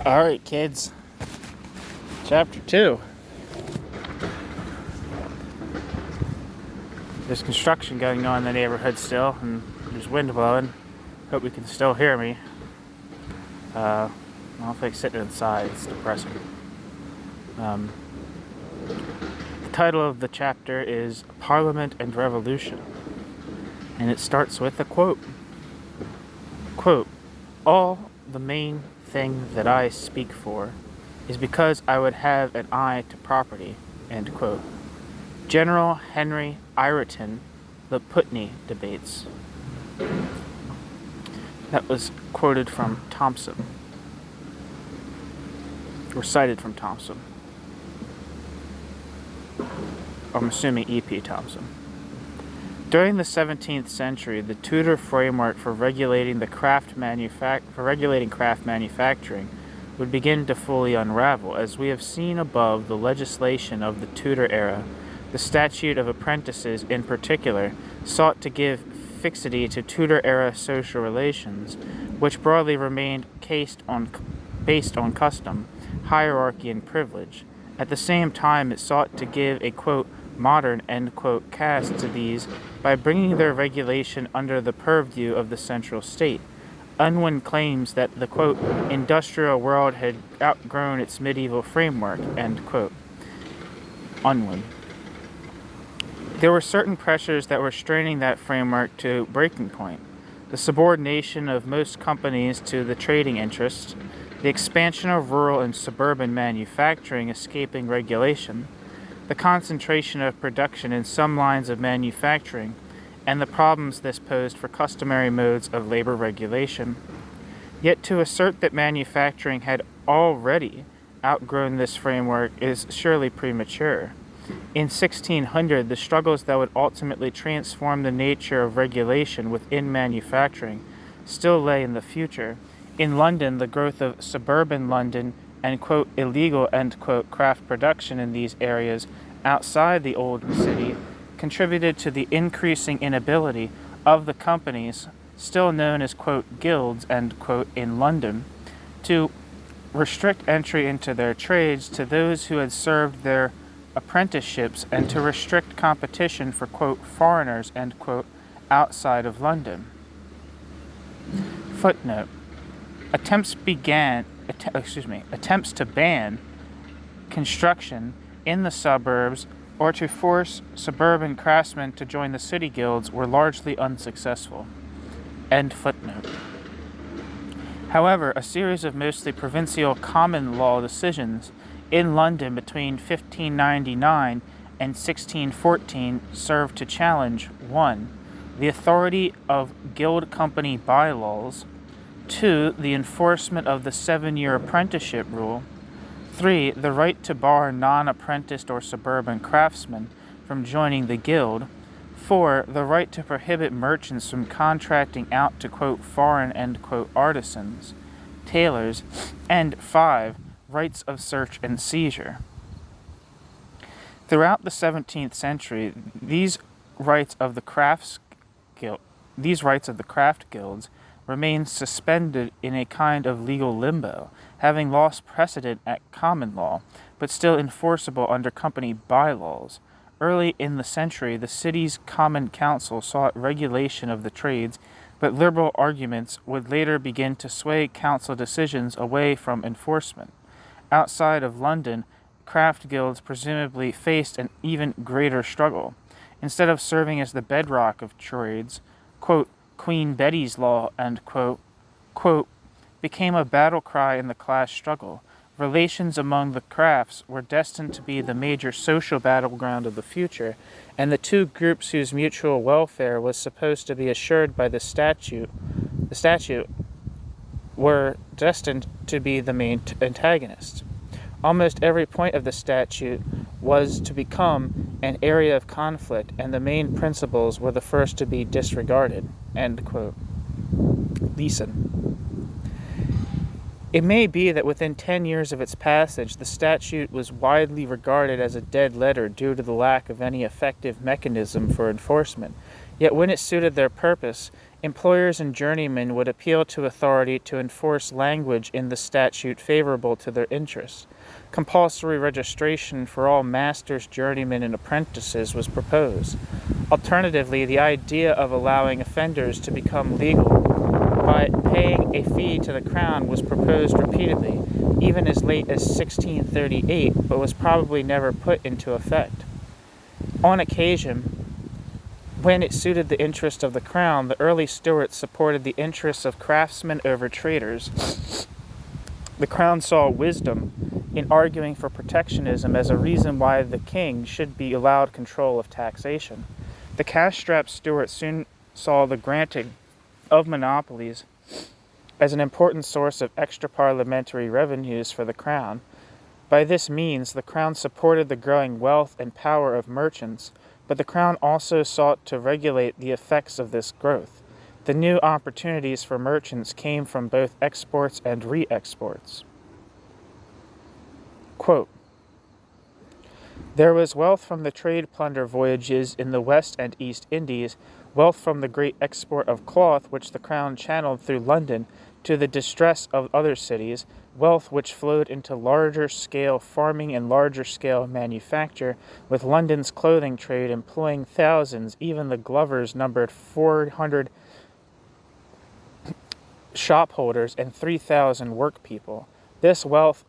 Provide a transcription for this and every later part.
Alright, kids. Chapter 2. There's construction going on in the neighborhood still, and there's wind blowing. Hope you can still hear me. I don't think sitting inside, it's depressing. The title of the chapter is Parliament and Revolution, and it starts with a quote. Quote, "All the main thing that I speak for is because I would have an eye to property," end quote. General Henry Ireton, The Putney Debates. That was quoted from Thompson, or cited from Thompson. I'm assuming E.P. Thompson. During the 17th century, the Tudor framework for regulating craft manufacturing would begin to fully unravel. As we have seen above, the legislation of the Tudor era, the Statute of Apprentices in particular, sought to give fixity to Tudor-era social relations, which broadly remained based on custom, hierarchy, and privilege. At the same time, it sought to give a, quote, modern, end quote, cast to these by bringing their regulation under the purview of the central state. Unwin claims that the, quote, industrial world had outgrown its medieval framework, end quote. Unwin. There were certain pressures that were straining that framework to breaking point. The subordination of most companies to the trading interests, the expansion of rural and suburban manufacturing escaping regulation, the concentration of production in some lines of manufacturing, and the problems this posed for customary modes of labor regulation. Yet to assert that manufacturing had already outgrown this framework is surely premature. In 1600, the struggles that would ultimately transform the nature of regulation within manufacturing still lay in the future. In London, the growth of suburban London and, quote, illegal, end quote, craft production in these areas outside the old city contributed to the increasing inability of the companies, still known as, quote, guilds, end quote, in London, to restrict entry into their trades to those who had served their apprenticeships and to restrict competition for, quote, foreigners, end quote, outside of London. Footnote. Attempts to ban construction in the suburbs or to force suburban craftsmen to join the city guilds were largely unsuccessful. End footnote. However, a series of mostly provincial common law decisions in London between 1599 and 1614 served to challenge 1. The authority of guild company bylaws, 2. The enforcement of the 7-year apprenticeship rule, 3. The right to bar non-apprenticed or suburban craftsmen from joining the guild, 4. The right to prohibit merchants from contracting out to, quote, foreign, end quote, artisans, tailors, and 5. Rights of search and seizure. Throughout the 17th century, these rights of the craft guilds remained suspended in a kind of legal limbo, having lost precedent at common law, but still enforceable under company bylaws. Early in the century, the city's common council sought regulation of the trades, but liberal arguments would later begin to sway council decisions away from enforcement. Outside of London, craft guilds presumably faced an even greater struggle. Instead of serving as the bedrock of trades, quote, Queen Betty's Law, end quote, became a battle cry in the class struggle. Relations among the crafts were destined to be the major social battleground of the future, and the two groups whose mutual welfare was supposed to be assured by the statute were destined to be the main antagonists. Almost every point of the statute was to become an area of conflict, and the main principles were the first to be disregarded. End quote. Leeson. It may be that within 10 years of its passage, the statute was widely regarded as a dead letter due to the lack of any effective mechanism for enforcement. Yet when it suited their purpose, Employers and journeymen would appeal to authority to enforce language in the statute favorable to their interests. Compulsory registration for all masters, journeymen, and apprentices was proposed. Alternatively, the idea of allowing offenders to become legal by paying a fee to the crown was proposed repeatedly, even as late as 1638, but was probably never put into effect. On occasion, when it suited the interest of the crown, the early Stuarts supported the interests of craftsmen over traders. The crown saw wisdom in arguing for protectionism as a reason why the king should be allowed control of taxation. The cash-strapped Stuarts soon saw the granting of monopolies as an important source of extra-parliamentary revenues for the crown. By this means, the crown supported the growing wealth and power of merchants, but the crown also sought to regulate the effects of this growth. The new opportunities for merchants came from both exports and re-exports. Quote, "There was wealth from the trade plunder voyages in the West and East Indies, wealth from the great export of cloth which the crown channeled through London to the distress of other cities, wealth which flowed into larger-scale farming and larger-scale manufacture, with London's clothing trade employing thousands. Even the Glovers numbered 400 shopholders and 3,000 workpeople. This wealth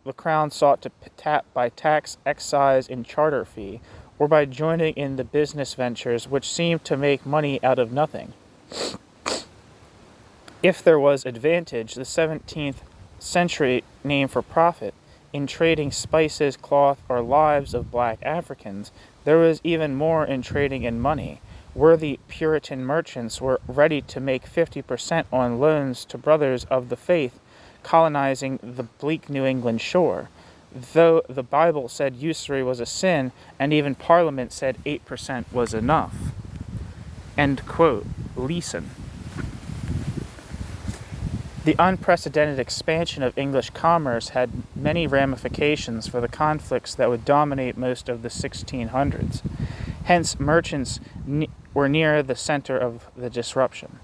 the crown sought to tap by tax, excise, and charter fee, or by joining in the business ventures which seemed to make money out of nothing. If there was advantage, the 17th century name for profit, in trading spices, cloth, or lives of black Africans, there was even more in trading in money. Worthy Puritan merchants were ready to make 50% on loans to brothers of the faith colonizing the bleak New England shore, though the Bible said usury was a sin, and even Parliament said 8% was enough." End quote. Leeson. The unprecedented expansion of English commerce had many ramifications for the conflicts that would dominate most of the 1600s. Hence, merchants were near the center of the disruption.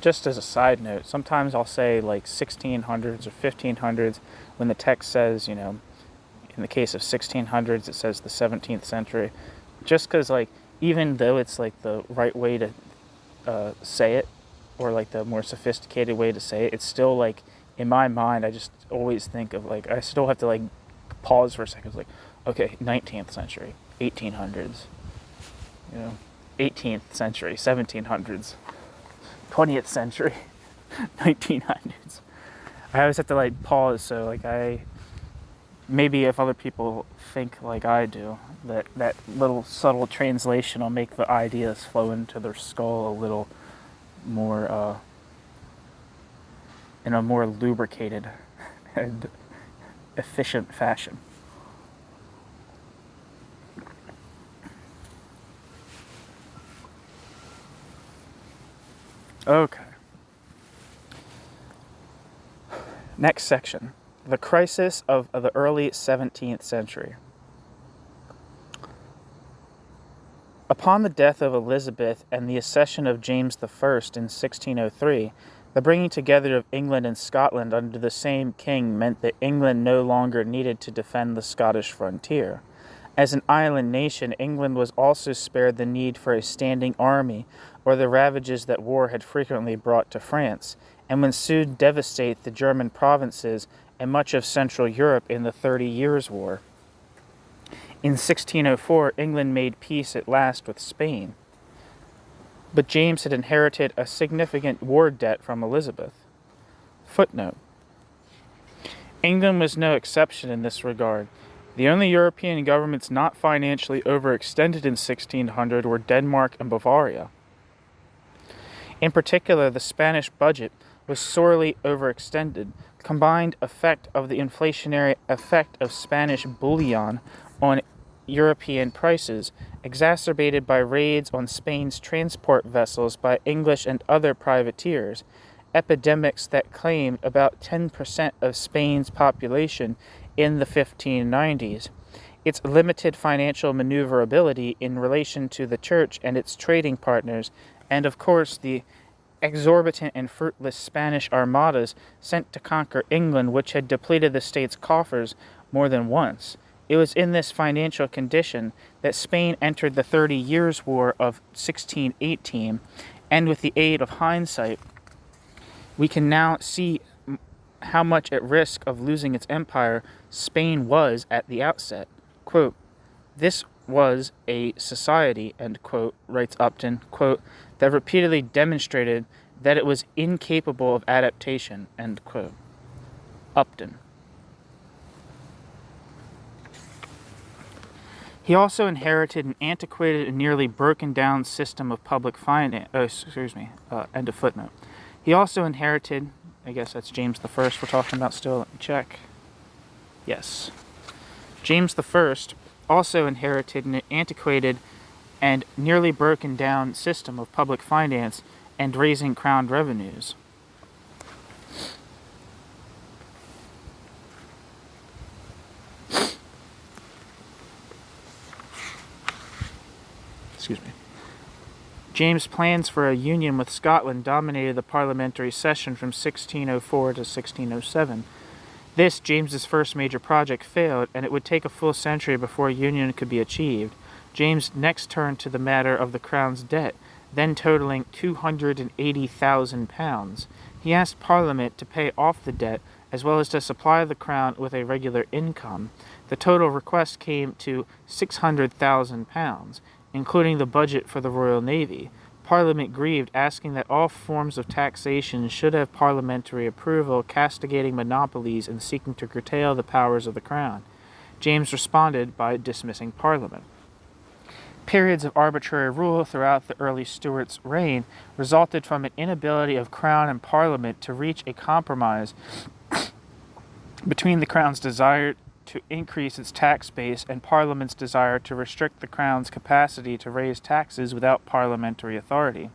Just as a side note, sometimes I'll say like 1600s or 1500s when the text says, in the case of 1600s, it says the 17th century. Just because, even though it's the right way to say it, or the more sophisticated way to say it, it's still in my mind, I just always think of I still have to pause for a second. Okay, 19th century, 1800s, 18th century, 1700s. 20th century, 1900s. I always have to pause, so maybe if other people think like I do, that little subtle translation will make the ideas flow into their skull a little more, in a more lubricated and efficient fashion. Okay. Next section. The crisis of the early 17th century. Upon the death of Elizabeth and the accession of James I in 1603, the bringing together of England and Scotland under the same king meant that England no longer needed to defend the Scottish frontier. As an island nation, England was also spared the need for a standing army or the ravages that war had frequently brought to France, and would soon devastate the German provinces and much of Central Europe in the 30 Years' War. In 1604, England made peace at last with Spain, but James had inherited a significant war debt from Elizabeth. Footnote. England was no exception in this regard. The only European governments not financially overextended in 1600 were Denmark and Bavaria. In particular, the Spanish budget was sorely overextended. Combined effect of the inflationary effect of Spanish bullion on European prices, exacerbated by raids on Spain's transport vessels by English and other privateers, epidemics that claimed about 10% of Spain's population in the 1590s, its limited financial maneuverability in relation to the church and its trading partners, and of course the exorbitant and fruitless Spanish armadas sent to conquer England, which had depleted the state's coffers more than once. It was in this financial condition that Spain entered the 30 Years' War of 1618, and with the aid of hindsight, we can now see how much at risk of losing its empire Spain was at the outset. Quote, "This was a society," end quote, writes Upton, quote, "that repeatedly demonstrated that it was incapable of adaptation," end quote. Upton. He also inherited an antiquated and nearly broken down system of public finance. End of footnote. He also inherited, I guess that's James the First we're talking about still. Let me check. Yes. James the First also inherited an antiquated and nearly broken down system of public finance and raising crown revenues. James' plans for a union with Scotland dominated the parliamentary session from 1604 to 1607. This, James's first major project, failed, and it would take a full century before union could be achieved. James next turned to the matter of the crown's debt, then totaling £280,000. He asked Parliament to pay off the debt, as well as to supply the crown with a regular income. The total request came to £600,000. Including the budget for the Royal Navy. Parliament grieved, asking that all forms of taxation should have parliamentary approval, castigating monopolies and seeking to curtail the powers of the Crown. James responded by dismissing Parliament. Periods of arbitrary rule throughout the early Stuarts' reign resulted from an inability of Crown and Parliament to reach a compromise between the Crown's desire to increase its tax base and Parliament's desire to restrict the Crown's capacity to raise taxes without parliamentary authority.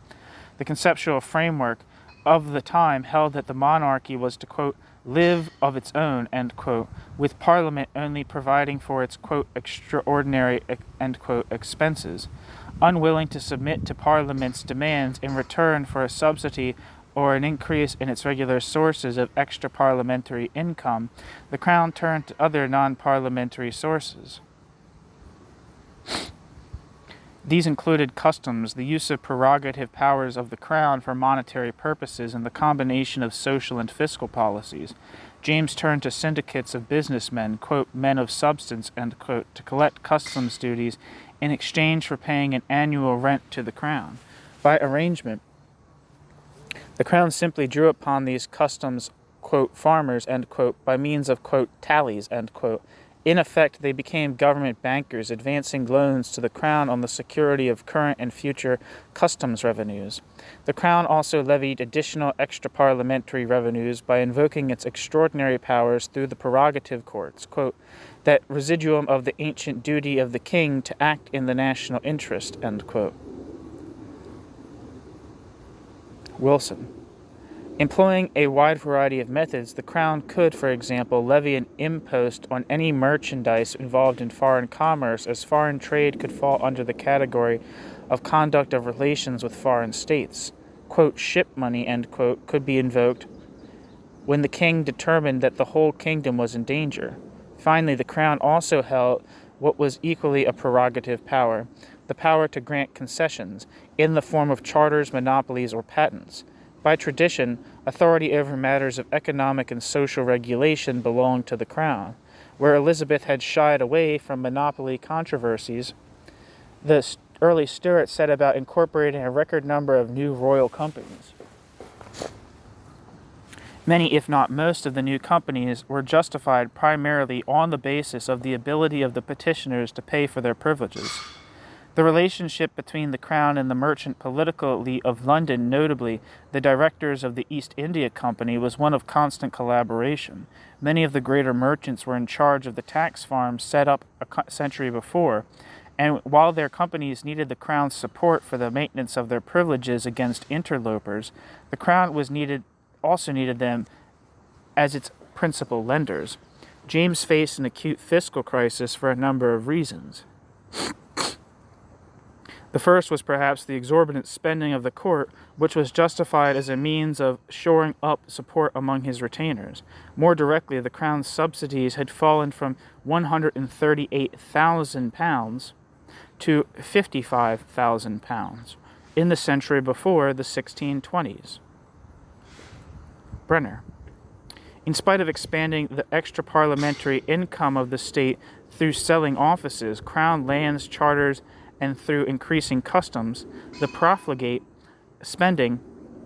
The conceptual framework of the time held that the monarchy was to, quote, live of its own, end quote, with Parliament only providing for its, quote, extraordinary, end quote, expenses. Unwilling to submit to Parliament's demands in return for a subsidy or an increase in its regular sources of extra-parliamentary income, the Crown turned to other non-parliamentary sources. These included customs, the use of prerogative powers of the Crown for monetary purposes, and the combination of social and fiscal policies. James turned to syndicates of businessmen, quote, men of substance, end quote, to collect customs duties in exchange for paying an annual rent to the Crown. By arrangement, the Crown simply drew upon these customs, quote, farmers, end quote, by means of, quote, tallies, end quote. In effect, they became government bankers, advancing loans to the Crown on the security of current and future customs revenues. The Crown also levied additional extra-parliamentary revenues by invoking its extraordinary powers through the prerogative courts, quote, that residuum of the ancient duty of the king to act in the national interest, end quote. Wilson. Employing a wide variety of methods, the Crown could, for example, levy an impost on any merchandise involved in foreign commerce, as foreign trade could fall under the category of conduct of relations with foreign states. Quote, ship money, end quote, could be invoked when the king determined that the whole kingdom was in danger. Finally, the Crown also held what was equally a prerogative power, the power to grant concessions in the form of charters, monopolies, or patents. By tradition, authority over matters of economic and social regulation belonged to the Crown. Where Elizabeth had shied away from monopoly controversies, the early Stuarts set about incorporating a record number of new royal companies. Many, if not most, of the new companies were justified primarily on the basis of the ability of the petitioners to pay for their privileges. The relationship between the Crown and the merchant political elite of London, notably the directors of the East India Company, was one of constant collaboration. Many of the greater merchants were in charge of the tax farms set up a century before, and while their companies needed the Crown's support for the maintenance of their privileges against interlopers, the Crown also needed them as its principal lenders. James faced an acute fiscal crisis for a number of reasons. The first was perhaps the exorbitant spending of the court, which was justified as a means of shoring up support among his retainers. More directly, the crown's subsidies had fallen from £138,000 to £55,000 in the century before the 1620s. Brenner. In spite of expanding the extra-parliamentary income of the state through selling offices, crown lands, charters, and through increasing customs, the profligate spending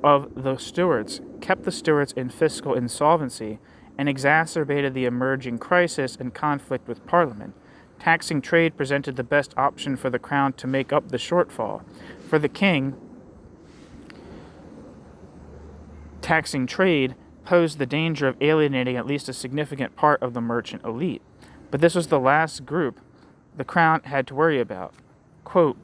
of the stewards kept the stewards in fiscal insolvency and exacerbated the emerging crisis and conflict with Parliament. Taxing trade presented the best option for the crown to make up the shortfall. For the king, taxing trade posed the danger of alienating at least a significant part of the merchant elite. But this was the last group the crown had to worry about. Quote,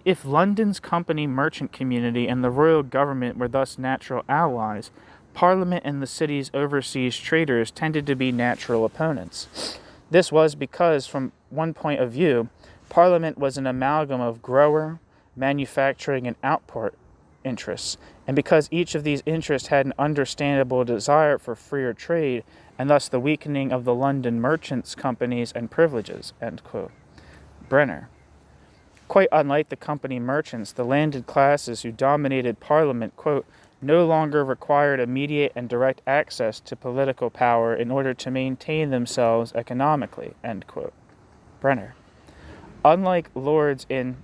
if London's company merchant community and the royal government were thus natural allies, Parliament and the city's overseas traders tended to be natural opponents. This was because, from one point of view, Parliament was an amalgam of grower, manufacturing, and outport interests, and because each of these interests had an understandable desire for freer trade, and thus the weakening of the London merchants' companies and privileges. End quote. Brenner. Quite unlike the company merchants, the landed classes who dominated Parliament, quote, no longer required immediate and direct access to political power in order to maintain themselves economically, end quote. Brenner. Unlike lords in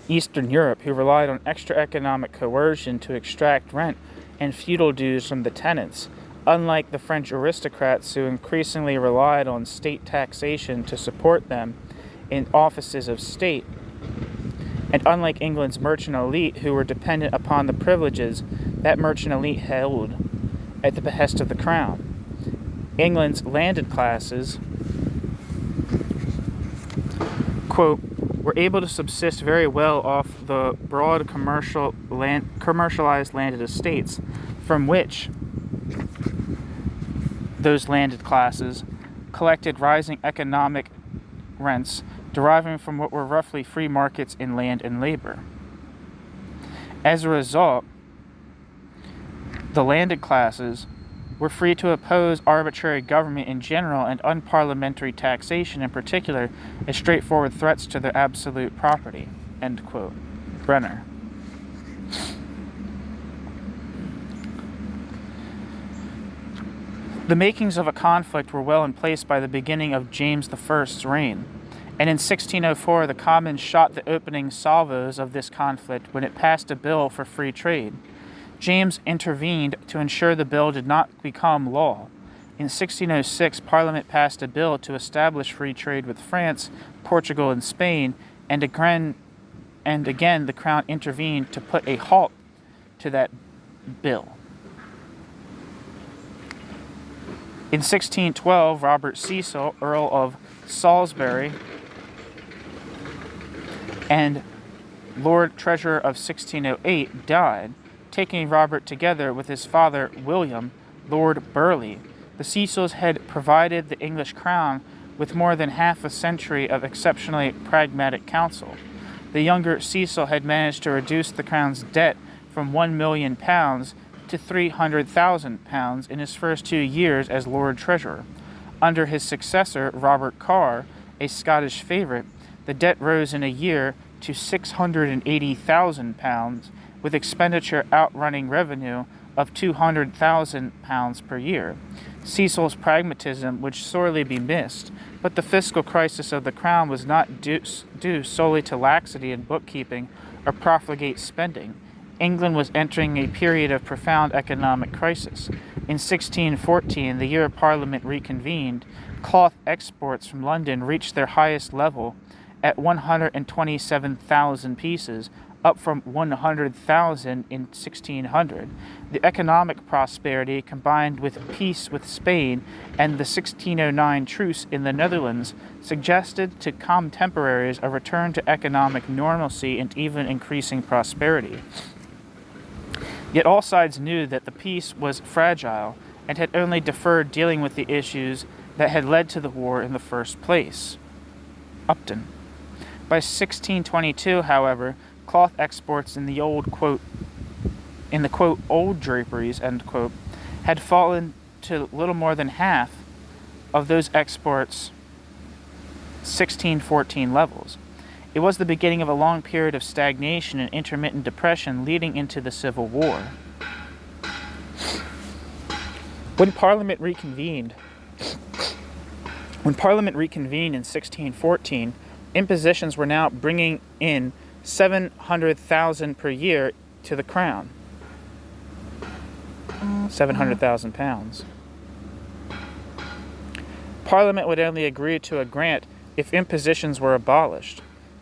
Eastern Europe, who relied on extra economic coercion to extract rent and feudal dues from the tenants, unlike the French aristocrats who increasingly relied on state taxation to support them in offices of state, and unlike England's merchant elite who were dependent upon the privileges that merchant elite held at the behest of the crown, England's landed classes, quote, were able to subsist very well off the broad commercialized landed estates from which those landed classes collected rising economic rents deriving from what were roughly free markets in land and labor. As a result, the landed classes were free to oppose arbitrary government in general and unparliamentary taxation in particular as straightforward threats to their absolute property. End quote. Brenner. The makings of a conflict were well in place by the beginning of James I's reign, and in 1604 the Commons shot the opening salvos of this conflict when it passed a bill for free trade. James intervened to ensure the bill did not become law. In 1606, Parliament passed a bill to establish free trade with France, Portugal, and Spain, and again the Crown intervened to put a halt to that bill. In 1612, Robert Cecil, Earl of Salisbury, and Lord Treasurer of 1608, died, taking Robert together with his father, William, Lord Burleigh. The Cecils had provided the English crown with more than half a century of exceptionally pragmatic counsel. The younger Cecil had managed to reduce the crown's debt from £1 million to £300,000 in his first 2 years as Lord Treasurer. Under his successor, Robert Carr, a Scottish favourite, the debt rose in a year to £680,000, with expenditure outrunning revenue of £200,000 per year. Cecil's pragmatism would sorely be missed, but the fiscal crisis of the crown was not due solely to laxity in bookkeeping or profligate spending. England was entering a period of profound economic crisis. In 1614, the year Parliament reconvened, cloth exports from London reached their highest level at 127,000 pieces, up from 100,000 in 1600. The economic prosperity, combined with peace with Spain and the 1609 truce in the Netherlands, suggested to contemporaries a return to economic normalcy and even increasing prosperity. Yet all sides knew that the peace was fragile and had only deferred dealing with the issues that had led to the war in the first place. Upton. By 1622, however, cloth exports in the old old draperies, end quote, had fallen to little more than half of those exports' 1614 levels. It was the beginning of a long period of stagnation and intermittent depression leading into the Civil War. When Parliament reconvened in 1614, impositions were now bringing in 700,000 per year to the crown. 700,000 pounds. Parliament would only agree to a grant if impositions were abolished.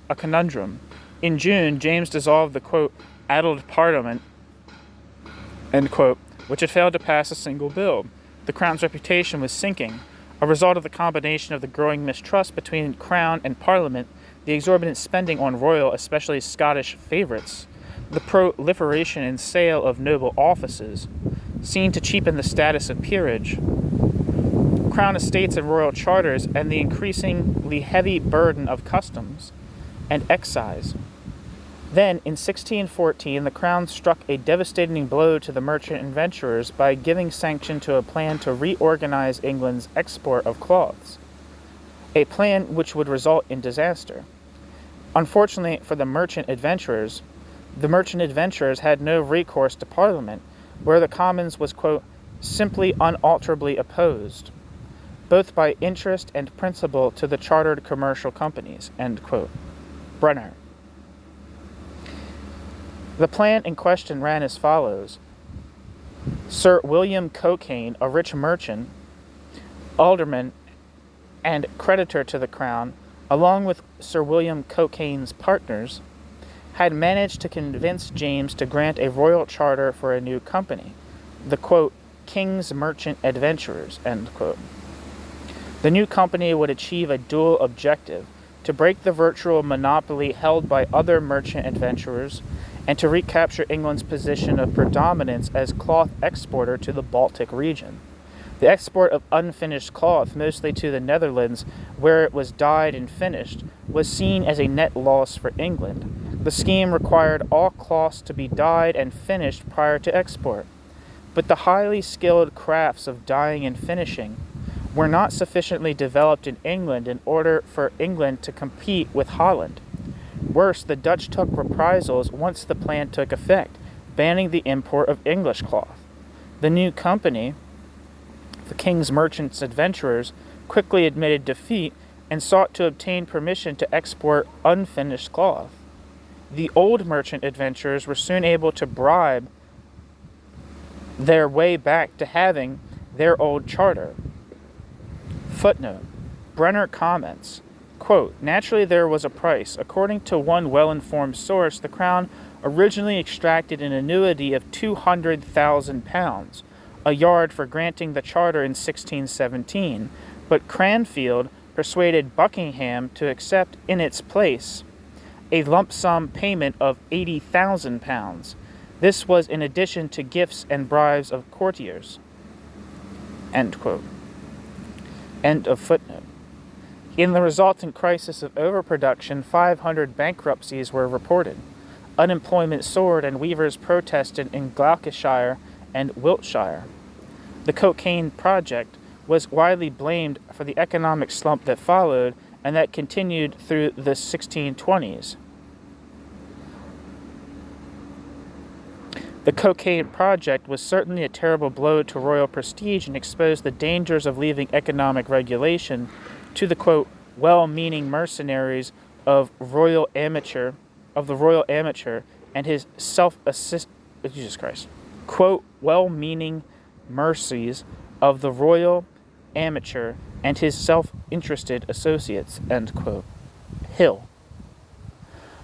A conundrum. In June, James dissolved the, quote, addled Parliament, end quote, which had failed to pass a single bill. The Crown's reputation was sinking, a result of the combination of the growing mistrust between Crown and Parliament, the exorbitant spending on royal, especially Scottish, favourites, the proliferation and sale of noble offices, seen to cheapen the status of peerage, Crown estates and royal charters, and the increasingly heavy burden of customs and excise. Then, in 1614, the Crown struck a devastating blow to the merchant adventurers by giving sanction to a plan to reorganize England's export of cloths, a plan which would result in disaster. Unfortunately for the merchant adventurers had no recourse to Parliament, where the Commons was, quote, simply unalterably opposed, both by interest and principle, to the chartered commercial companies, end quote. Brenner. The plan in question ran as follows. Sir William Cockayne, a rich merchant, alderman, and creditor to the Crown, along with Sir William Cockayne's partners, had managed to convince James to grant a royal charter for a new company, the, quote, King's Merchant Adventurers, end quote. The new company would achieve a dual objective: to break the virtual monopoly held by other merchant adventurers, and to recapture England's position of predominance as cloth exporter to the Baltic region. The export of unfinished cloth, mostly to the Netherlands, where it was dyed and finished, was seen as a net loss for England. The scheme required all cloths to be dyed and finished prior to export. But the highly skilled crafts of dyeing and finishing were not sufficiently developed in England in order for England to compete with Holland. Worse, the Dutch took reprisals once the plan took effect, banning the import of English cloth. The new company, the King's Merchants Adventurers, quickly admitted defeat and sought to obtain permission to export unfinished cloth. The old merchant adventurers were soon able to bribe their way back to having their old charter. Footnote. Brenner comments, quote, naturally there was a price. According to one well-informed source, the Crown originally extracted an annuity of £200,000 a yard for granting the charter in 1617, but Cranfield persuaded Buckingham to accept in its place a lump sum payment of £80,000. This was in addition to gifts and bribes of courtiers. End quote. End of footnote. In the resultant crisis of overproduction, 500 bankruptcies were reported. Unemployment soared and weavers protested in Gloucestershire and Wiltshire. The Cockayne Project was widely blamed for the economic slump that followed and that continued through the 1620s. The Cockayne Project was certainly a terrible blow to royal prestige and exposed the dangers of leaving economic regulation to the, quote, well-meaning mercenaries of the Royal Amateur and his quote, well-meaning mercies of the Royal Amateur and his self-interested associates, end quote. Hill.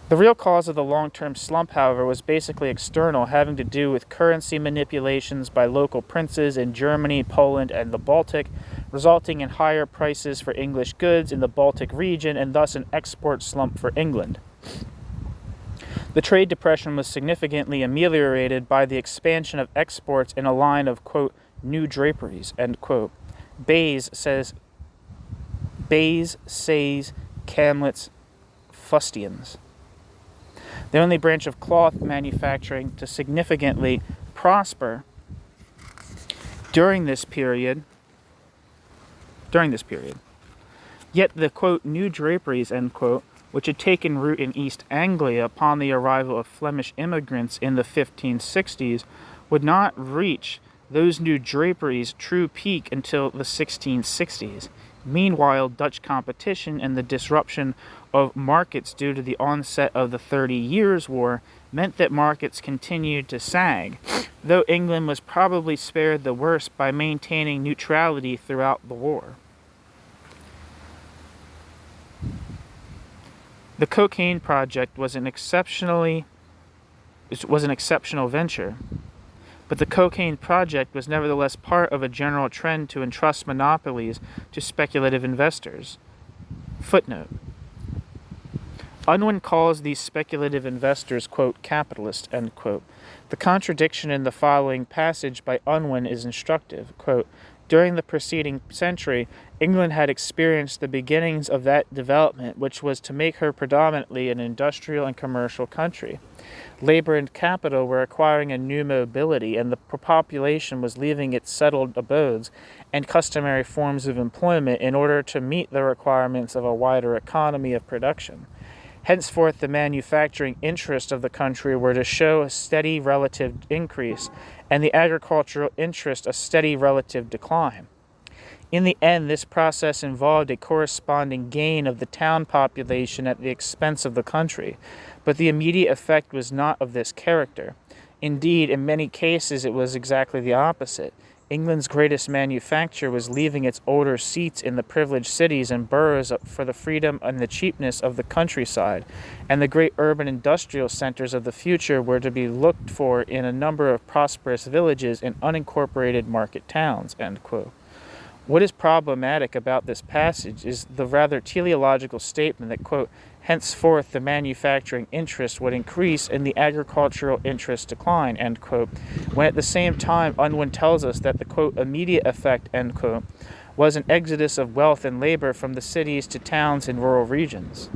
The real cause of the long-term slump, however, was basically external, having to do with currency manipulations by local princes in Germany, Poland, and the Baltic, resulting in higher prices for English goods in the Baltic region and thus an export slump for England. The trade depression was significantly ameliorated by the expansion of exports in a line of, quote, new draperies, end quote. Bayes says Camlet's fustians. The only branch of cloth manufacturing to significantly prosper during this period. Yet the, quote, new draperies, end quote, which had taken root in East Anglia upon the arrival of Flemish immigrants in the 1560s, would not reach those new draperies' true peak until the 1660s. Meanwhile, Dutch competition and the disruption of markets due to the onset of the 30 Years' War meant that markets continued to sag, though England was probably spared the worst by maintaining neutrality throughout the war. The cocaine project was an exceptional venture, but the cocaine project was nevertheless part of a general trend to entrust monopolies to speculative investors. Footnote. Unwin calls these speculative investors, quote, capitalists, end quote. The contradiction in the following passage by Unwin is instructive. Quote, during the preceding century, England had experienced the beginnings of that development which was to make her predominantly an industrial and commercial country. Labor and capital were acquiring a new mobility, and the population was leaving its settled abodes and customary forms of employment in order to meet the requirements of a wider economy of production. Henceforth, the manufacturing interests of the country were to show a steady relative increase, and the agricultural interest a steady relative decline. In the end, this process involved a corresponding gain of the town population at the expense of the country, but the immediate effect was not of this character. Indeed, in many cases it was exactly the opposite. England's greatest manufacture was leaving its older seats in the privileged cities and boroughs for the freedom and the cheapness of the countryside, and the great urban industrial centers of the future were to be looked for in a number of prosperous villages and unincorporated market towns, end quote. What is problematic about this passage is the rather teleological statement that, quote, henceforth the manufacturing interest would increase and the agricultural interest decline, end quote, when at the same time Unwin tells us that the, quote, immediate effect, end quote, was an exodus of wealth and labor from the cities to towns and rural regions.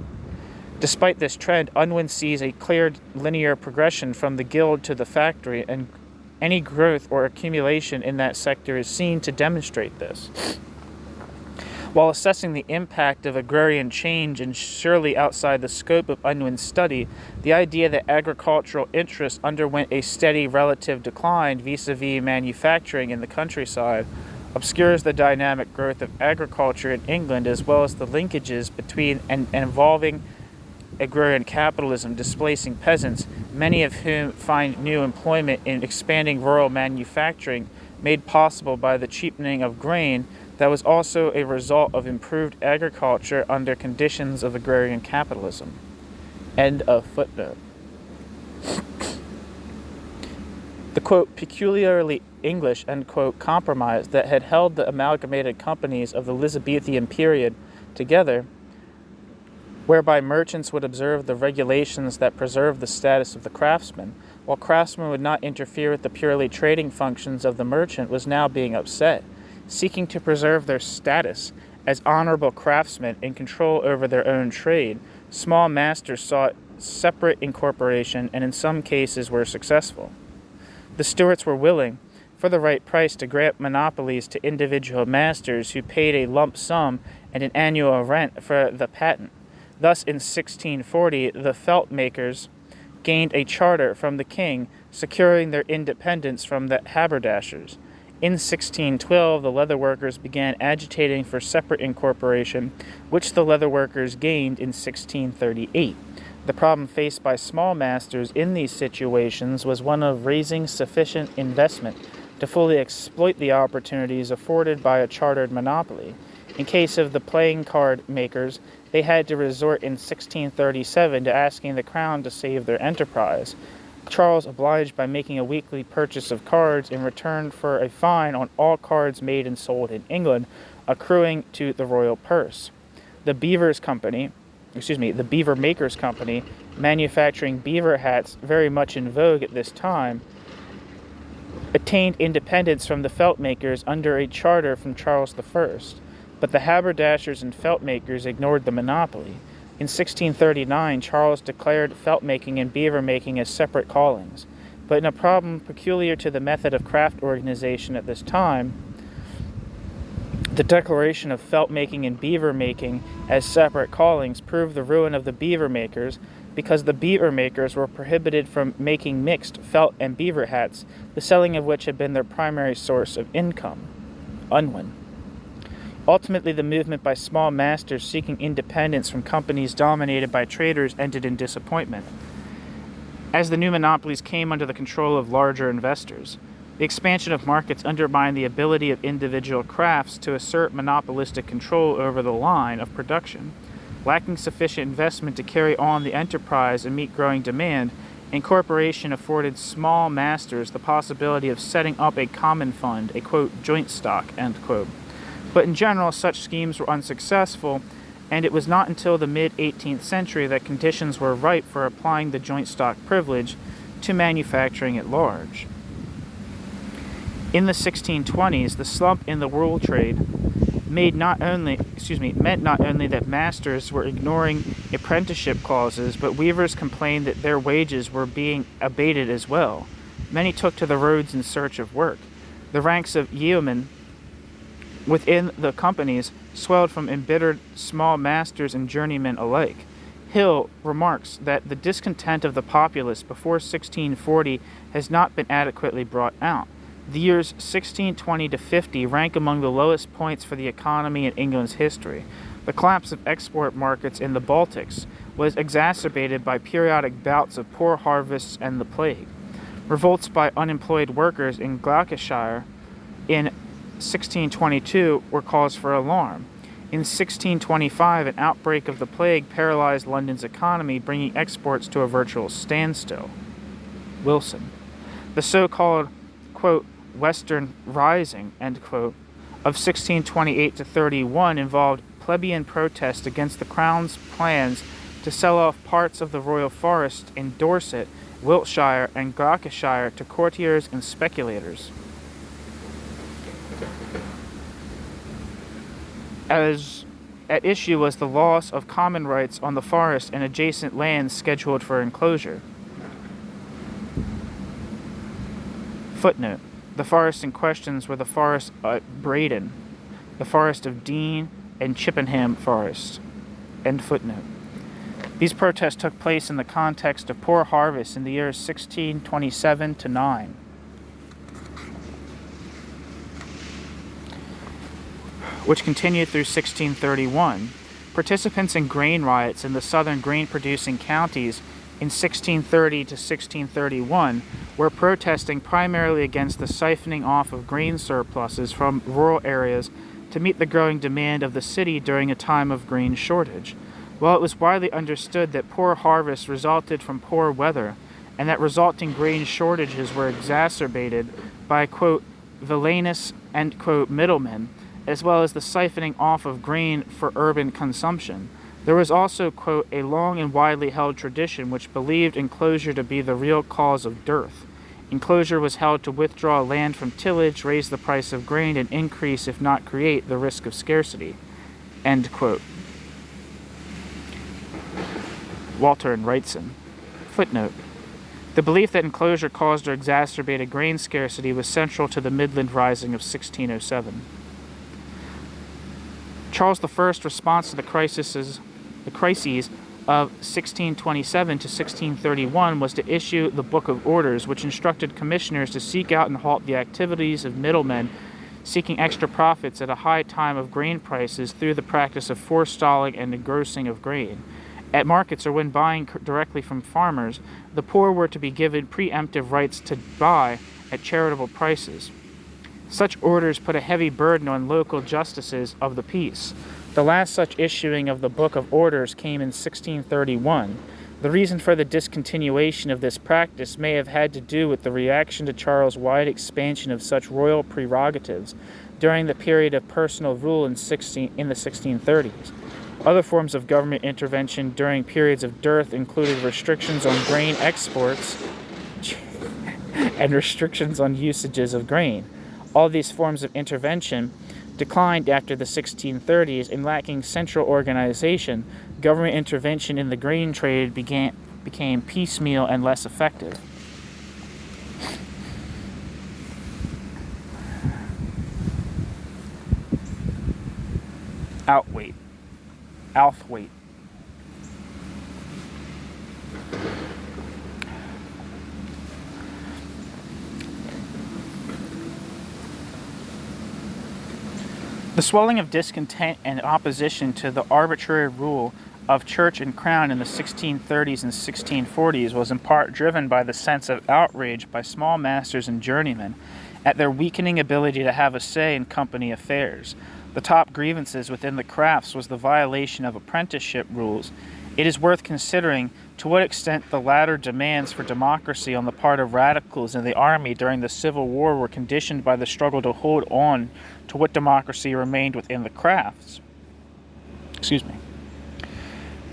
Despite this trend, Unwin sees a clear linear progression from the guild to the factory, and any growth or accumulation in that sector is seen to demonstrate this. While assessing the impact of agrarian change and surely outside the scope of Unwin's study, the idea that agricultural interests underwent a steady relative decline vis-a-vis manufacturing in the countryside obscures the dynamic growth of agriculture in England, as well as the linkages between and involving agrarian capitalism displacing peasants, many of whom find new employment in expanding rural manufacturing made possible by the cheapening of grain that was also a result of improved agriculture under conditions of agrarian capitalism. End of footnote. The, quote, peculiarly English, end quote, compromise that had held the amalgamated companies of the Elizabethan period together, whereby merchants would observe the regulations that preserved the status of the craftsman, while craftsmen would not interfere with the purely trading functions of the merchant, was now being upset. Seeking to preserve their status as honorable craftsmen in control over their own trade, small masters sought separate incorporation and in some cases were successful. The Stuarts were willing, for the right price, to grant monopolies to individual masters who paid a lump sum and an annual rent for the patent. Thus, in 1640, the felt makers gained a charter from the king, securing their independence from the haberdashers. In 1612, the leather workers began agitating for separate incorporation, which the leather workers gained in 1638. The problem faced by small masters in these situations was one of raising sufficient investment to fully exploit the opportunities afforded by a chartered monopoly. In case of the playing card makers, they had to resort in 1637 to asking the crown to save their enterprise. Charles obliged by making a weekly purchase of cards in return for a fine on all cards made and sold in England, accruing to the royal purse. The Beaver Makers Company, manufacturing beaver hats very much in vogue at this time, attained independence from the felt makers under a charter from Charles I, but the haberdashers and felt makers ignored the monopoly. In 1639, Charles declared felt making and beaver making as separate callings, but in a problem peculiar to the method of craft organization at this time, the declaration of felt making and beaver making as separate callings proved the ruin of the beaver makers, because the beaver makers were prohibited from making mixed felt and beaver hats, the selling of which had been their primary source of income. Unwin. Ultimately, the movement by small masters seeking independence from companies dominated by traders ended in disappointment, as the new monopolies came under the control of larger investors. The expansion of markets undermined the ability of individual crafts to assert monopolistic control over the line of production. Lacking sufficient investment to carry on the enterprise and meet growing demand, incorporation afforded small masters the possibility of setting up a common fund, a, quote, joint stock, end quote. But in general, such schemes were unsuccessful, and it was not until the mid-18th century that conditions were ripe for applying the joint stock privilege to manufacturing at large. In the 1620s, the slump in the wool trade meant not only that masters were ignoring apprenticeship clauses, but weavers complained that their wages were being abated as well. Many took to the roads in search of work. The ranks of yeomen within the companies swelled from embittered small masters and journeymen alike. Hill remarks that the discontent of the populace before 1640 has not been adequately brought out. The years 1620 to 50 rank among the lowest points for the economy in England's history. The collapse of export markets in the Baltics was exacerbated by periodic bouts of poor harvests and the plague. Revolts by unemployed workers in Gloucestershire in 1622 were cause for alarm. In 1625, an outbreak of the plague paralyzed London's economy, bringing exports to a virtual standstill. Wilson. The so-called, quote, Western Rising, end quote, of 1628 to 31 involved plebeian protest against the Crown's plans to sell off parts of the royal forest in Dorset, Wiltshire, and Gloucestershire to courtiers and speculators. As at issue was the loss of common rights on the forest and adjacent lands scheduled for enclosure. Footnote. The forests in questions were the forest at Braden, the forest of Dean, and Chippenham Forest. End footnote. These protests took place in the context of poor harvests in the years 1627 to 9. Which continued through 1631. Participants in grain riots in the southern grain-producing counties in 1630 to 1631 were protesting primarily against the siphoning off of grain surpluses from rural areas to meet the growing demand of the city during a time of grain shortage. While it was widely understood that poor harvests resulted from poor weather, and that resulting grain shortages were exacerbated by, quote, villainous, end quote, middlemen, as well as the siphoning off of grain for urban consumption, there was also, quote, a long and widely held tradition which believed enclosure to be the real cause of dearth. Enclosure was held to withdraw land from tillage, raise the price of grain, and increase, if not create, the risk of scarcity. End quote. Walter and Wrightson. Footnote. The belief that enclosure caused or exacerbated grain scarcity was central to the Midland Rising of 1607. Charles I's response to the crises of 1627 to 1631 was to issue the Book of Orders, which instructed commissioners to seek out and halt the activities of middlemen seeking extra profits at a high time of grain prices through the practice of forestalling and engrossing of grain. At markets or when buying directly from farmers, the poor were to be given preemptive rights to buy at charitable prices. Such orders put a heavy burden on local justices of the peace. The last such issuing of the Book of Orders came in 1631. The reason for the discontinuation of this practice may have had to do with the reaction to Charles' wide expansion of such royal prerogatives during the period of personal rule in the 1630s. Other forms of government intervention during periods of dearth included restrictions on grain exports and restrictions on usages of grain. All these forms of intervention declined after the 1630s, and lacking central organization, government intervention in the grain trade became piecemeal and less effective. Outweight. The swelling of discontent and opposition to the arbitrary rule of church and crown in the 1630s and 1640s was in part driven by the sense of outrage by small masters and journeymen at their weakening ability to have a say in company affairs. The top grievances within the crafts was the violation of apprenticeship rules. It is worth considering to what extent the latter demands for democracy on the part of radicals in the army during the Civil War were conditioned by the struggle to hold on to what democracy remained within the crafts.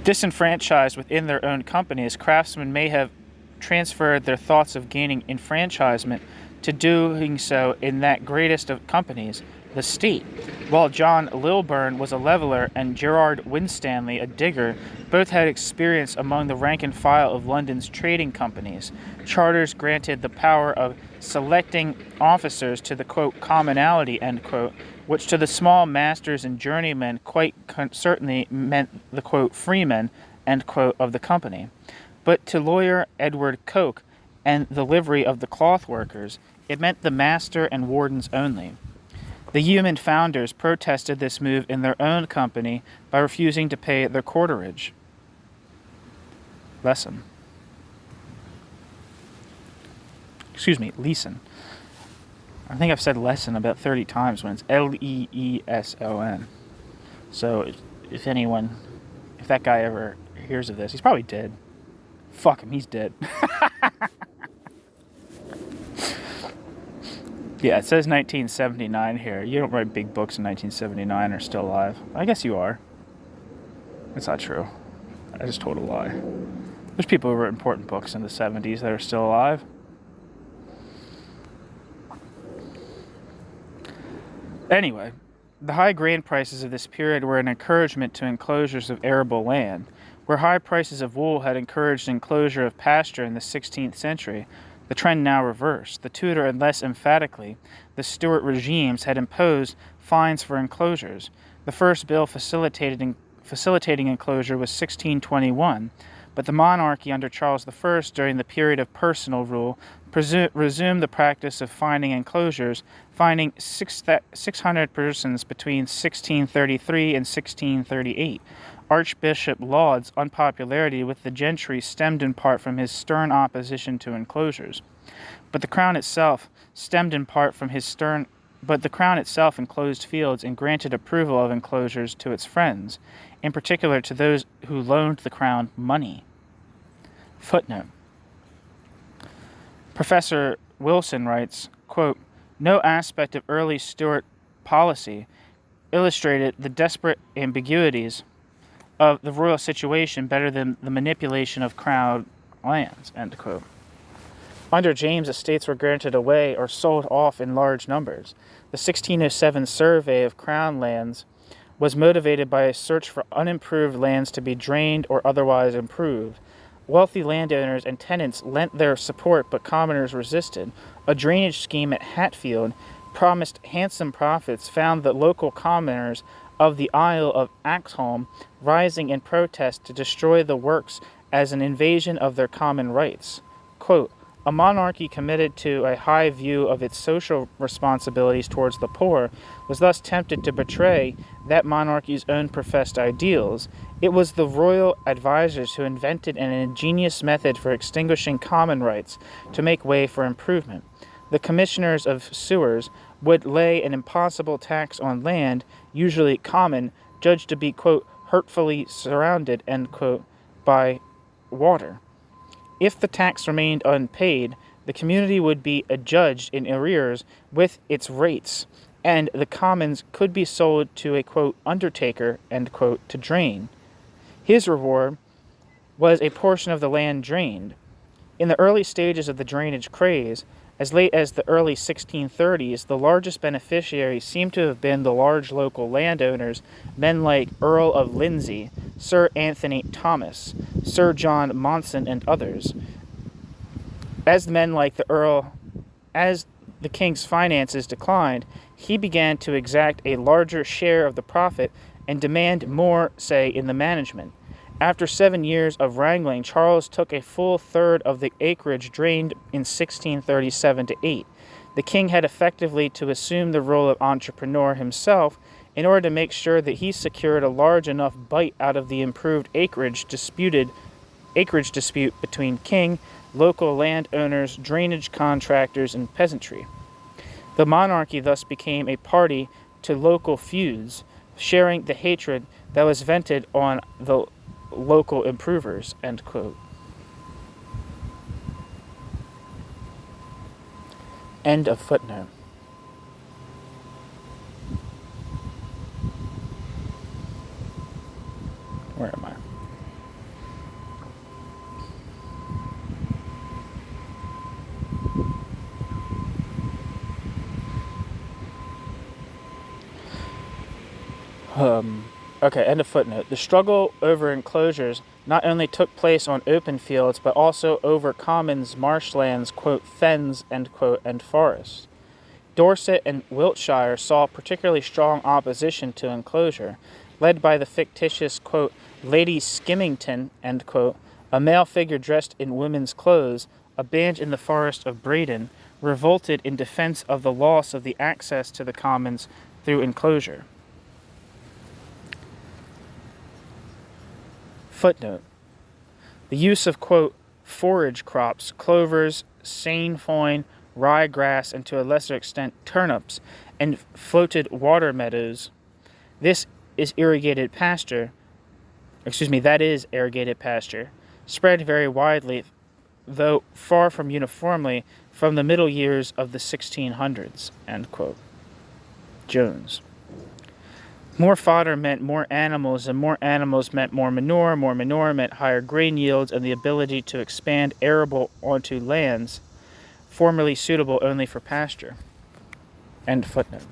Disenfranchised within their own companies, craftsmen may have transferred their thoughts of gaining enfranchisement to doing so in that greatest of companies, the state. While John Lilburne was a leveller and Gerard Winstanley a digger, both had experience among the rank and file of London's trading companies. Charters granted the power of selecting officers to the, quote, commonalty, end quote, which to the small masters and journeymen quite certainly meant the, quote, freemen, end quote, of the company. But to lawyer Edward Coke and the livery of the cloth workers, it meant the master and wardens only. The human founders protested this move in their own company by refusing to pay their quarterage. Leeson. I think I've said lesson about 30 times when it's Leeson. So if that guy ever hears of this, he's probably dead. Fuck him, he's dead. Yeah, it says 1979 here. You don't write big books in 1979 and are still alive. I guess you are. It's not true. I just told a lie. There's people who wrote important books in the 70s that are still alive. Anyway, the high grain prices of this period were an encouragement to enclosures of arable land. Where high prices of wool had encouraged enclosure of pasture in the 16th century, the trend now reversed. The Tudor and less emphatically, the Stuart regimes had imposed fines for enclosures. The first bill facilitating enclosure was 1621, but the monarchy under Charles I, during the period of personal rule, resumed the practice of fining enclosures, fining 600 persons between 1633 and 1638. Archbishop Laud's unpopularity with the gentry stemmed in part from his stern opposition to enclosures. But the crown itself enclosed fields and granted approval of enclosures to its friends, in particular to those who loaned the crown money. Footnote. Professor Wilson writes, quote, "No aspect of early Stuart policy illustrated the desperate ambiguities of the royal situation better than the manipulation of crown lands," end quote. Under James, estates were granted away or sold off in large numbers. The 1607 survey of crown lands was motivated by a search for unimproved lands to be drained or otherwise improved. Wealthy landowners and tenants lent their support, but commoners resisted. A drainage scheme at Hatfield promised handsome profits, found the local commoners of the Isle of Axholme rising in protest to destroy the works as an invasion of their common rights. Quote, "A monarchy committed to a high view of its social responsibilities towards the poor was thus tempted to betray that monarchy's own professed ideals. It was the royal advisers who invented an ingenious method for extinguishing common rights to make way for improvement. The commissioners of sewers would lay an impossible tax on land, usually common, judged to be, quote, hurtfully surrounded, end quote, by water. If the tax remained unpaid, the community would be adjudged in arrears with its rates, and the commons could be sold to a, quote, undertaker, end quote, to drain. His reward was a portion of the land drained. In the early stages of the drainage craze, as late as the early 1630s, the largest beneficiaries seem to have been the large local landowners, men like Earl of Lindsey, Sir Anthony Thomas, Sir John Monson, and others. As the king's finances declined, he began to exact a larger share of the profit and demand more say in the management. After 7 years of wrangling, Charles took a full third of the acreage drained in 1637-8. The king had effectively to assume the role of entrepreneur himself in order to make sure that he secured a large enough bite out of the improved acreage dispute between king, local landowners, drainage contractors, and peasantry. The monarchy thus became a party to local feuds, sharing the hatred that was vented on the local improvers, end quote. End of footnote. Where am I? Okay, end of footnote. The struggle over enclosures not only took place on open fields, but also over commons, marshlands, quote, fens, end quote, and forests. Dorset and Wiltshire saw particularly strong opposition to enclosure, led by the fictitious, quote, Lady Skimmington, end quote, a male figure dressed in women's clothes, a band in the forest of Breydon, revolted in defense of the loss of the access to the commons through enclosure. Footnote. The use of, quote, forage crops, clovers, sainfoin, ryegrass, and to a lesser extent turnips, and floated water meadows. That is irrigated pasture, spread very widely, though far from uniformly, from the middle years of the 1600s, end quote. Jones. More fodder meant more animals, and more animals meant more manure meant higher grain yields and the ability to expand arable onto lands formerly suitable only for pasture. End footnote.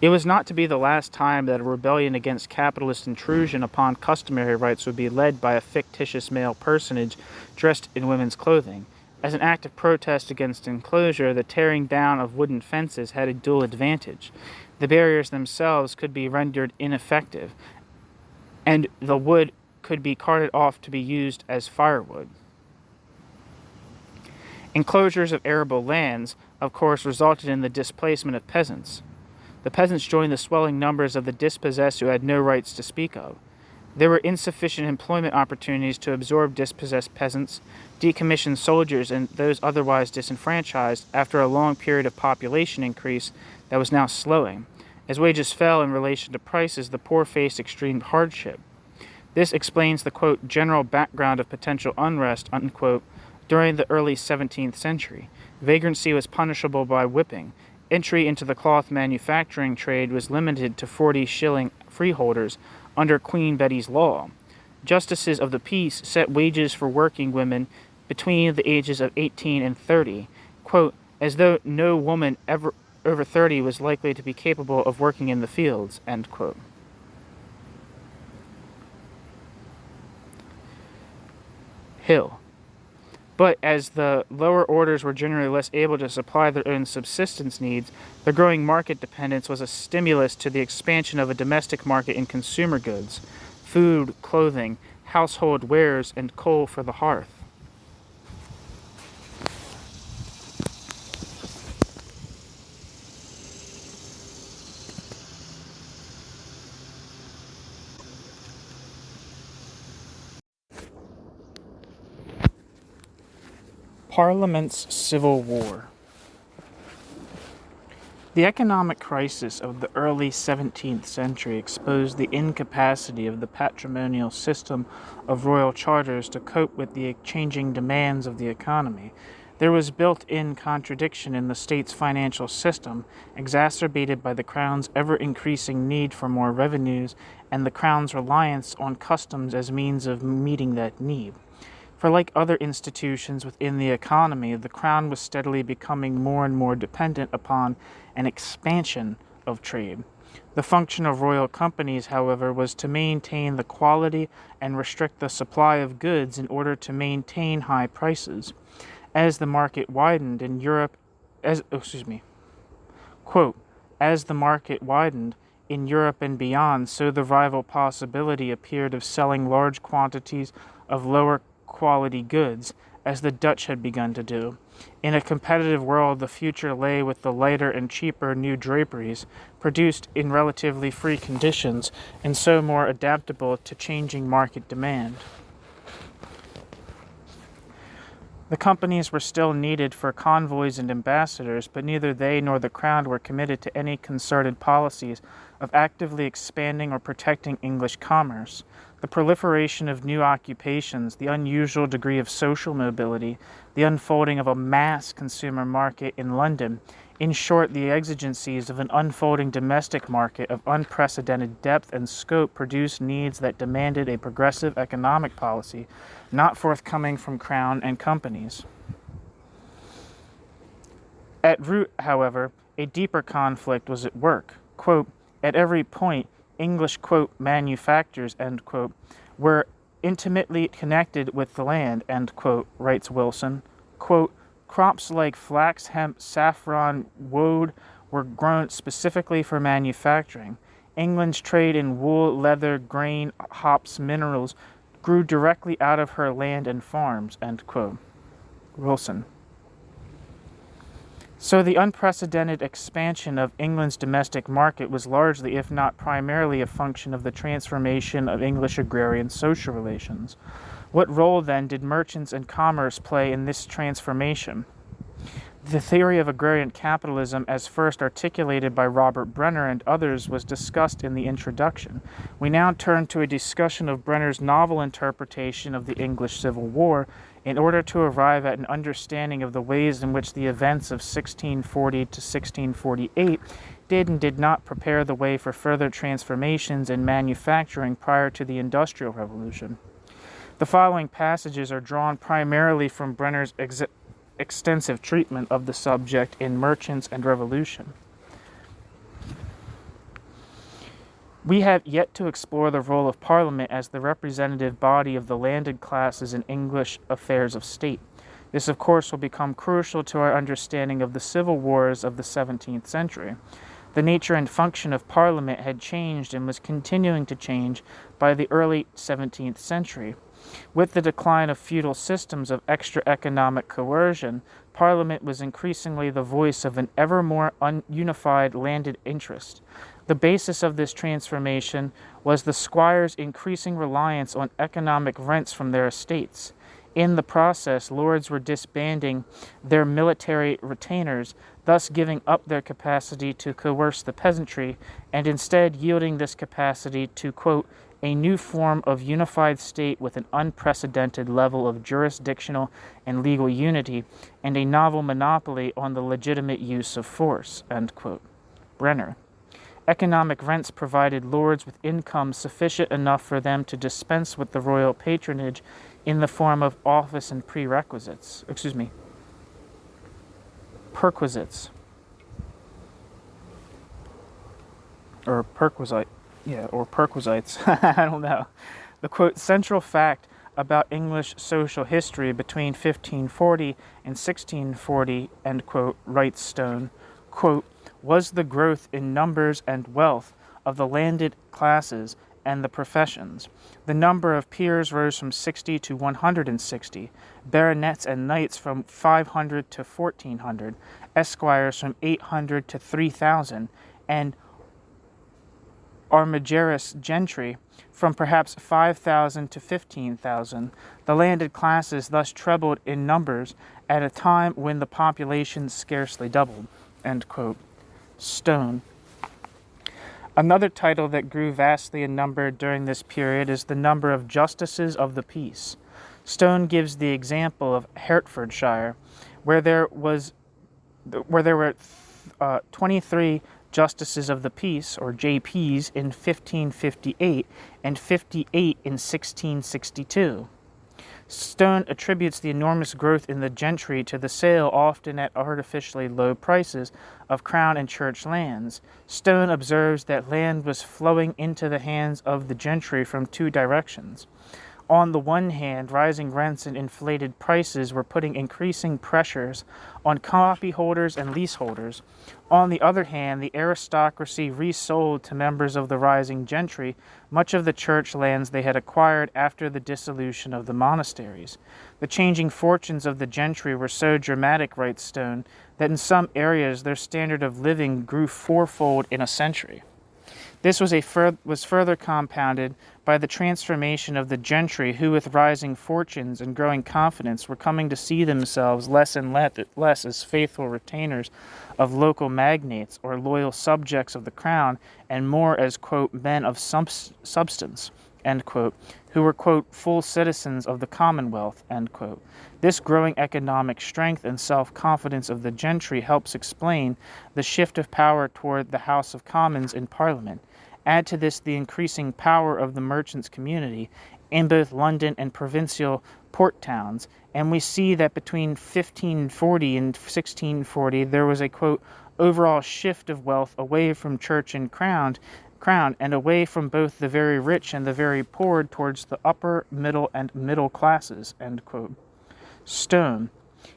It was not to be the last time that a rebellion against capitalist intrusion upon customary rights would be led by a fictitious male personage dressed in women's clothing. As an act of protest against enclosure, the tearing down of wooden fences had a dual advantage. The barriers themselves could be rendered ineffective, and the wood could be carted off to be used as firewood. Enclosures of arable lands, of course, resulted in the displacement of peasants. The peasants joined the swelling numbers of the dispossessed who had no rights to speak of. There were insufficient employment opportunities to absorb dispossessed peasants, decommissioned soldiers, and those otherwise disenfranchised after a long period of population increase that was now slowing. As wages fell in relation to prices, the poor faced extreme hardship. This explains the, quote, general background of potential unrest, unquote, during the early 17th century. Vagrancy was punishable by whipping. Entry into the cloth manufacturing trade was limited to 40-shilling freeholders under Queen Betty's law. Justices of the peace set wages for working women between the ages of 18 and 30, quote, as though no woman ever over 30 was likely to be capable of working in the fields, end quote. Hill. But as the lower orders were generally less able to supply their own subsistence needs, the growing market dependence was a stimulus to the expansion of a domestic market in consumer goods, food, clothing, household wares, and coal for the hearth. Parliament's Civil War. The economic crisis of the early 17th century exposed the incapacity of the patrimonial system of royal charters to cope with the changing demands of the economy. There was built-in contradiction in the state's financial system, exacerbated by the Crown's ever-increasing need for more revenues and the Crown's reliance on customs as means of meeting that need. For like other institutions within the economy, the Crown was steadily becoming more and more dependent upon an expansion of trade. The function of royal companies, however, was to maintain the quality and restrict the supply of goods in order to maintain high prices. As the market widened in Europe, quote, as the market widened in Europe and beyond, so the rival possibility appeared of selling large quantities of lower quality goods, as the Dutch had begun to do. In a competitive world, the future lay with the lighter and cheaper new draperies, produced in relatively free conditions, and so more adaptable to changing market demand. The companies were still needed for convoys and ambassadors, but neither they nor the Crown were committed to any concerted policies of actively expanding or protecting English commerce. The proliferation of new occupations, the unusual degree of social mobility, the unfolding of a mass consumer market in London, in short, the exigencies of an unfolding domestic market of unprecedented depth and scope produced needs that demanded a progressive economic policy, not forthcoming from Crown and companies. At root, however, a deeper conflict was at work. Quote, at every point, English, quote, manufactures, end quote, were intimately connected with the land, end quote, writes Wilson. Quote, crops like flax, hemp, saffron, woad were grown specifically for manufacturing. England's trade in wool, leather, grain, hops, minerals grew directly out of her land and farms, end quote. Wilson. So the unprecedented expansion of England's domestic market was largely, if not primarily, a function of the transformation of English agrarian social relations. What role, then, did merchants and commerce play in this transformation? The theory of agrarian capitalism, as first articulated by Robert Brenner and others, was discussed in the introduction. We now turn to a discussion of Brenner's novel interpretation of the English Civil War in order to arrive at an understanding of the ways in which the events of 1640 to 1648 did and did not prepare the way for further transformations in manufacturing prior to the Industrial Revolution. The following passages are drawn primarily from Brenner's extensive treatment of the subject in Merchants and Revolution. We have yet to explore the role of Parliament as the representative body of the landed classes in English affairs of state. This, of course, will become crucial to our understanding of the civil wars of the 17th century. The nature and function of Parliament had changed and was continuing to change by the early 17th century. With the decline of feudal systems of extra economic coercion, Parliament was increasingly the voice of an ever more unified landed interest. The basis of this transformation was the squires' increasing reliance on economic rents from their estates. In the process, lords were disbanding their military retainers, thus giving up their capacity to coerce the peasantry, and instead yielding this capacity to, quote, a new form of unified state with an unprecedented level of jurisdictional and legal unity, and a novel monopoly on the legitimate use of force, end quote. Brenner. Economic rents provided lords with income sufficient enough for them to dispense with the royal patronage in the form of office and perquisites. Or perquisites. I don't know. The, quote, central fact about English social history between 1540 and 1640, end quote, writes Stone, quote, was the growth in numbers and wealth of the landed classes and the professions. The number of peers rose from 60 to 160, baronets and knights from 500 to 1,400, esquires from 800 to 3,000, and armigerous gentry from perhaps 5,000 to 15,000. The landed classes thus trebled in numbers at a time when the population scarcely doubled, end quote. Stone. Another title that grew vastly in number during this period is the number of justices of the peace. Stone gives the example of Hertfordshire, where there were 23 Justices of the Peace, or JPs, in 1558 and 58 in 1662. Stone attributes the enormous growth in the gentry to the sale, often at artificially low prices, of crown and church lands. Stone observes that land was flowing into the hands of the gentry from two directions. On the one hand, rising rents and inflated prices were putting increasing pressures on copyholders and leaseholders. On the other hand, the aristocracy resold to members of the rising gentry much of the church lands they had acquired after the dissolution of the monasteries. The changing fortunes of the gentry were so dramatic, writes Stone, that in some areas their standard of living grew fourfold in a century. This was further compounded by the transformation of the gentry, who with rising fortunes and growing confidence were coming to see themselves less and less as faithful retainers of local magnates or loyal subjects of the crown, and more as, quote, men of substance, end quote, who were, quote, full citizens of the Commonwealth, end quote. This growing economic strength and self-confidence of the gentry helps explain the shift of power toward the House of Commons in Parliament. Add to this the increasing power of the merchants' community in both London and provincial port towns, and we see that between 1540 and 1640 there was a, quote, overall shift of wealth away from church and crown and away from both the very rich and the very poor towards the upper, middle, and middle classes, end quote. Stone.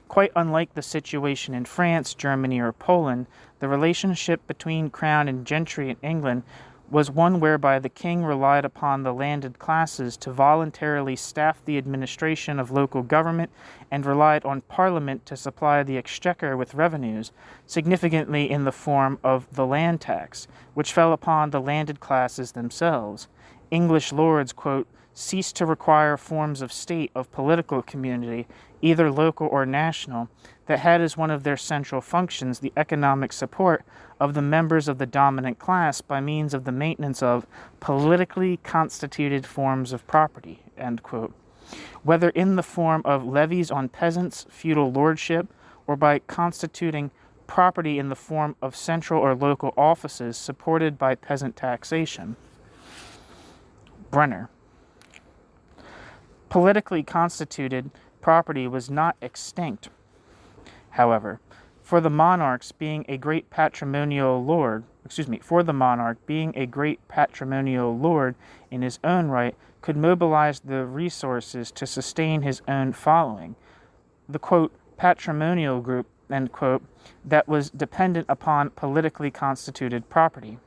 Quite unlike the situation in France, Germany, or Poland, the relationship between crown and gentry in England was one whereby the king relied upon the landed classes to voluntarily staff the administration of local government and relied on Parliament to supply the exchequer with revenues, significantly in the form of the land tax, which fell upon the landed classes themselves. English lords, quote, ceased to require forms of state of political community, either local or national, that had as one of their central functions the economic support of the members of the dominant class by means of the maintenance of politically constituted forms of property, end quote. Whether in the form of levies on peasants, feudal lordship, or by constituting property in the form of central or local offices supported by peasant taxation. Brenner. Politically constituted property was not extinct, however, for the monarch being a great patrimonial lord in his own right, could mobilize the resources to sustain his own following. The, quote, patrimonial group, end quote, that was dependent upon politically constituted property.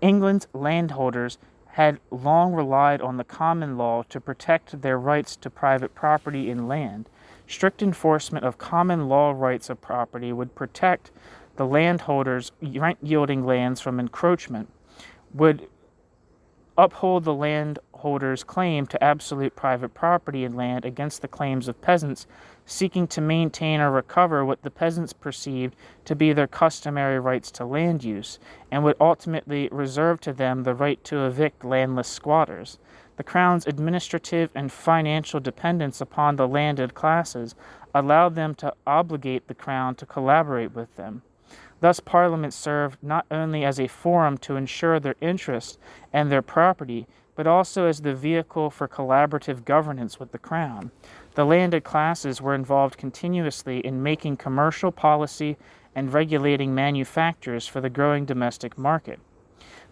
England's landholders had long relied on the common law to protect their rights to private property in land. Strict enforcement of common law rights of property would protect the landholders' rent-yielding lands from encroachment, would uphold the landholders' claim to absolute private property in land against the claims of peasants seeking to maintain or recover what the peasants perceived to be their customary rights to land use, and would ultimately reserve to them the right to evict landless squatters. The Crown's administrative and financial dependence upon the landed classes allowed them to obligate the Crown to collaborate with them. Thus, Parliament served not only as a forum to ensure their interests and their property, but also as the vehicle for collaborative governance with the Crown. The landed classes were involved continuously in making commercial policy and regulating manufactures for the growing domestic market.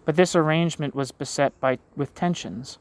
But this arrangement was beset with tensions.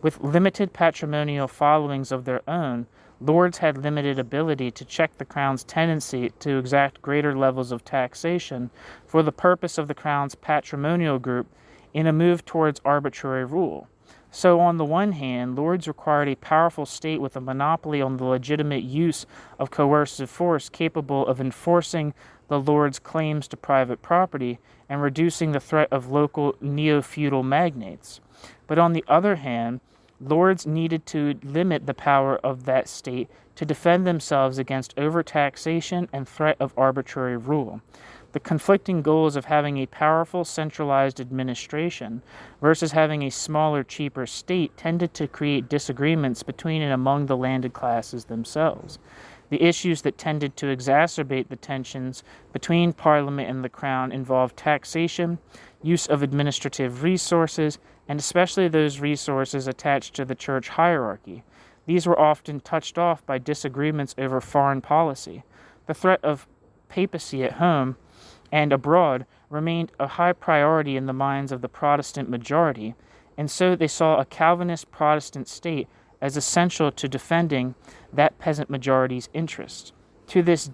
With limited patrimonial followings of their own, lords had limited ability to check the Crown's tendency to exact greater levels of taxation for the purpose of the Crown's patrimonial group in a move towards arbitrary rule. So on the one hand, lords required a powerful state with a monopoly on the legitimate use of coercive force capable of enforcing the lords' claims to private property and reducing the threat of local neo-feudal magnates. But on the other hand, lords needed to limit the power of that state to defend themselves against overtaxation and threat of arbitrary rule. The conflicting goals of having a powerful centralized administration versus having a smaller, cheaper state tended to create disagreements between and among the landed classes themselves. The issues that tended to exacerbate the tensions between Parliament and the Crown involved taxation, use of administrative resources, and especially those resources attached to the church hierarchy. These were often touched off by disagreements over foreign policy. The threat of papacy at home and abroad remained a high priority in the minds of the Protestant majority, and so they saw a Calvinist Protestant state as essential to defending that peasant majority's interests. To this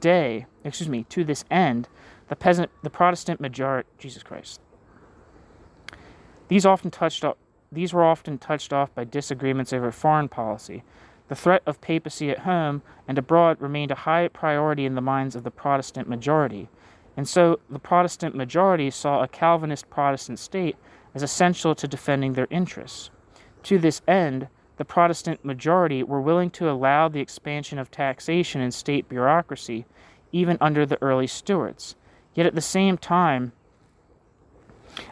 end, the Protestant majority, Jesus Christ. These were often touched off by disagreements over foreign policy. The threat of papacy at home and abroad remained a high priority in the minds of the Protestant majority, and so the Protestant majority saw a Calvinist Protestant state as essential to defending their interests. To this end, the Protestant majority were willing to allow the expansion of taxation and state bureaucracy, even under the early Stuarts. Yet at the same time,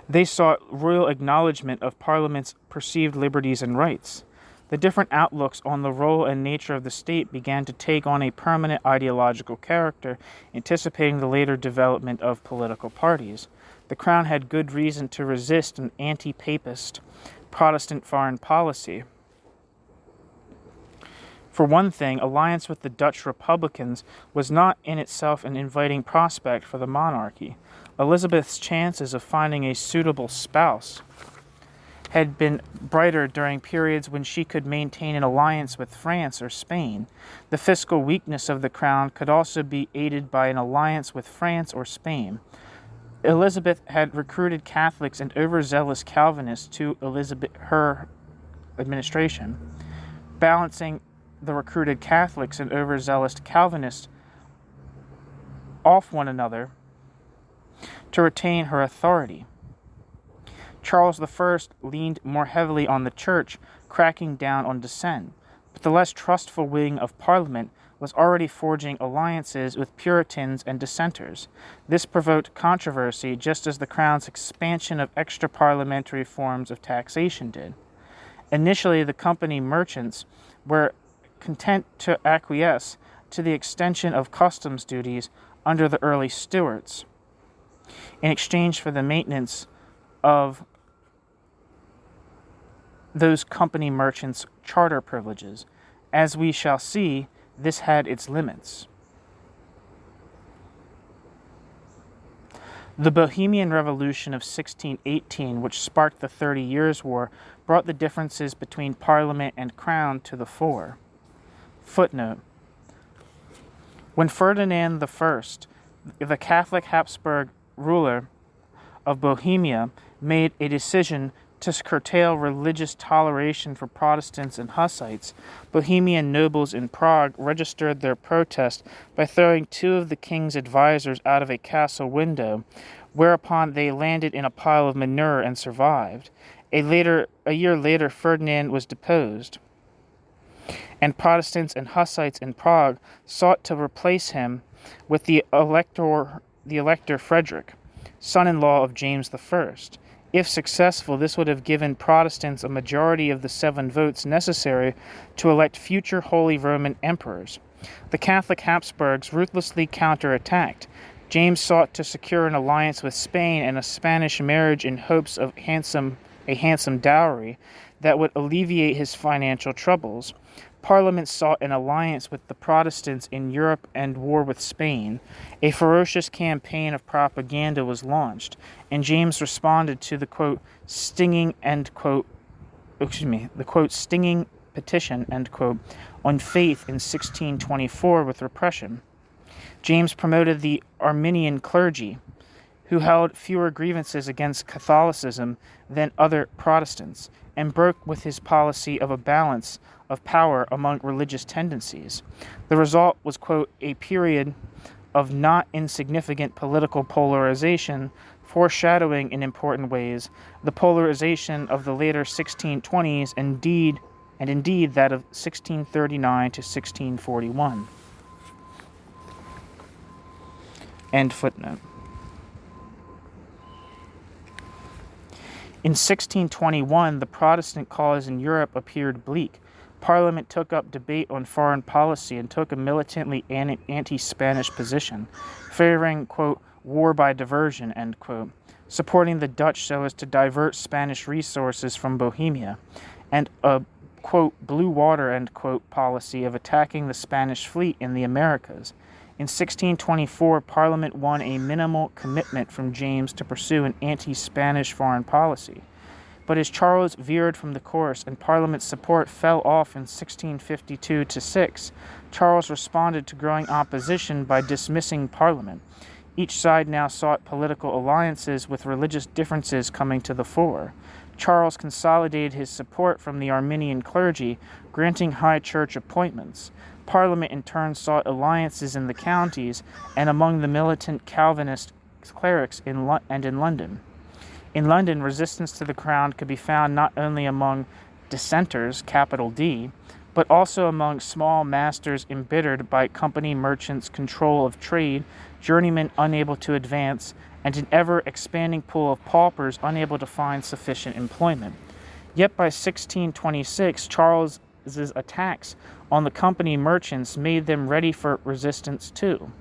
they sought royal acknowledgement of Parliament's perceived liberties and rights. The different outlooks on the role and nature of the state began to take on a permanent ideological character, anticipating the later development of political parties. The Crown had good reason to resist an anti-papist Protestant foreign policy. For one thing, alliance with the Dutch Republicans was not in itself an inviting prospect for the monarchy. Elizabeth's chances of finding a suitable spouse had been brighter during periods when she could maintain an alliance with France or Spain. The fiscal weakness of the Crown could also be aided by an alliance with France or Spain. Elizabeth had recruited Catholics and overzealous Calvinists to her administration, balancing the recruited Catholics and overzealous Calvinists off one another to retain her authority. Charles I leaned more heavily on the Church, cracking down on dissent, but the less trustful wing of Parliament was already forging alliances with Puritans and dissenters. This provoked controversy, just as the Crown's expansion of extra-parliamentary forms of taxation did. Initially, the company merchants were content to acquiesce to the extension of customs duties under the early Stuarts, in exchange for the maintenance of those company merchants' charter privileges. As we shall see, this had its limits. The Bohemian Revolution of 1618, which sparked the 30 Years' War, brought the differences between Parliament and Crown to the fore. Footnote: when Ferdinand I, the Catholic Habsburg ruler of Bohemia, made a decision to curtail religious toleration for Protestants and Hussites, Bohemian nobles in Prague registered their protest by throwing two of the king's advisors out of a castle window, whereupon they landed in a pile of manure and survived. A year later, Ferdinand was deposed, and Protestants and Hussites in Prague sought to replace him with the elector Frederick, son-in-law of James I. If successful, this would have given Protestants a majority of the 7 votes necessary to elect future Holy Roman emperors. The Catholic Habsburgs ruthlessly counterattacked. James sought to secure an alliance with Spain and a Spanish marriage in hopes of a handsome dowry that would alleviate his financial troubles. Parliament sought an alliance with the Protestants in Europe and war with Spain. A ferocious campaign of propaganda was launched, and James responded to the quote stinging petition end quote on faith in 1624 with repression. James promoted the Arminian clergy, who held fewer grievances against Catholicism than other Protestants, and broke with his policy of a balance of power among religious tendencies. The result was, quote, a period of not insignificant political polarization, foreshadowing in important ways the polarization of the later 1620s and indeed that of 1639 to 1641. End footnote. In 1621, the Protestant cause in Europe appeared bleak. Parliament took up debate on foreign policy and took a militantly anti-Spanish position, favoring, quote, war by diversion, end quote, supporting the Dutch so as to divert Spanish resources from Bohemia, and a, quote, blue water, end quote, policy of attacking the Spanish fleet in the Americas. In 1624, Parliament won a minimal commitment from James to pursue an anti-Spanish foreign policy. But as Charles veered from the course and Parliament's support fell off in 1652-6, Charles responded to growing opposition by dismissing Parliament. Each side now sought political alliances, with religious differences coming to the fore. Charles consolidated his support from the Arminian clergy, granting high church appointments. Parliament in turn sought alliances in the counties and among the militant Calvinist clerics in London. In London, resistance to the crown could be found not only among dissenters, capital D, but also among small masters embittered by company merchants' control of trade, journeymen unable to advance, and an ever-expanding pool of paupers unable to find sufficient employment. Yet by 1626, Charles's attacks on the company merchants made them ready for resistance too.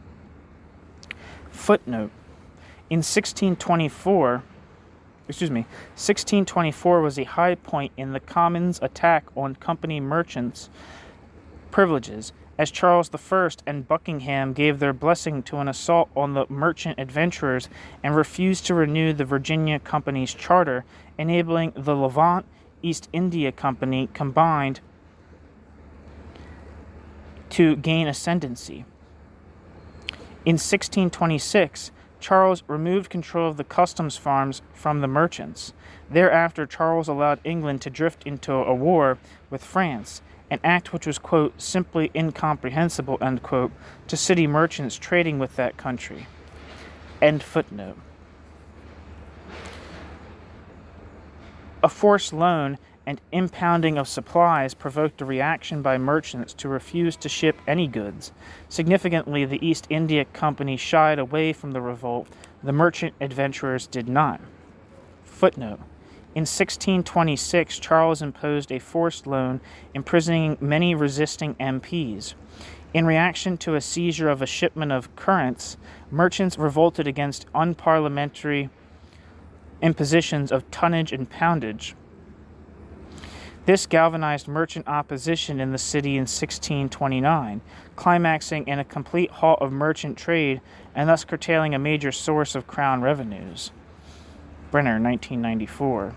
Footnote: In 1624 was a high point in the Commons' attack on company merchants' privileges, as Charles I and Buckingham gave their blessing to an assault on the merchant adventurers and refused to renew the Virginia Company's charter, enabling the Levant East India Company combined to gain ascendancy. In 1626, Charles removed control of the customs farms from the merchants. Thereafter, Charles allowed England to drift into a war with France, an act which was, quote, simply incomprehensible, end quote, to city merchants trading with that country. End footnote. A forced loan and impounding of supplies provoked a reaction by merchants to refuse to ship any goods. Significantly, the East India Company shied away from the revolt. The merchant adventurers did not. Footnote: In 1626, Charles imposed a forced loan, imprisoning many resisting MPs. In reaction to a seizure of a shipment of currants, merchants revolted against unparliamentary impositions of tonnage and poundage. This galvanized merchant opposition in the city in 1629, climaxing in a complete halt of merchant trade and thus curtailing a major source of crown revenues. Brenner, 1994.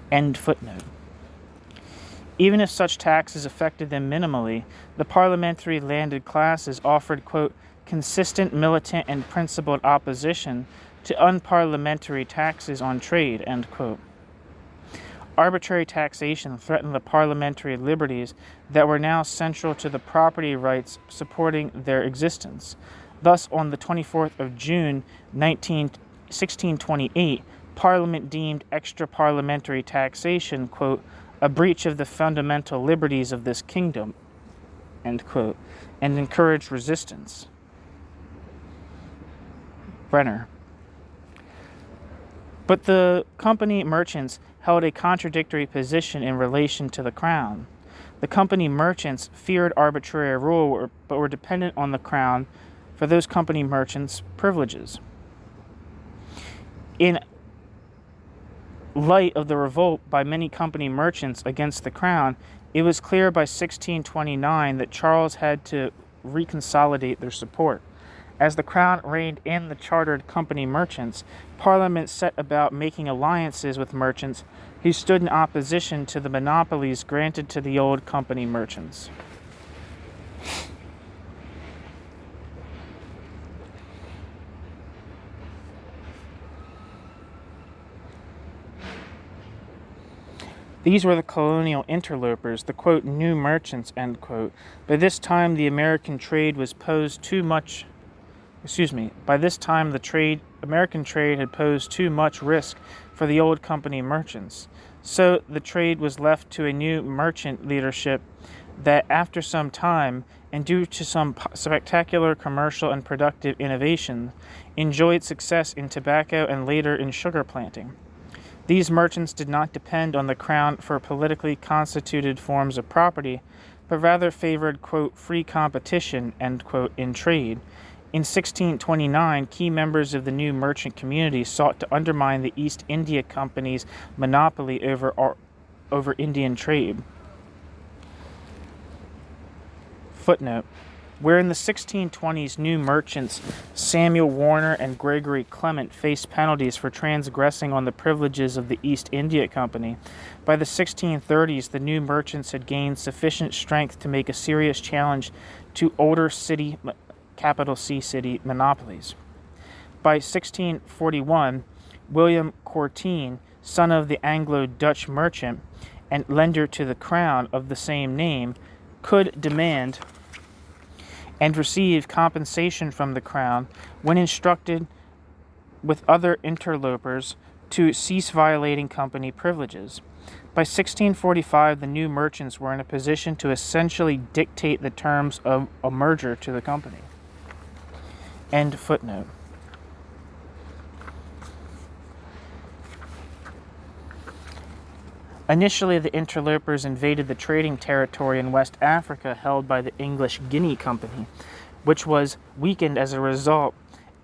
End footnote. Even if such taxes affected them minimally, the parliamentary landed classes offered, quote, consistent, militant, and principled opposition to unparliamentary taxes on trade, end quote. Arbitrary taxation threatened the parliamentary liberties that were now central to the property rights supporting their existence. Thus, on the 24th of June, 1628, Parliament deemed extra-parliamentary taxation, quote, a breach of the fundamental liberties of this kingdom, end quote, and encouraged resistance. Brenner. But the company merchants held a contradictory position in relation to the crown. The company merchants feared arbitrary rule, but were dependent on the crown for those company merchants' privileges. In light of the revolt by many company merchants against the crown, it was clear by 1629 that Charles had to reconsolidate their support. As the crown reigned in the chartered company merchants, Parliament set about making alliances with merchants who stood in opposition to the monopolies granted to the old company merchants. These were the colonial interlopers, the, quote, new merchants, end quote. By this time, the American trade had posed too much risk for the old company merchants. So the trade was left to a new merchant leadership that, after some time, and due to some spectacular commercial and productive innovation, enjoyed success in tobacco and later in sugar planting. These merchants did not depend on the crown for politically constituted forms of property, but rather favored, quote, free competition, end quote, in trade. In 1629, key members of the new merchant community sought to undermine the East India Company's monopoly over Indian trade. Footnote. Where in the 1620s new merchants Samuel Warner and Gregory Clement faced penalties for transgressing on the privileges of the East India Company, by the 1630s the new merchants had gained sufficient strength to make a serious challenge to older city, capital C city, monopolies. By 1641, William Courtine, son of the Anglo-Dutch merchant and lender to the crown of the same name, could demand and receive compensation from the crown when instructed with other interlopers to cease violating company privileges. By 1645, the new merchants were in a position to essentially dictate the terms of a merger to the company. End footnote. Initially, the interlopers invaded the trading territory in West Africa held by the English Guinea Company, which was weakened as a result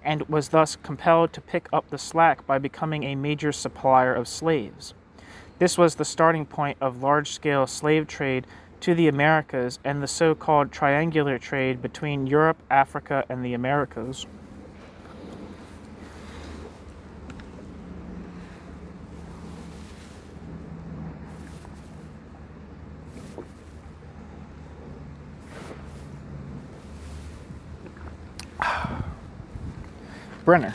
and was thus compelled to pick up the slack by becoming a major supplier of slaves. This was the starting point of large-scale slave trade to the Americas and the so-called triangular trade between Europe, Africa, and the Americas. Brenner.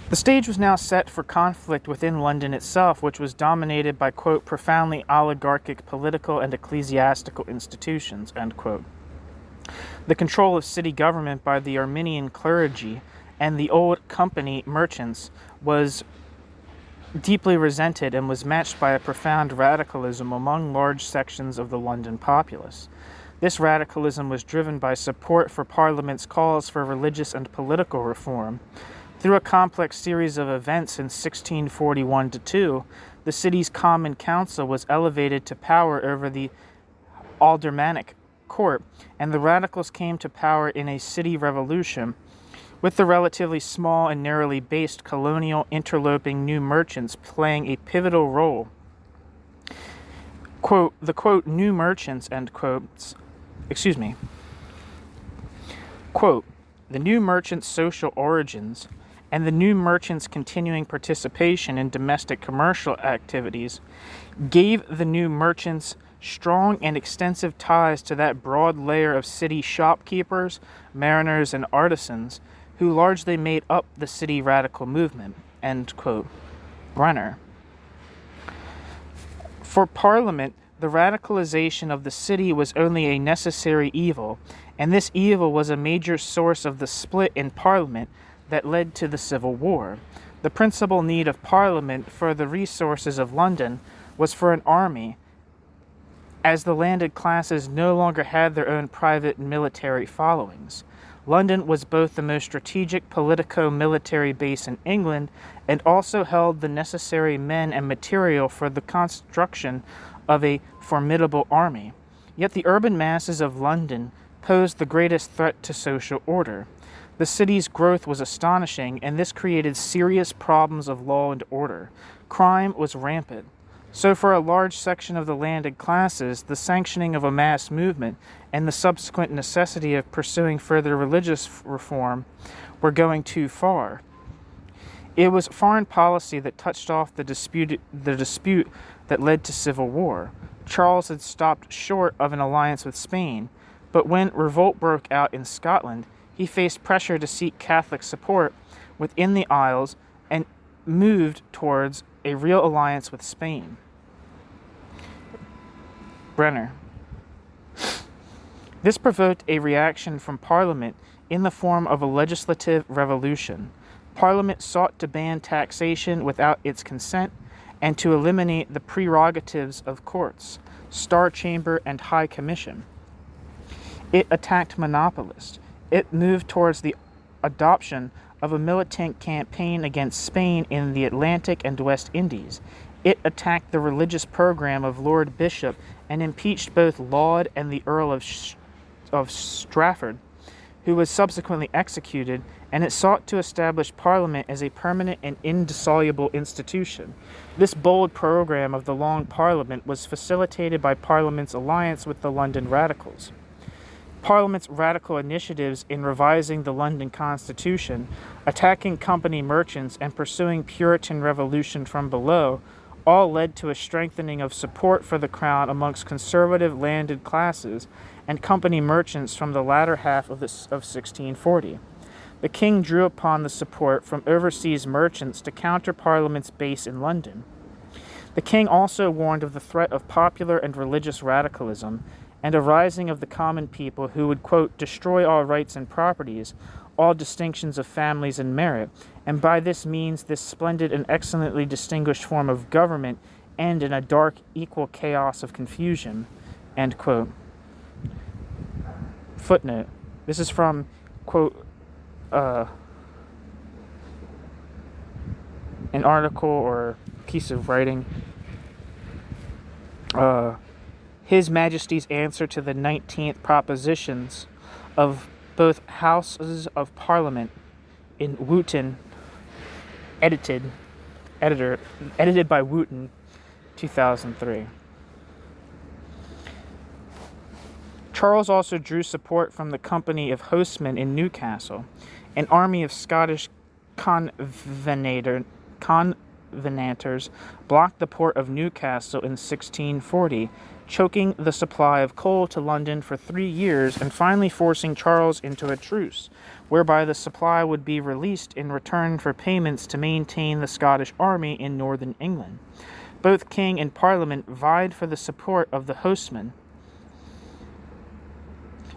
The stage was now set for conflict within London itself, which was dominated by, quote, profoundly oligarchic political and ecclesiastical institutions, end quote. The control of city government by the Arminian clergy and the old company merchants was deeply resented and was matched by a profound radicalism among large sections of the London populace. This radicalism was driven by support for Parliament's calls for religious and political reform. Through a complex series of events in 1641-2, the city's Common Council was elevated to power over the aldermanic court, and the radicals came to power in a city revolution, with the relatively small and narrowly based colonial interloping new merchants playing a pivotal role. Quote, the quote, new merchants, end quotes, quote, the new merchants' social origins and the new merchants' continuing participation in domestic commercial activities gave the new merchants strong and extensive ties to that broad layer of city shopkeepers, mariners, and artisans who largely made up the city radical movement, end quote. Brenner. For Parliament, the radicalization of the city was only a necessary evil, and this evil was a major source of the split in Parliament that led to the Civil War. The principal need of Parliament for the resources of London was for an army, as the landed classes no longer had their own private military followings. London was both the most strategic politico-military base in England and also held the necessary men and material for the construction of a formidable army. Yet the urban masses of London posed the greatest threat to social order. The city's growth was astonishing, and this created serious problems of law and order. Crime was rampant. So for a large section of the landed classes, the sanctioning of a mass movement and the subsequent necessity of pursuing further religious reform were going too far. It was foreign policy that touched off the dispute that led to civil war. Charles had stopped short of an alliance with Spain, but when revolt broke out in Scotland, he faced pressure to seek Catholic support within the Isles and moved towards a real alliance with Spain. Brenner. This provoked a reaction from Parliament in the form of a legislative revolution. Parliament sought to ban taxation without its consent and to eliminate the prerogatives of courts, Star Chamber, and High Commission. It attacked monopolists. It moved towards the adoption of a militant campaign against Spain in the Atlantic and West Indies. It attacked the religious program of Lord Bishop and impeached both Laud and the Earl of Strafford, who was subsequently executed, and it sought to establish Parliament as a permanent and indissoluble institution. This bold program of the Long Parliament was facilitated by Parliament's alliance with the London Radicals. Parliament's radical initiatives in revising the London Constitution, attacking company merchants, and pursuing Puritan revolution from below all led to a strengthening of support for the crown amongst conservative landed classes and company merchants from the latter half of 1640. The king drew upon the support from overseas merchants to counter Parliament's base in London. The king also warned of the threat of popular and religious radicalism and a rising of the common people who would, quote, destroy all rights and properties, all distinctions of families and merit, and by this means this splendid and excellently distinguished form of government end in a dark, equal chaos of confusion, end quote. Footnote. This is from, quote, an article or piece of writing. His Majesty's answer to the 19th propositions of both Houses of Parliament in Wooton, edited by Wooton, 2003. Charles also drew support from the Company of Hostmen in Newcastle. An army of Scottish Covenanters blocked the port of Newcastle in 1640, choking the supply of coal to London for 3 years and finally forcing Charles into a truce, whereby the supply would be released in return for payments to maintain the Scottish army in northern England. Both king and parliament vied for the support of the hostmen,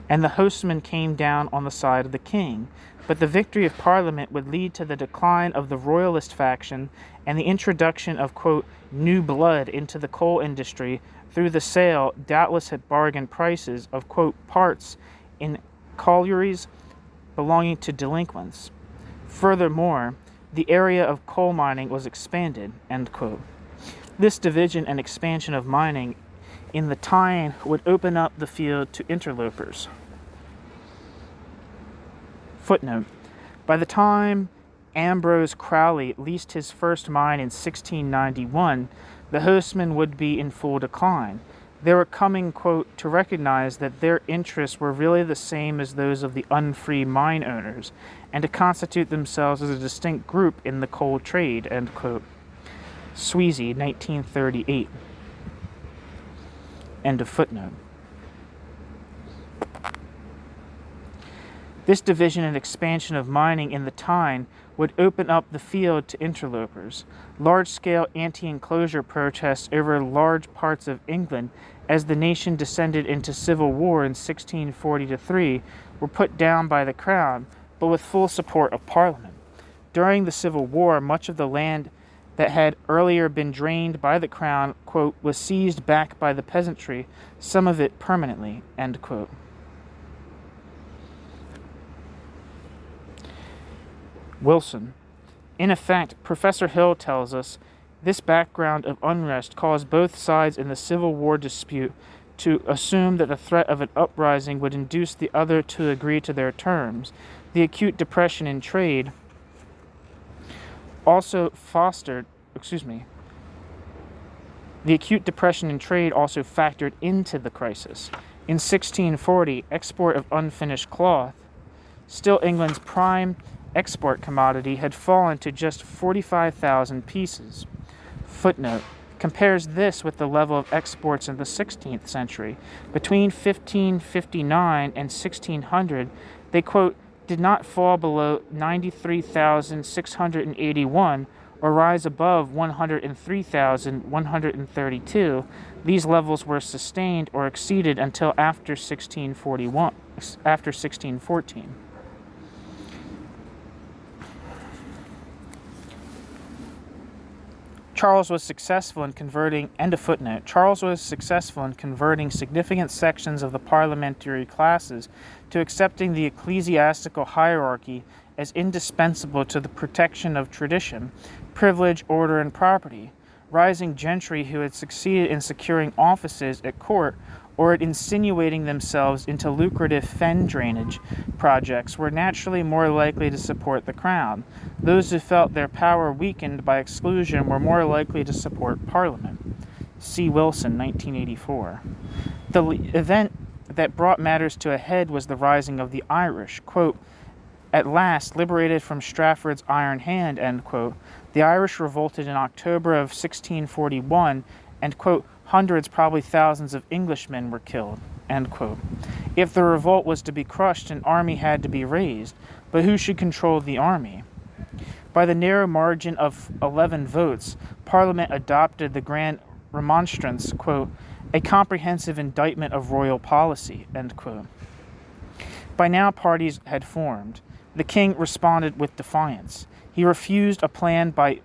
and the hostmen came down on the side of the king. But the victory of Parliament would lead to the decline of the royalist faction and the introduction of, quote, new blood into the coal industry through the sale, doubtless at bargain prices, of, quote, parts in collieries belonging to delinquents. Furthermore, the area of coal mining was expanded, end quote. This division and expansion of mining in the Tyne would open up the field to interlopers. Footnote. By the time Ambrose Crowley leased his first mine in 1691, the hostmen would be in full decline. They were coming, quote, to recognize that their interests were really the same as those of the unfree mine owners, and to constitute themselves as a distinct group in the coal trade, end quote. Sweezy, 1938. End of footnote. This division and expansion of mining in the Tyne would open up the field to interlopers. Large-scale anti-enclosure protests over large parts of England as the nation descended into civil war in 1643 were put down by the Crown, but with full support of Parliament. During the Civil War, much of the land that had earlier been drained by the Crown, quote, was seized back by the peasantry, some of it permanently, end quote. Wilson. In effect, Professor Hill tells us, this background of unrest caused both sides in the Civil War dispute to assume that the threat of an uprising would induce the other to agree to their terms. The acute depression in trade also factored into the crisis. In 1640, export of unfinished cloth, still England's prime export commodity, had fallen to just 45,000 pieces. Footnote. Compares this with the level of exports in the 16th century. Between 1559 and 1600, they, quote, did not fall below 93,681 or rise above 103,132. These levels were sustained or exceeded until after 1614. Charles was successful in converting, end of footnote, Charles was successful in converting significant sections of the parliamentary classes to accepting the ecclesiastical hierarchy as indispensable to the protection of tradition, privilege, order, and property. Rising gentry who had succeeded in securing offices at court or at insinuating themselves into lucrative fen drainage projects were naturally more likely to support the crown. Those who felt their power weakened by exclusion were more likely to support Parliament. C. Wilson, 1984. The event that brought matters to a head was the rising of the Irish. Quote, "At last, liberated from Strafford's iron hand," end quote, the Irish revolted in October of 1641, and, quote, "hundreds, probably thousands of Englishmen were killed," end quote. If the revolt was to be crushed, an army had to be raised, but who should control the army? By the narrow margin of 11 votes, Parliament adopted the Grand Remonstrance, quote, "a comprehensive indictment of royal policy," end quote. By now parties had formed. The king responded with defiance. He refused a plan by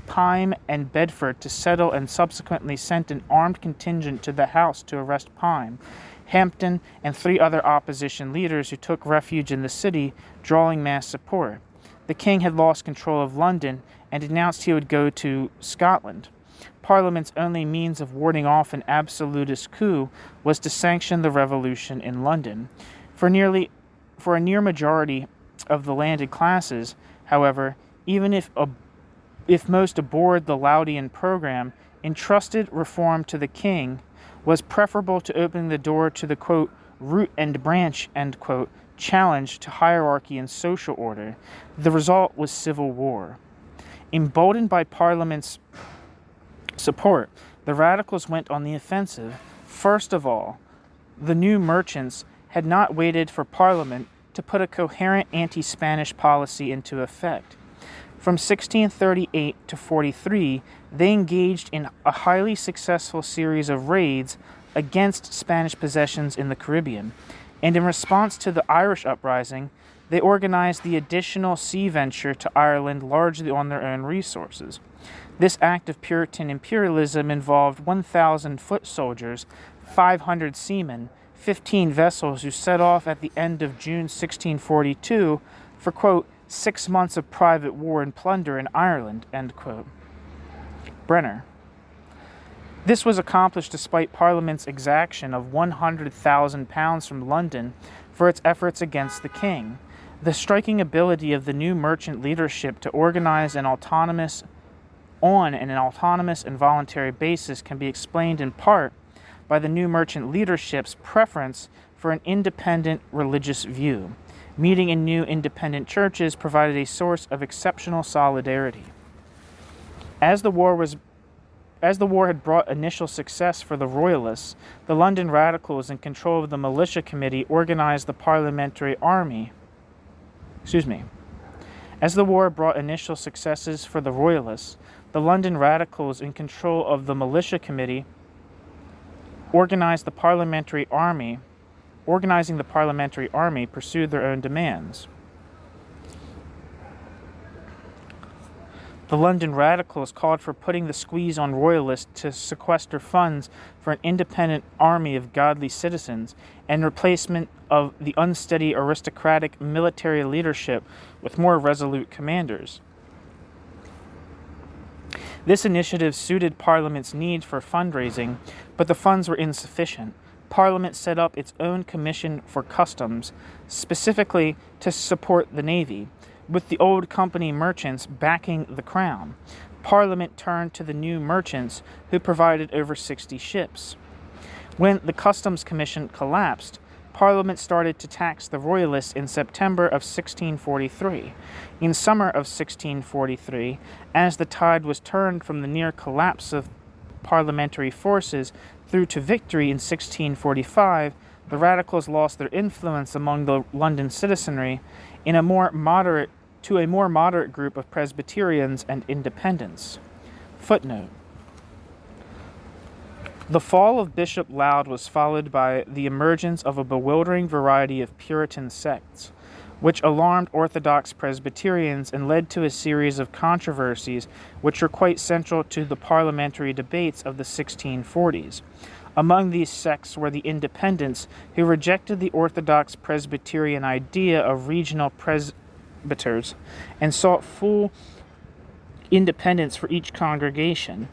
Pyme and Bedford to settle and subsequently sent an armed contingent to the House to arrest Pyme, Hampden, and 3 other opposition leaders who took refuge in the city, drawing mass support. The king had lost control of London and announced he would go to Scotland. Parliament's only means of warding off an absolutist coup was to sanction the revolution in London. For a near majority of the landed classes, however, even if most abhorred the Laudian program, entrusted reform to the king was preferable to opening the door to the, quote, "root and branch," end quote, challenge to hierarchy and social order. The result was civil war. Emboldened by Parliament's support, the radicals went on the offensive. First of all, the new merchants had not waited for Parliament to put a coherent anti-Spanish policy into effect. From 1638 to 43, they engaged in a highly successful series of raids against Spanish possessions in the Caribbean, and in response to the Irish uprising, they organized the additional sea venture to Ireland largely on their own resources. This act of Puritan imperialism involved 1,000 foot soldiers, 500 seamen, 15 vessels who set off at the end of June 1642 for, quote, 6 months of private war and plunder in Ireland, end quote. Brenner. This was accomplished despite Parliament's exaction of £100,000 from London for its efforts against the king. The striking ability of the new merchant leadership to organize on an autonomous and voluntary basis can be explained in part by the new merchant leadership's preference for an independent religious view. Meeting in new independent churches provided a source of exceptional solidarity. As the war had brought initial success for the Royalists, the London Radicals, in control of the Militia Committee, organized the Parliamentary Army. As the war brought initial successes for the Royalists, the London Radicals, in control of the Militia Committee, organizing the Parliamentary Army, pursued their own demands. The London Radicals called for putting the squeeze on Royalists to sequester funds for an independent army of godly citizens and replacement of the unsteady aristocratic military leadership with more resolute commanders. This initiative suited Parliament's need for fundraising, but the funds were insufficient. Parliament set up its own commission for customs, specifically to support the navy, with the old company merchants backing the crown. Parliament turned to the new merchants, who provided over 60 ships. When the Customs Commission collapsed, Parliament started to tax the Royalists in September of 1643. In summer of 1643, as the tide was turned from the near collapse of parliamentary forces through to victory in 1645, the Radicals lost their influence among the London citizenry to a more moderate group of Presbyterians and Independents. Footnote. The fall of Bishop Laud was followed by the emergence of a bewildering variety of Puritan sects, which alarmed Orthodox Presbyterians and led to a series of controversies which were quite central to the parliamentary debates of the 1640s. Among these sects were the Independents, who rejected the Orthodox Presbyterian idea of regional presbyters and sought full independence for each congregation.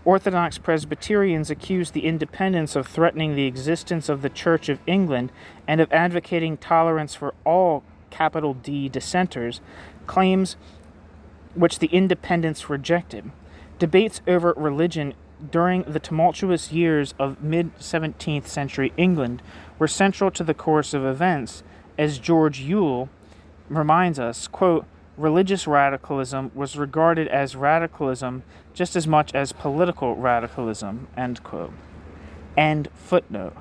Orthodox Presbyterians accused the independents of threatening the existence of the Church of England and of advocating tolerance for all capital D dissenters, claims which the independents rejected. Debates over religion during the tumultuous years of mid-17th century England were central to the course of events, as George Yule reminds us, quote, religious radicalism was regarded as radicalism just as much as political radicalism, end quote. End footnote.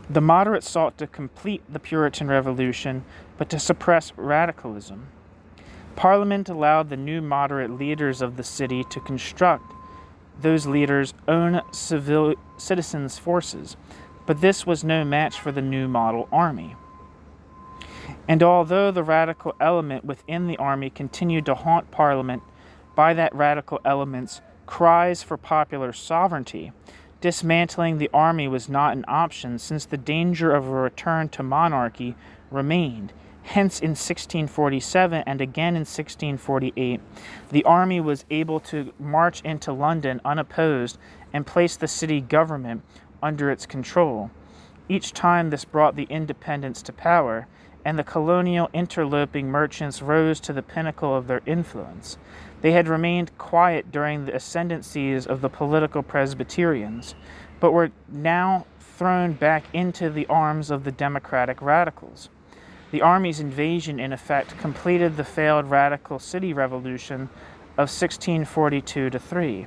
The moderates sought to complete the Puritan Revolution, but to suppress radicalism. Parliament allowed the new moderate leaders of the city to construct those leaders' own citizens' forces, but this was no match for the new model army. And although the radical element within the army continued to haunt Parliament, by that radical element's cries for popular sovereignty, dismantling the army was not an option, since the danger of a return to monarchy remained. Hence, in 1647 and again in 1648, the army was able to march into London unopposed and place the city government under its control. Each time this brought the independents to power, and the colonial interloping merchants rose to the pinnacle of their influence. They had remained quiet during the ascendancies of the political Presbyterians, but were now thrown back into the arms of the democratic radicals. The army's invasion, in effect, completed the failed radical city revolution of 1642-3.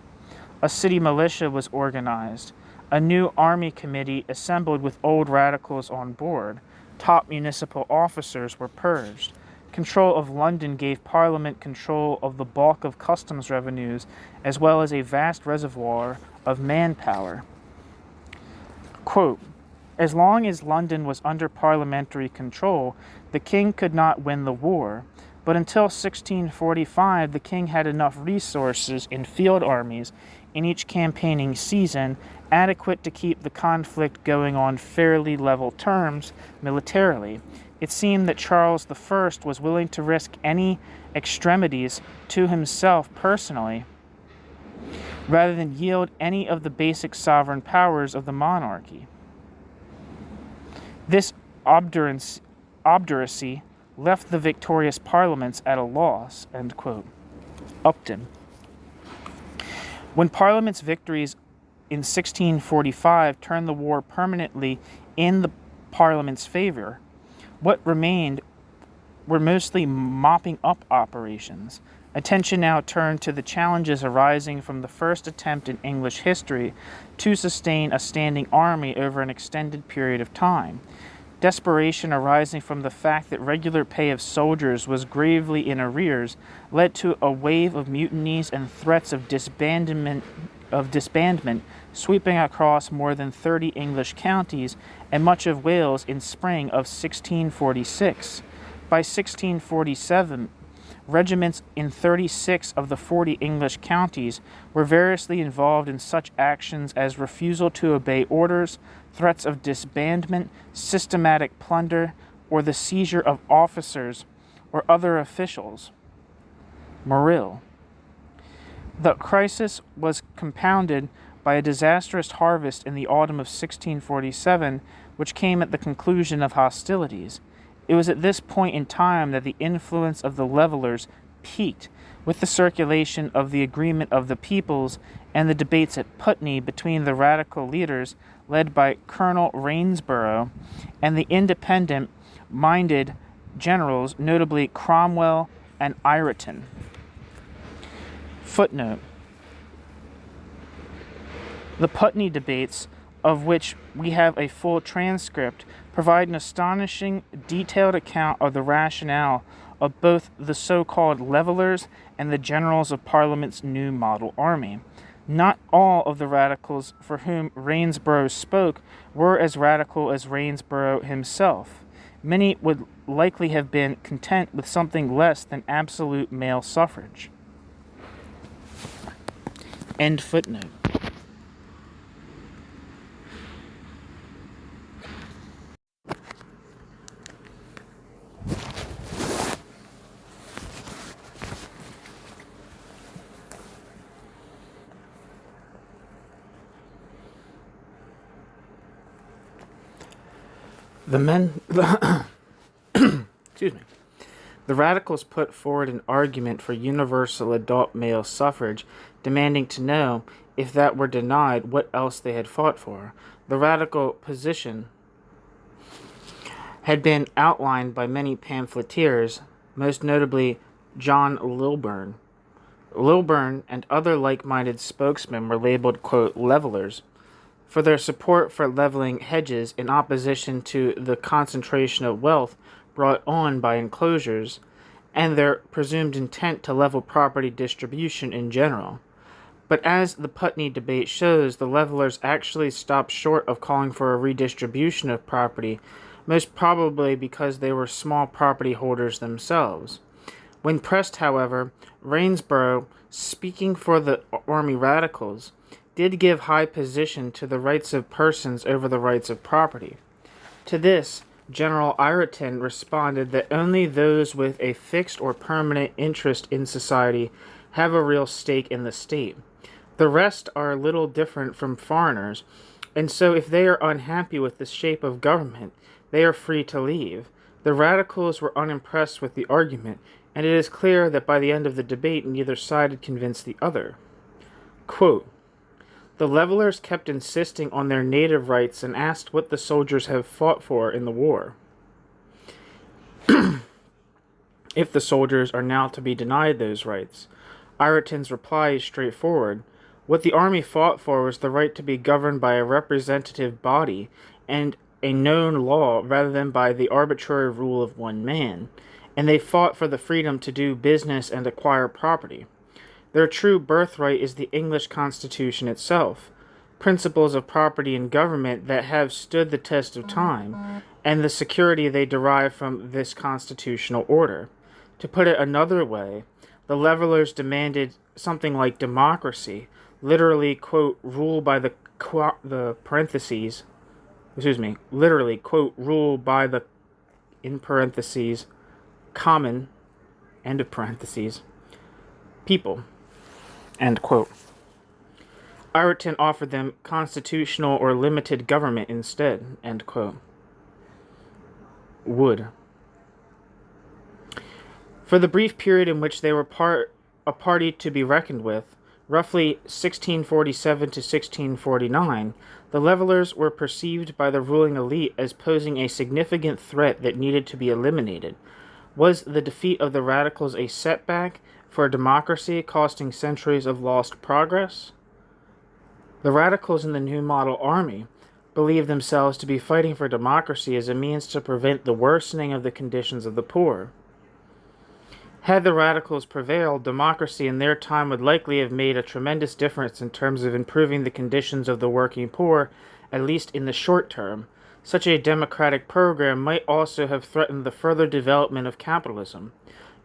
A city militia was organized. A new army committee assembled with old radicals on board. Top municipal officers were purged. Control of London gave Parliament control of the bulk of customs revenues, as well as a vast reservoir of manpower. Quote, as long as London was under parliamentary control, the king could not win the war, but until 1645 the king had enough resources in field armies in each campaigning season adequate to keep the conflict going on fairly level terms militarily. It seemed that Charles I was willing to risk any extremities to himself personally, rather than yield any of the basic sovereign powers of the monarchy. This obduracy left the victorious parliaments at a loss, end quote. Upton. When Parliament's victories in 1645 turned the war permanently in the Parliament's favor, what remained were mostly mopping up operations. Attention now turned to the challenges arising from the first attempt in English history to sustain a standing army over an extended period of time. Desperation arising from the fact that regular pay of soldiers was gravely in arrears led to a wave of mutinies and threats of disbandment sweeping across more than 30 English counties and much of Wales in spring of 1646. By 1647, regiments in 36 of the 40 English counties were variously involved in such actions as refusal to obey orders, threats of disbandment, systematic plunder, or the seizure of officers or other officials. Morrill. The crisis was compounded by a disastrous harvest in the autumn of 1647, which came at the conclusion of hostilities. It was at this point in time that the influence of the Levellers peaked, with the circulation of the Agreement of the Peoples and the debates at Putney between the radical leaders led by Colonel Rainsborough and the independent-minded generals, notably Cromwell and Ireton. Footnote. The Putney debates, of which we have a full transcript, provide an astonishing, detailed account of the rationale of both the so-called Levellers and the generals of Parliament's new model army. Not all of the radicals for whom Rainsborough spoke were as radical as Rainsborough himself. Many would likely have been content with something less than absolute male suffrage. End footnote. The men, excuse me, the radicals put forward an argument for universal adult male suffrage, demanding to know, if that were denied, what else they had fought for. The radical position had been outlined by many pamphleteers, most notably John Lilburne. Lilburne and other like-minded spokesmen were labeled, quote, levelers, for their support for leveling hedges in opposition to the concentration of wealth brought on by enclosures, and their presumed intent to level property distribution in general. But as the Putney debate shows, the levelers actually stopped short of calling for a redistribution of property, most probably because they were small property holders themselves. When pressed, however, Rainsborough, speaking for the Army radicals, did give high position to the rights of persons over the rights of property. To this, General Ireton responded that only those with a fixed or permanent interest in society have a real stake in the state. The rest are little different from foreigners, and so if they are unhappy with the shape of government, they are free to leave. The radicals were unimpressed with the argument, and it is clear that by the end of the debate neither side had convinced the other. Quote, the levelers kept insisting on their native rights and asked what the soldiers have fought for in the war. If the soldiers are now to be denied those rights, Ireton's reply is straightforward. What the army fought for was the right to be governed by a representative body and a known law rather than by the arbitrary rule of one man, and they fought for the freedom to do business and acquire property. Their true birthright is the English Constitution itself, principles of property and government that have stood the test of time, and the security they derive from this constitutional order. To put it another way, the levelers demanded something like democracy, literally, quote, rule by the parentheses, literally, quote, rule by the, in parentheses, common, end of parentheses, people, end quote. Ireton offered them constitutional or limited government instead, end quote. Wood. For the brief period in which they were a party to be reckoned with, roughly 1647 to 1649, the levelers were perceived by the ruling elite as posing a significant threat that needed to be eliminated. Was the defeat of the radicals a setback for democracy, costing centuries of lost progress? The radicals in the New Model Army believed themselves to be fighting for democracy as a means to prevent the worsening of the conditions of the poor. Had the radicals prevailed, democracy in their time would likely have made a tremendous difference in terms of improving the conditions of the working poor, at least in the short term. Such a democratic program might also have threatened the further development of capitalism.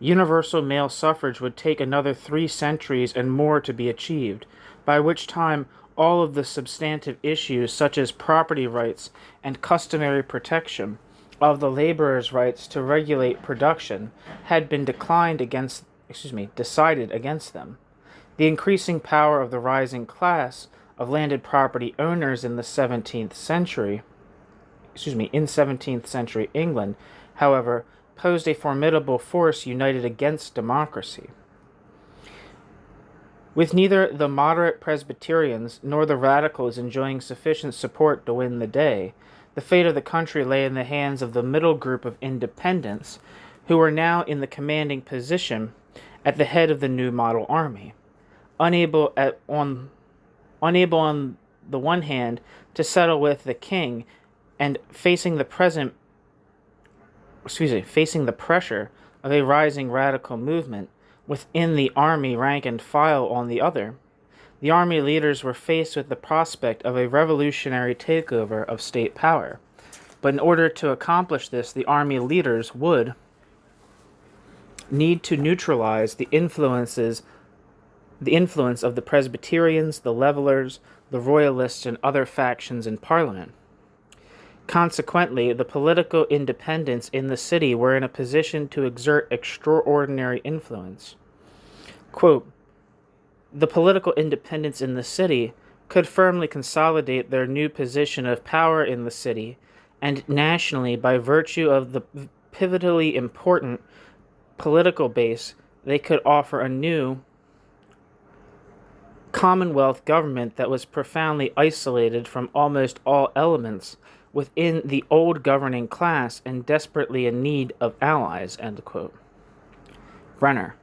Universal male suffrage would take another 3 centuries and more to be achieved, by which time all of the substantive issues such as property rights and customary protection of the laborers' rights to regulate production had been decided against them. The increasing power of the rising class of landed property owners in 17th century England, however, posed a formidable force united against democracy. With neither the moderate Presbyterians nor the radicals enjoying sufficient support to win the day, the fate of the country lay in the hands of the middle group of independents, who were now in the commanding position at the head of the New Model Army, unable on the one hand to settle with the king, and facing the pressure of a rising radical movement within the army rank and file on the other. The army leaders were faced with the prospect of a revolutionary takeover of state power. But in order to accomplish this, the army leaders would need to neutralize the influence of the Presbyterians, the Levelers, the Royalists, and other factions in Parliament. Consequently, the political independents in the city were in a position to exert extraordinary influence. Quote, the political independents in the city could firmly consolidate their new position of power in the city and nationally by virtue of the pivotally important political base, they could offer a new Commonwealth government that was profoundly isolated from almost all elements within the old governing class and desperately in need of allies. End quote. Brenner.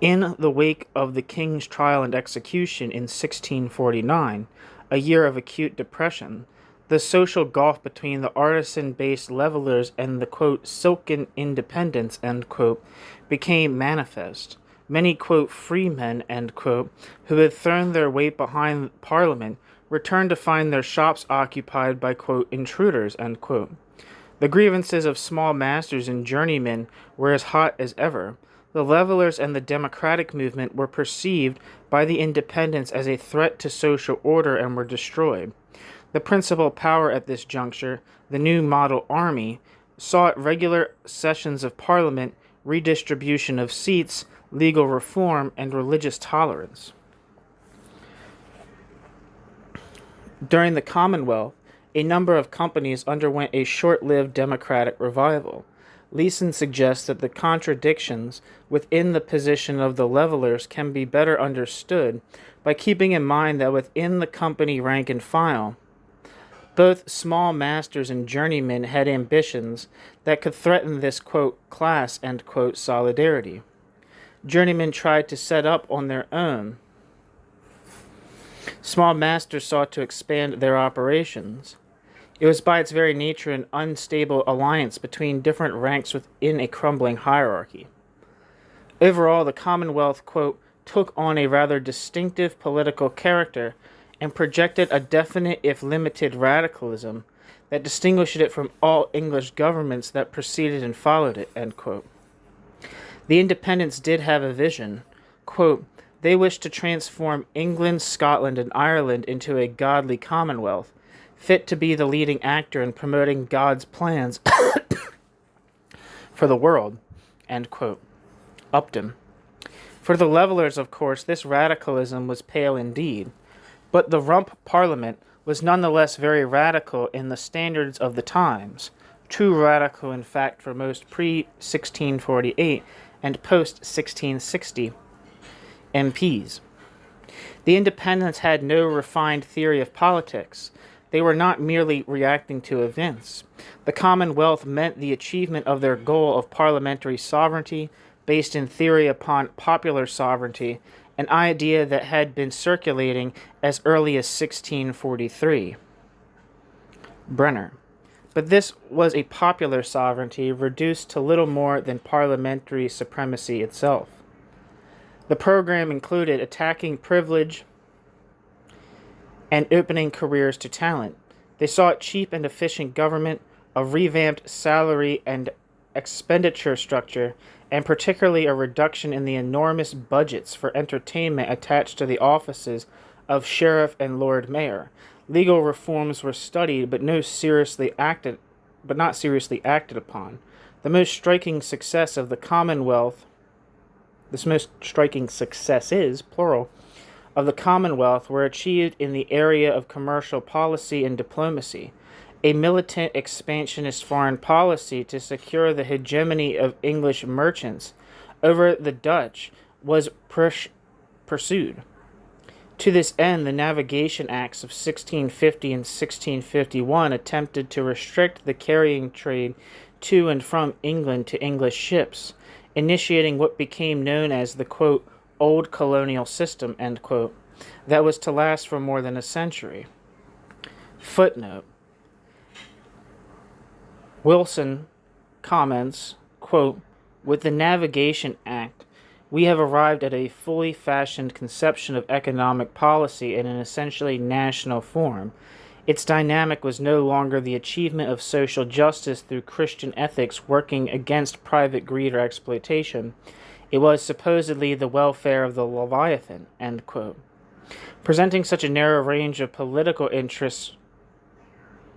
In the wake of the king's trial and execution in 1649, a year of acute depression, the social gulf between the artisan-based levelers and the, quote, silken independents, end quote, became manifest. Many, quote, freemen, end quote, who had thrown their weight behind Parliament returned to find their shops occupied by, quote, intruders, end quote. The grievances of small masters and journeymen were as hot as ever. The levelers and the democratic movement were perceived by the independents as a threat to social order and were destroyed. The principal power at this juncture, the new model army, sought regular sessions of Parliament, redistribution of seats, legal reform, and religious tolerance. During the Commonwealth, a number of companies underwent a short-lived democratic revival. Leeson suggests that the contradictions within the position of the levelers can be better understood by keeping in mind that within the company rank and file, both small masters and journeymen had ambitions that could threaten this, quote, class, end quote, solidarity. Journeymen tried to set up on their own. Small masters sought to expand their operations. It was by its very nature an unstable alliance between different ranks within a crumbling hierarchy. Overall, the Commonwealth, quote, took on a rather distinctive political character and projected a definite, if limited, radicalism that distinguished it from all English governments that preceded and followed it, end quote. The independents did have a vision. Quote, they wished to transform England, Scotland, and Ireland into a godly commonwealth, fit to be the leading actor in promoting God's plans for the world, end quote. Upton. For the levelers, of course, this radicalism was pale indeed, but the Rump Parliament was nonetheless very radical in the standards of the times, too radical, in fact, for most pre-1648 and post-1660 MPs. The independents had no refined theory of politics. They were not merely reacting to events. The Commonwealth meant the achievement of their goal of parliamentary sovereignty, based in theory upon popular sovereignty, an idea that had been circulating as early as 1643. Brenner. But this was a popular sovereignty reduced to little more than parliamentary supremacy itself. The program included attacking privilege and opening careers to talent. They sought cheap and efficient government, a revamped salary and expenditure structure, and particularly a reduction in the enormous budgets for entertainment attached to the offices of sheriff and lord mayor. Legal reforms were studied but not seriously acted upon. The most striking success of the Commonwealth, plural, of the Commonwealth were achieved in the area of commercial policy and diplomacy. A militant expansionist foreign policy to secure the hegemony of English merchants over the Dutch was pursued. To this end, the Navigation Acts of 1650 and 1651 attempted to restrict the carrying trade to and from England to English ships, initiating what became known as the, quote, old colonial system, end quote, that was to last for more than a century. Footnote. Wilson comments, quote, with the Navigation Act, we have arrived at a fully fashioned conception of economic policy in an essentially national form. Its dynamic was no longer the achievement of social justice through Christian ethics working against private greed or exploitation. It was supposedly the welfare of the Leviathan, end quote. Presenting such a narrow range of political interests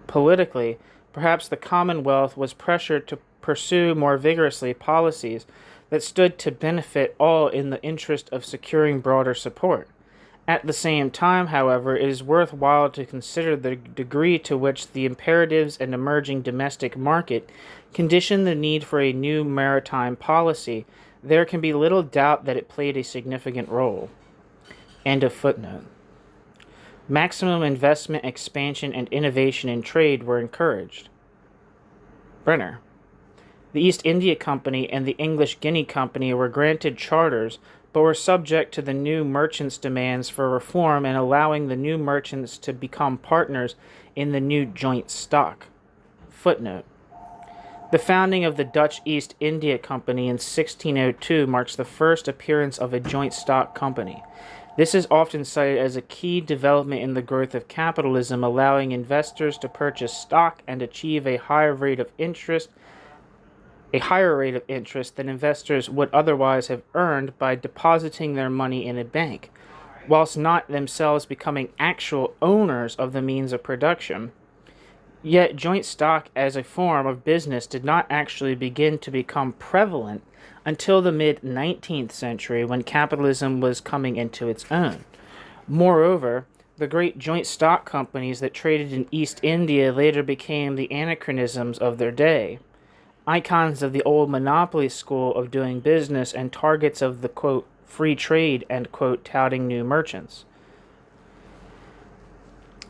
politically, perhaps the Commonwealth was pressured to pursue more vigorously policies that stood to benefit all in the interest of securing broader support. At the same time, however, it is worthwhile to consider the degree to which the imperatives and emerging domestic market condition the need for a new maritime policy. There can be little doubt that it played a significant role. End of footnote. Maximum investment, expansion, and innovation in trade were encouraged. Brenner. The East India Company and the English Guinea Company were granted charters, but were subject to the new merchants' demands for reform and allowing the new merchants to become partners in the new joint stock. Footnote. The founding of the Dutch East India Company in 1602 marks the first appearance of a joint stock company. This is often cited as a key development in the growth of capitalism, allowing investors to purchase stock and achieve a higher rate of interest than investors would otherwise have earned by depositing their money in a bank, whilst not themselves becoming actual owners of the means of production. Yet joint stock as a form of business did not actually begin to become prevalent until the mid-19th century, when capitalism was coming into its own. Moreover, the great joint stock companies that traded in East India later became the anachronisms of their day, icons of the old monopoly school of doing business and targets of the, quote, free trade, end quote, touting new merchants.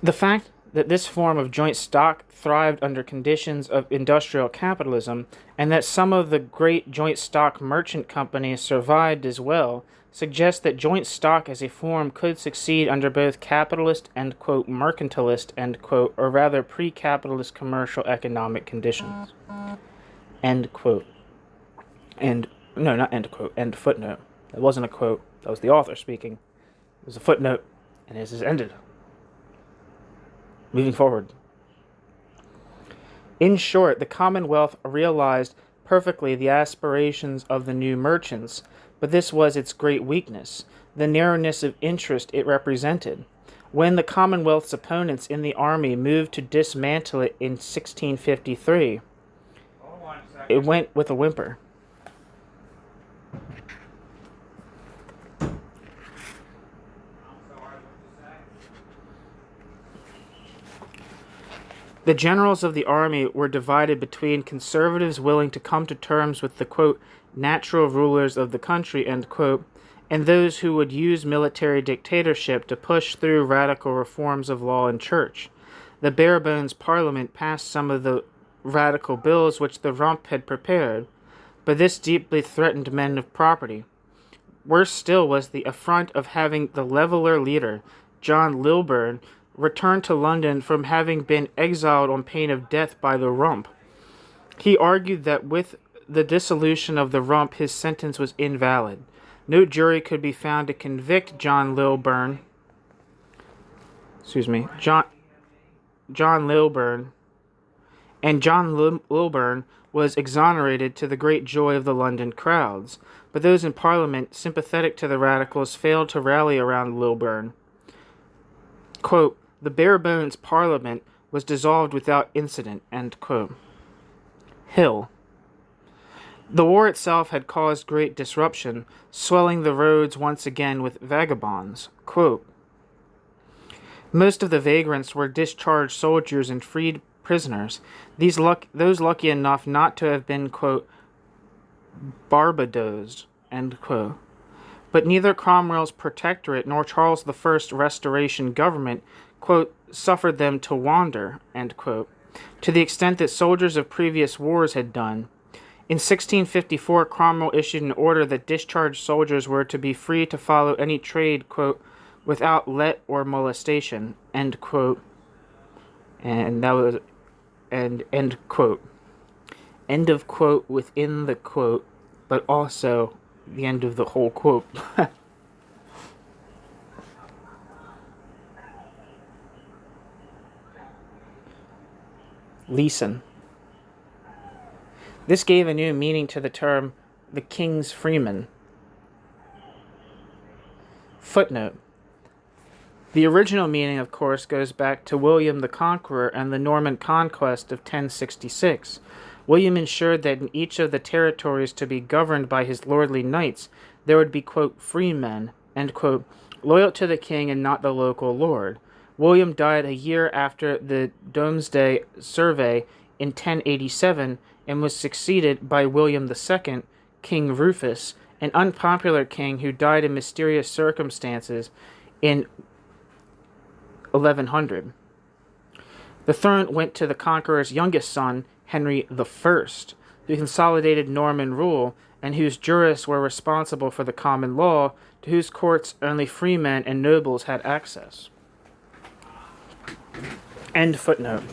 The fact that this form of joint stock thrived under conditions of industrial capitalism, and that some of the great joint stock merchant companies survived as well, suggests that joint stock as a form could succeed under both capitalist and, quote, mercantilist, end quote, or rather pre-capitalist commercial economic conditions. End quote. End footnote. That wasn't a quote. That was the author speaking. It was a footnote, and this is ended. Moving forward. In short, the Commonwealth realized perfectly the aspirations of the new merchants, but this was its great weakness, the narrowness of interest it represented. When the Commonwealth's opponents in the army moved to dismantle it in 1653, it went with a whimper. The generals of the army were divided between conservatives willing to come to terms with the, quote, natural rulers of the country, end quote, and those who would use military dictatorship to push through radical reforms of law and church. The bare-bones parliament passed some of the radical bills which the Rump had prepared, but this deeply threatened men of property. Worse still was the affront of having the Leveller leader, John Lilburne, returned to London from having been exiled on pain of death by the Rump. He argued that with the dissolution of the Rump, his sentence was invalid. No jury could be found to convict John Lilburne, and John Lilburne was exonerated to the great joy of the London crowds. But those in Parliament, sympathetic to the radicals, failed to rally around Lilburne. Quote, the bare-bones Parliament was dissolved without incident, end quote. Hill. The war itself had caused great disruption, swelling the roads once again with vagabonds. Quote, most of the vagrants were discharged soldiers and freed prisoners, those lucky enough not to have been, quote, barbadosed, end quote. But neither Cromwell's Protectorate nor Charles I's Restoration government, quote, suffered them to wander, end quote, to the extent that soldiers of previous wars had done. In 1654, Cromwell issued an order that discharged soldiers were to be free to follow any trade, quote, without let or molestation, end quote. And that was, and end quote. End of quote within the quote, but also the end of the whole quote. Leeson. This gave a new meaning to the term the king's freeman. Footnote. The original meaning, of course, goes back to William the Conqueror and the Norman conquest of 1066. William ensured that in each of the territories to be governed by his lordly knights, there would be, quote, free men, end quote, loyal to the king and not the local lord. William died a year after the Domesday Survey in 1087 and was succeeded by William II, King Rufus, an unpopular king who died in mysterious circumstances in 1100. The throne went to the conqueror's youngest son, Henry I, who consolidated Norman rule and whose jurists were responsible for the common law, to whose courts only freemen and nobles had access. End footnote.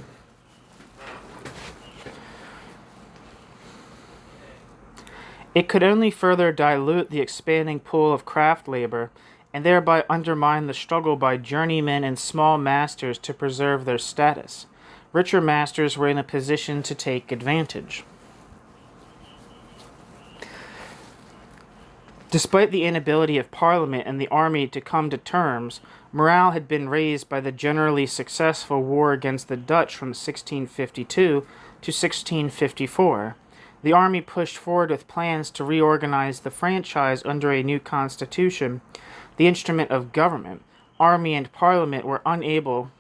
It could only further dilute the expanding pool of craft labor and thereby undermine the struggle by journeymen and small masters to preserve their status. Richer masters were in a position to take advantage. Despite the inability of Parliament and the army to come to terms, morale had been raised by the generally successful war against the Dutch from 1652 to 1654. The army pushed forward with plans to reorganize the franchise under a new constitution, the instrument of government. Army and Parliament were unable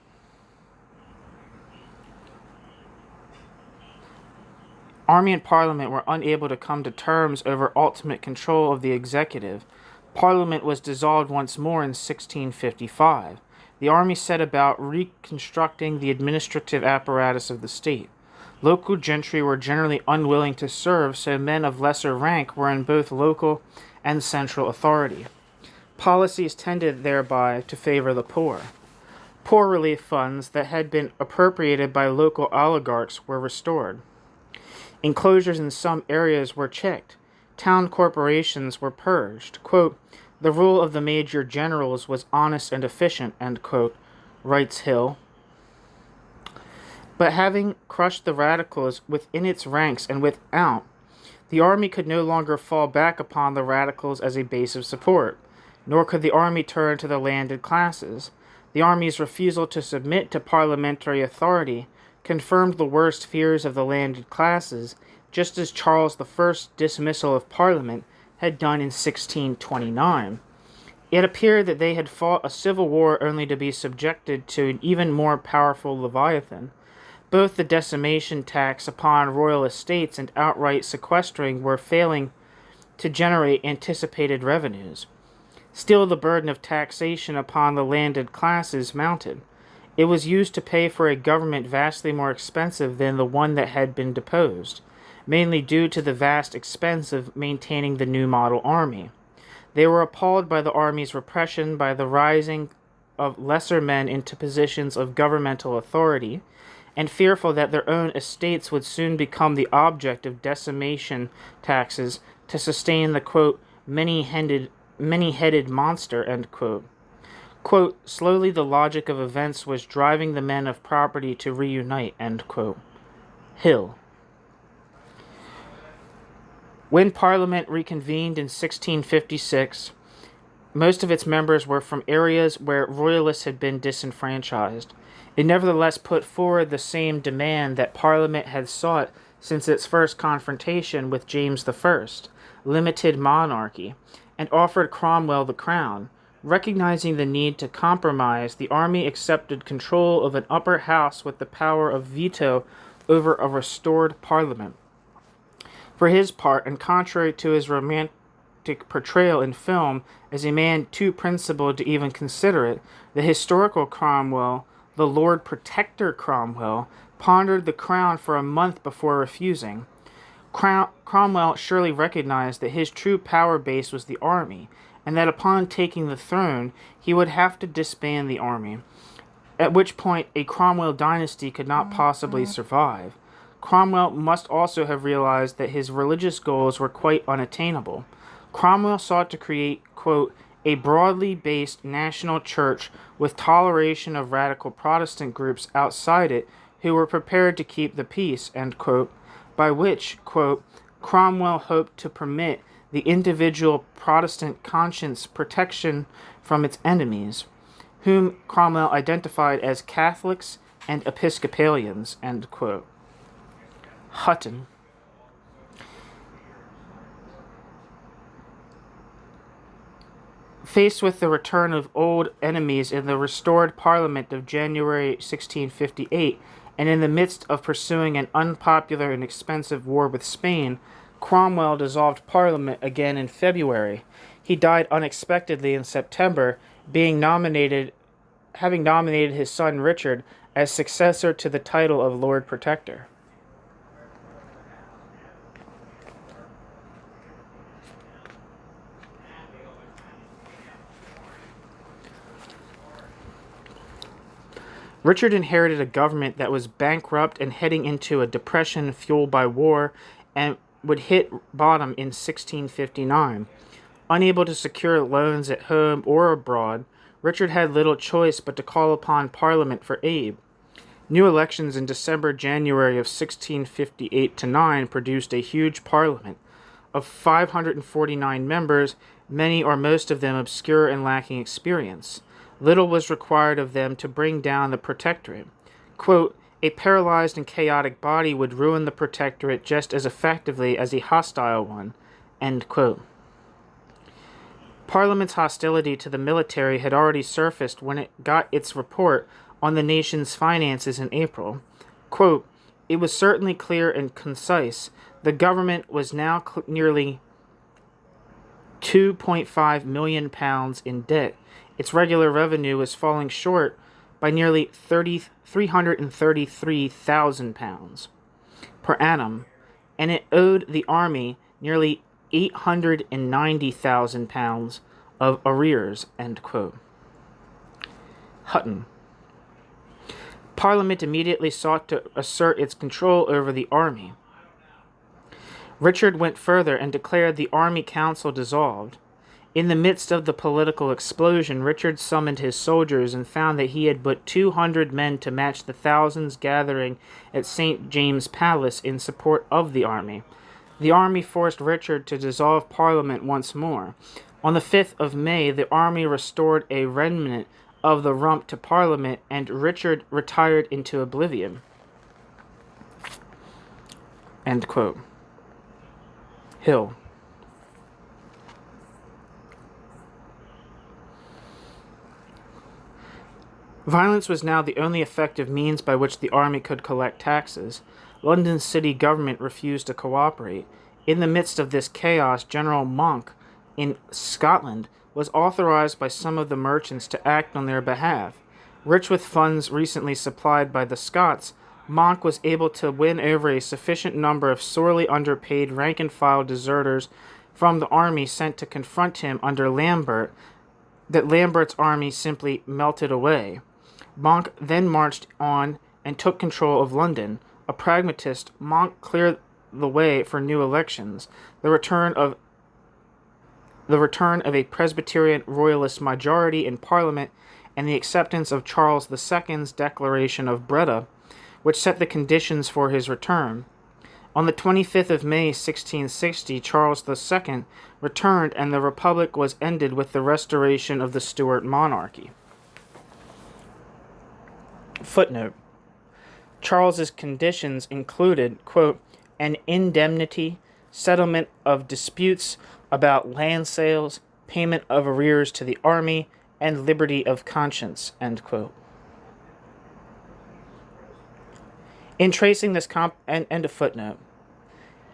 to come to terms over ultimate control of the executive. Parliament was dissolved once more in 1655. The army set about reconstructing the administrative apparatus of the state. Local gentry were generally unwilling to serve, so men of lesser rank were in both local and central authority. Policies tended thereby to favor the poor. Poor relief funds that had been appropriated by local oligarchs were restored. Enclosures in some areas were checked. Town corporations were purged. Quote, "The rule of the major generals was honest and efficient," end quote, writes Hill. But having crushed the radicals within its ranks and without, the army could no longer fall back upon the radicals as a base of support, nor could the army turn to the landed classes. The army's refusal to submit to parliamentary authority confirmed the worst fears of the landed classes, just as Charles I's dismissal of Parliament had done in 1629. It appeared that they had fought a civil war only to be subjected to an even more powerful Leviathan. Both the decimation tax upon royal estates and outright sequestering were failing to generate anticipated revenues. Still, the burden of taxation upon the landed classes mounted. It was used to pay for a government vastly more expensive than the one that had been deposed, mainly due to the vast expense of maintaining the new model army. They were appalled by the army's repression, by the rising of lesser men into positions of governmental authority, and fearful that their own estates would soon become the object of decimation taxes to sustain the, quote, many-headed monster, end quote. Quote, slowly the logic of events was driving the men of property to reunite, end quote. Hill. When Parliament reconvened in 1656, most of its members were from areas where royalists had been disenfranchised. It nevertheless put forward the same demand that Parliament had sought since its first confrontation with James I, limited monarchy, and offered Cromwell the crown. Recognizing the need to compromise, the army accepted control of an upper house with the power of veto over a restored Parliament. For his part, and contrary to his romantic portrayal in film as a man too principled to even consider it, the historical Cromwell, the Lord Protector Cromwell, pondered the crown for a month before refusing. Cromwell surely recognized that his true power base was the army, and that upon taking the throne, he would have to disband the army, at which point a Cromwell dynasty could not possibly survive. Cromwell must also have realized that his religious goals were quite unattainable. Cromwell sought to create, quote, a broadly based national church with toleration of radical Protestant groups outside it who were prepared to keep the peace, end quote, by which, quote, Cromwell hoped to permit the individual Protestant conscience protection from its enemies, whom Cromwell identified as Catholics and Episcopalians, end quote. Hutton. Faced with the return of old enemies in the restored Parliament of January 1658, and in the midst of pursuing an unpopular and expensive war with Spain, Cromwell dissolved Parliament again in February. He died unexpectedly in September, having nominated his son Richard as successor to the title of Lord Protector. Richard inherited a government that was bankrupt and heading into a depression fueled by war and would hit bottom in 1659. Unable to secure loans at home or abroad, Richard had little choice but to call upon Parliament for aid. New elections in December-January of 1658-9 produced a huge Parliament of 549 members, many or most of them obscure and lacking experience. Little was required of them to bring down the Protectorate. Quote, a paralyzed and chaotic body would ruin the Protectorate just as effectively as a hostile one. End quote. Parliament's hostility to the military had already surfaced when it got its report on the nation's finances in April. Quote, it was certainly clear and concise. The government was now nearly £2.5 million in debt. Its regular revenue was falling short by nearly £333,000 per annum, and it owed the army nearly £890,000 of arrears. End quote. Hutton. Parliament immediately sought to assert its control over the army. Richard went further and declared the Army Council dissolved. In the midst of the political explosion, Richard summoned his soldiers and found that he had but 200 men to match the thousands gathering at St. James's Palace in support of the army. The army forced Richard to dissolve Parliament once more. On the 5th of May, the army restored a remnant of the rump to Parliament, and Richard retired into oblivion. End quote. Hill. Violence was now the only effective means by which the army could collect taxes. London's city government refused to cooperate. In the midst of this chaos, General Monk in Scotland was authorized by some of the merchants to act on their behalf. Rich with funds recently supplied by the Scots, Monk was able to win over a sufficient number of sorely underpaid rank-and-file deserters from the army sent to confront him under Lambert, that Lambert's army simply melted away. Monk then marched on and took control of London. A pragmatist, Monk cleared the way for new elections, the return of a Presbyterian royalist majority in Parliament, and the acceptance of Charles II's Declaration of Breda, which set the conditions for his return. On the 25th of May, 1660, Charles II returned, and the Republic was ended with the restoration of the Stuart monarchy. Footnote. Charles's conditions included, quote, an indemnity, settlement of disputes about land sales, payment of arrears to the army, and liberty of conscience, end quote. In tracing this end of footnote.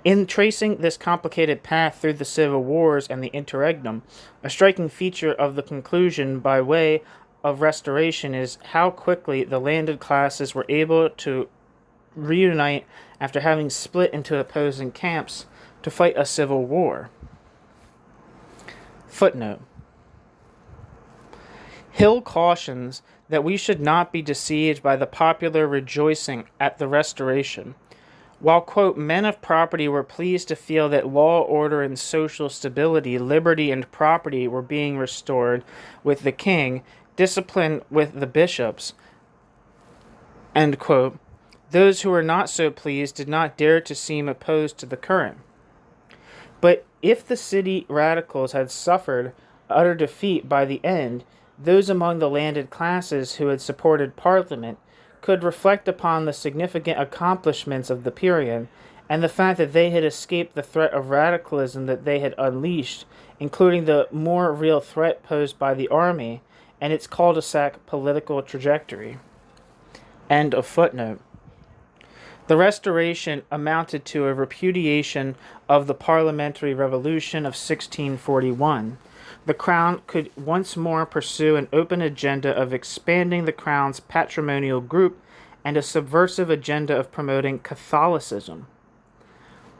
In tracing this complicated path through the civil wars and the interregnum, a striking feature of the conclusion by way of restoration is how quickly the landed classes were able to reunite after having split into opposing camps to fight a civil war. Footnote. Hill cautions that we should not be deceived by the popular rejoicing at the Restoration. While, quote, men of property were pleased to feel that law, order, and social stability, liberty, and property were being restored with the king, discipline with the bishops, end quote, those who were not so pleased did not dare to seem opposed to the current. But if the city radicals had suffered utter defeat by the end, those among the landed classes who had supported Parliament could reflect upon the significant accomplishments of the period and the fact that they had escaped the threat of radicalism that they had unleashed, including the more real threat posed by the army and its cul-de-sac political trajectory. End of footnote. The Restoration amounted to a repudiation of the parliamentary revolution of 1641. The Crown could once more pursue an open agenda of expanding the Crown's patrimonial group and a subversive agenda of promoting Catholicism.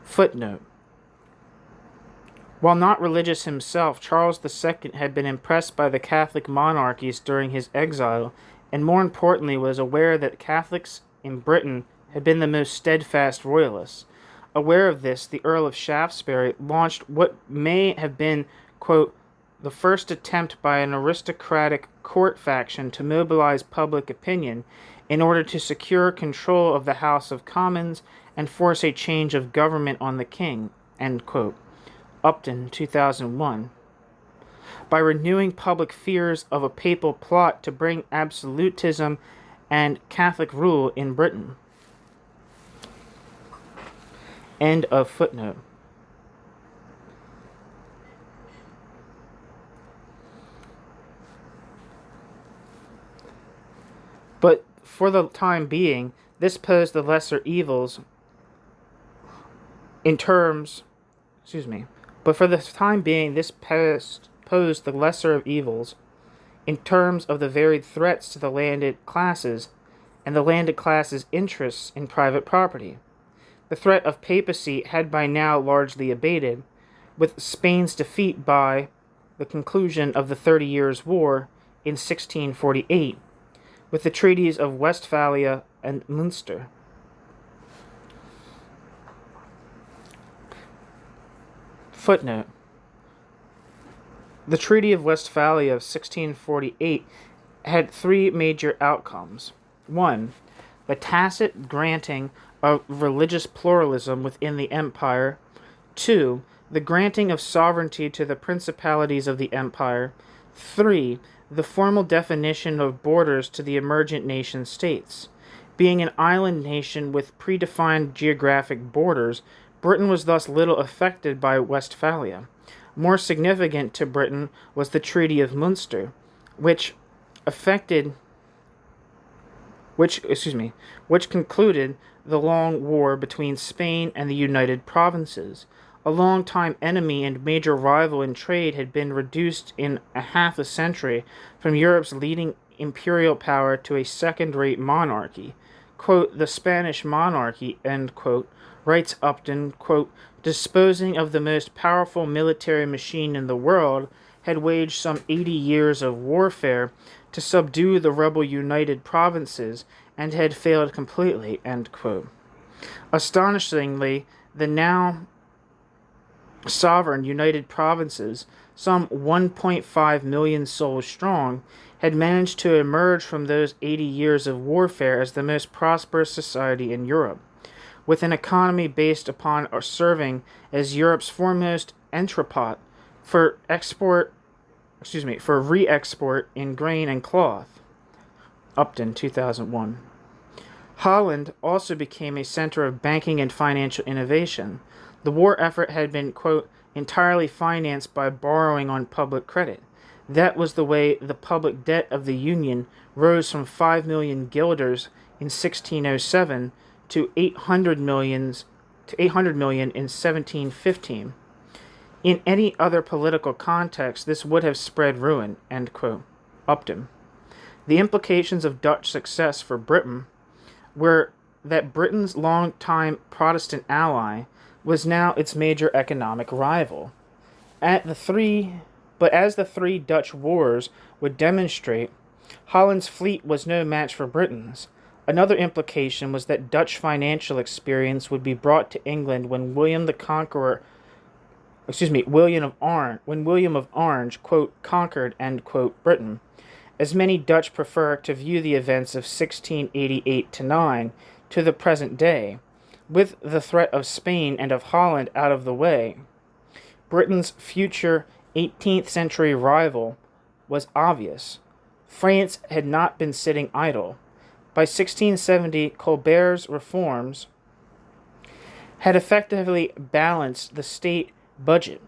Footnote. While not religious himself, Charles II had been impressed by the Catholic monarchies during his exile, and more importantly was aware that Catholics in Britain had been the most steadfast royalists. Aware of this, the Earl of Shaftesbury launched what may have been, quote, the first attempt by an aristocratic court faction to mobilize public opinion in order to secure control of the House of Commons and force a change of government on the king, end quote. Upton, 2001. By renewing public fears of a papal plot to bring absolutism and Catholic rule in Britain. End of footnote. But for the time being, this posed the lesser evils in terms, but for the time being, this posed the lesser of evils in terms of the varied threats to the landed classes and the landed classes' interests in private property. The threat of papacy had by now largely abated, with Spain's defeat by the conclusion of the 30 Years' War in 1648, with the treaties of Westphalia and Munster. Footnote. The Treaty of Westphalia of 1648 had three major outcomes. 1. The tacit granting of religious pluralism within the empire. 2. The granting of sovereignty to the principalities of the empire. 3. The formal definition of borders to the emergent nation-states. Being an island nation with predefined geographic borders, Britain was thus little affected by Westphalia. More significant to Britain was the Treaty of Munster, which concluded the long war between Spain and the United Provinces. A long-time enemy and major rival in trade had been reduced in a half a century from Europe's leading imperial power to a second-rate monarchy. Quote, the Spanish monarchy, end quote, writes Upton, quote, disposing of the most powerful military machine in the world, had waged some 80 years of warfare to subdue the rebel United Provinces and had failed completely, end quote. Astonishingly, the now sovereign United Provinces, some 1.5 million souls strong, had managed to emerge from those 80 years of warfare as the most prosperous society in Europe, with an economy based upon serving as Europe's foremost entrepot for re-export in grain and cloth. Upton, 2001. Holland also became a center of banking and financial innovation. The war effort had been, quote, entirely financed by borrowing on public credit. That was the way the public debt of the Union rose from 5 million guilders in 1607 to 800 million in 1715. In any other political context, this would have spread ruin, end quote. Upton. The implications of Dutch success for Britain were that Britain's long-time Protestant ally was now its major economic rival. As the three Dutch wars would demonstrate, Holland's fleet was no match for Britain's. Another implication was that Dutch financial experience would be brought to England when William of Orange, quote, conquered, end quote, Britain, as many Dutch prefer to view the events of 1688-9 to the present day. With the threat of Spain and of Holland out of the way, Britain's future 18th century rival was obvious. France had not been sitting idle. By 1670, Colbert's reforms had effectively balanced the state budget,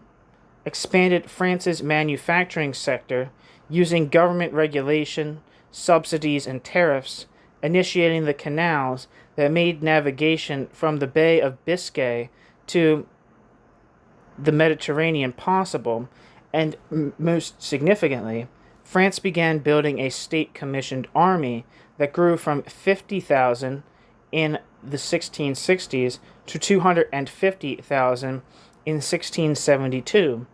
expanded France's manufacturing sector using government regulation, subsidies, and tariffs, initiating the canals that made navigation from the Bay of Biscay to the Mediterranean possible, and most significantly, France began building a state-commissioned army that grew from 50,000 in the 1660s to 250,000 in 1672,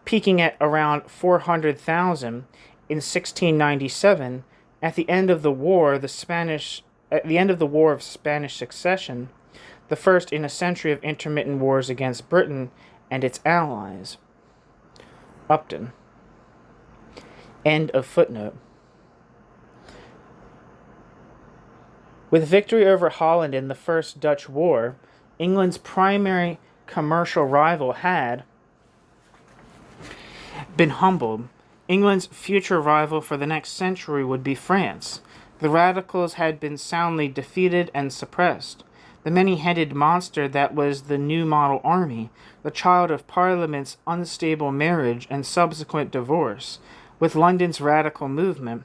peaking at around 400,000 in 1697. At the end of the war of Spanish Succession, the first in a century of intermittent wars against Britain and its allies. Upton. End of footnote. With victory over Holland in the First Dutch War, England's primary commercial rival had been humbled. England's future rival for the next century would be France. The radicals had been soundly defeated and suppressed. The many-headed monster that was the new model army, the child of Parliament's unstable marriage and subsequent divorce with London's radical movement,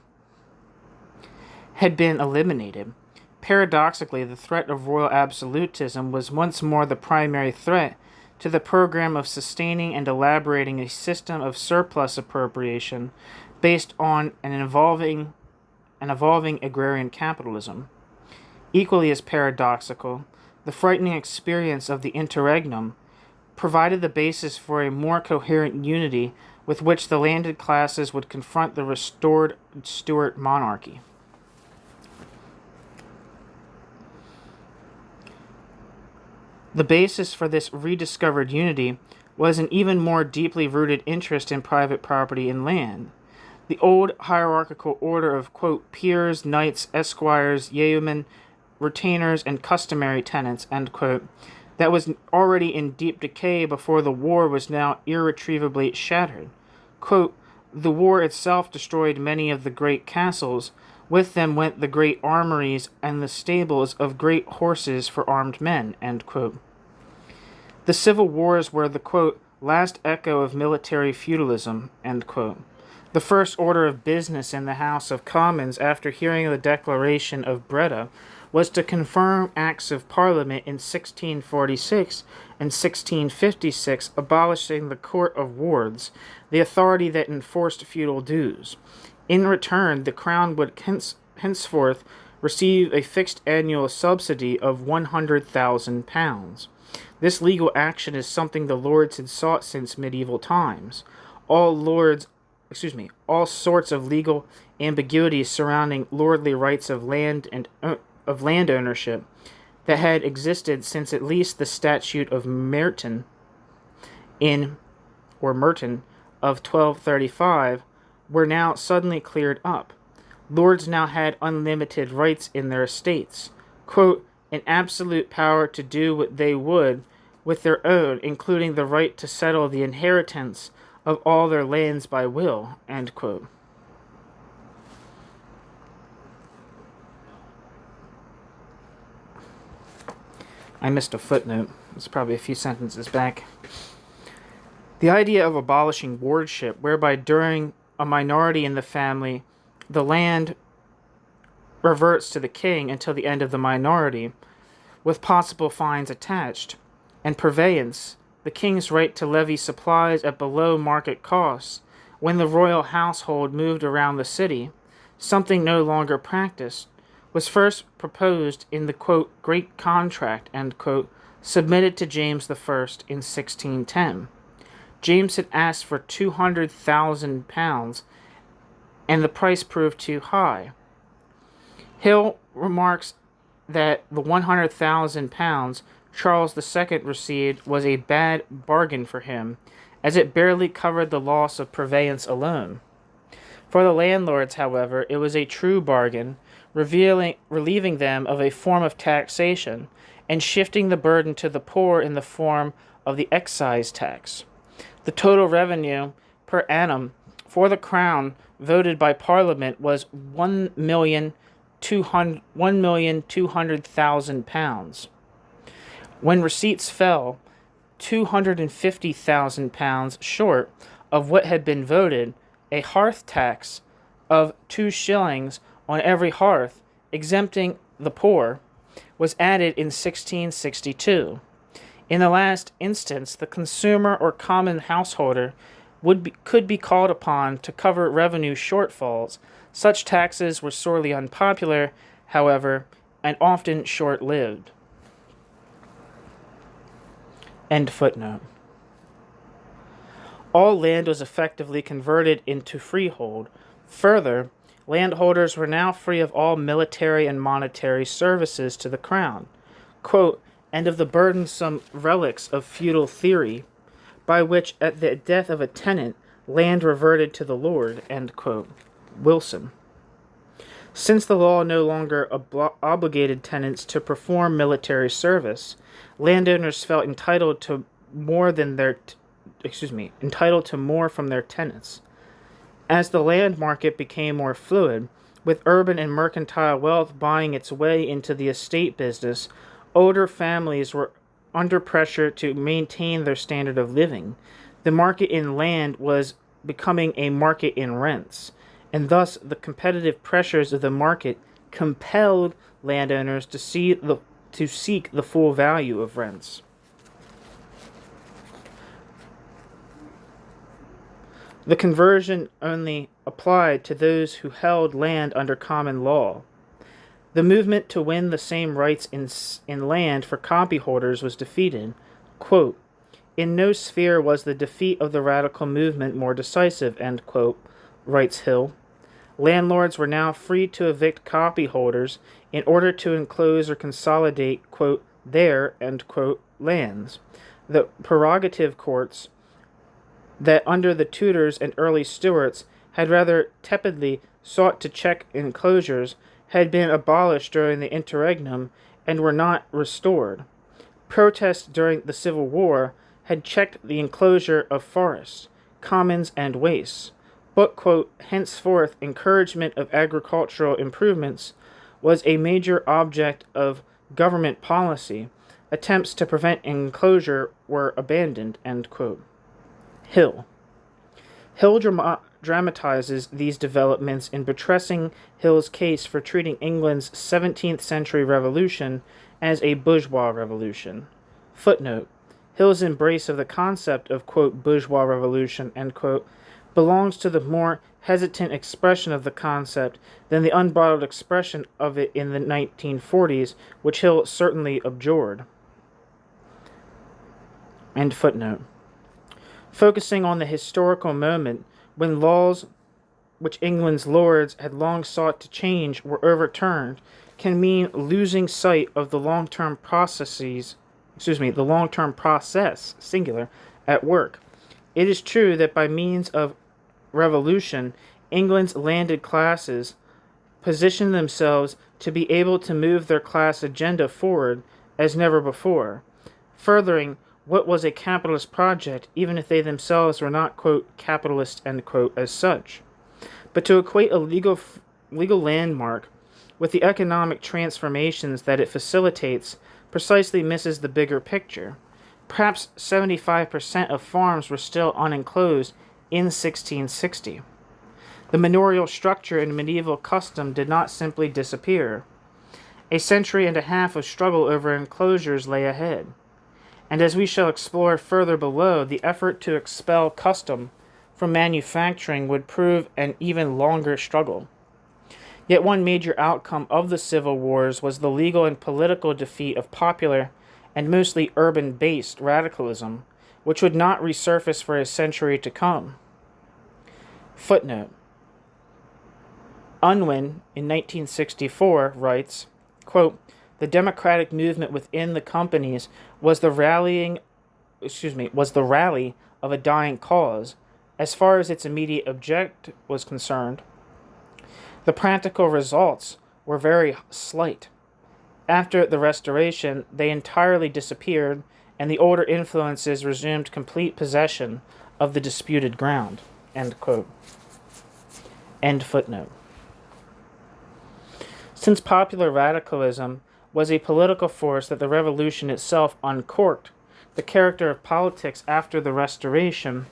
had been eliminated. Paradoxically, the threat of royal absolutism was once more the primary threat to the program of sustaining and elaborating a system of surplus appropriation based on an evolving agrarian capitalism. Equally as paradoxical, the frightening experience of the interregnum provided the basis for a more coherent unity with which the landed classes would confront the restored Stuart monarchy. The basis for this rediscovered unity was an even more deeply rooted interest in private property and land. The old hierarchical order of, quote, peers, knights, esquires, yeomen, retainers, and customary tenants, end quote, that was already in deep decay before the war was now irretrievably shattered. Quote, the war itself destroyed many of the great castles. With them went the great armories and the stables of great horses for armed men, end quote. The civil wars were the, quote, last echo of military feudalism, end quote. The first order of business in the House of Commons after hearing the Declaration of Breda was to confirm Acts of Parliament in 1646 and 1656 abolishing the Court of Wards, the authority that enforced feudal dues. In return, the Crown would henceforth receive a fixed annual subsidy of £100,000. This legal action is something the lords had sought since medieval times. All sorts of legal ambiguities surrounding lordly rights of land and of land ownership that had existed since at least the Statute of Merton of 1235 were now suddenly cleared up. Lords now had unlimited rights in their estates, quote, an absolute power to do what they would with their own, including the right to settle the inheritance of all their lands by will, end quote. I missed a footnote. It's probably a few sentences back. The idea of abolishing wardship, whereby during a minority in the family, the land reverts to the king until the end of the minority, with possible fines attached, and purveyance, the king's right to levy supplies at below market costs when the royal household moved around the city, something no longer practiced, was first proposed in the, quote, Great Contract, end quote, submitted to James I in 1610. James had asked for £200,000, and the price proved too high. Hill remarks that the £100,000 Charles II received was a bad bargain for him, as it barely covered the loss of purveyance alone. For the landlords, however, it was a true bargain, relieving them of a form of taxation and shifting the burden to the poor in the form of the excise tax. The total revenue per annum for the Crown voted by Parliament was £1,200,000. When receipts fell £250,000 short of what had been voted, a hearth tax of 2 shillings on every hearth, exempting the poor, was added in 1662. In the last instance, the consumer or common householder could be called upon to cover revenue shortfalls. Such taxes were sorely unpopular, however, and often short-lived. End footnote. All land was effectively converted into freehold. Further, landholders were now free of all military and monetary services to the crown, quote, and of the burdensome relics of feudal theory, by which at the death of a tenant, land reverted to the lord, end quote. Wilson. Since the law no longer obligated tenants to perform military service, landowners felt entitled to more from their tenants. As the land market became more fluid, with urban and mercantile wealth buying its way into the estate business, older families were under pressure to maintain their standard of living. The market in land was becoming a market in rents, and thus the competitive pressures of the market compelled landowners to seek the full value of rents. The conversion only applied to those who held land under common law. The movement to win the same rights in land for copyholders was defeated. Quote, in no sphere was the defeat of the radical movement more decisive, end quote, writes Hill. Landlords were now free to evict copyholders in order to enclose or consolidate, quote, their, end quote, lands. The prerogative courts that under the Tudors and early Stuarts had rather tepidly sought to check enclosures had been abolished during the interregnum and were not restored. Protests during the Civil War had checked the enclosure of forests, commons, and wastes, but, quote, henceforth encouragement of agricultural improvements was a major object of government policy. Attempts to prevent enclosure were abandoned, end quote. Hill dramatizes these developments in buttressing Hill's case for treating England's 17th century revolution as a bourgeois revolution. Footnote. Hill's embrace of the concept of, quote, bourgeois revolution, end quote, belongs to the more hesitant expression of the concept than the unbridled expression of it in the 1940s, which Hill certainly abjured. End footnote. Focusing on the historical moment when laws which England's lords had long sought to change were overturned can mean losing sight of the long-term process, singular, at work. It is true that by means of revolution, England's landed classes positioned themselves to be able to move their class agenda forward as never before, furthering what was a capitalist project, even if they themselves were not, quote, capitalist, end quote, as such. But to equate a legal landmark with the economic transformations that it facilitates precisely misses the bigger picture. Perhaps 75% of farms were still unenclosed in 1660. The manorial structure in medieval custom did not simply disappear. A century and a half of struggle over enclosures lay ahead. And as we shall explore further below, the effort to expel custom from manufacturing would prove an even longer struggle. Yet one major outcome of the Civil Wars was the legal and political defeat of popular and mostly urban-based radicalism, which would not resurface for a century to come. Footnote. Unwin, in 1964, writes, quote, the democratic movement within the companies was the rally of a dying cause, as far as its immediate object was concerned. The practical results were very slight. After the Restoration, they entirely disappeared, and the older influences resumed complete possession of the disputed ground. End quote. End footnote. Since popular radicalism was a political force that the Revolution itself uncorked. The character of politics after the Restoration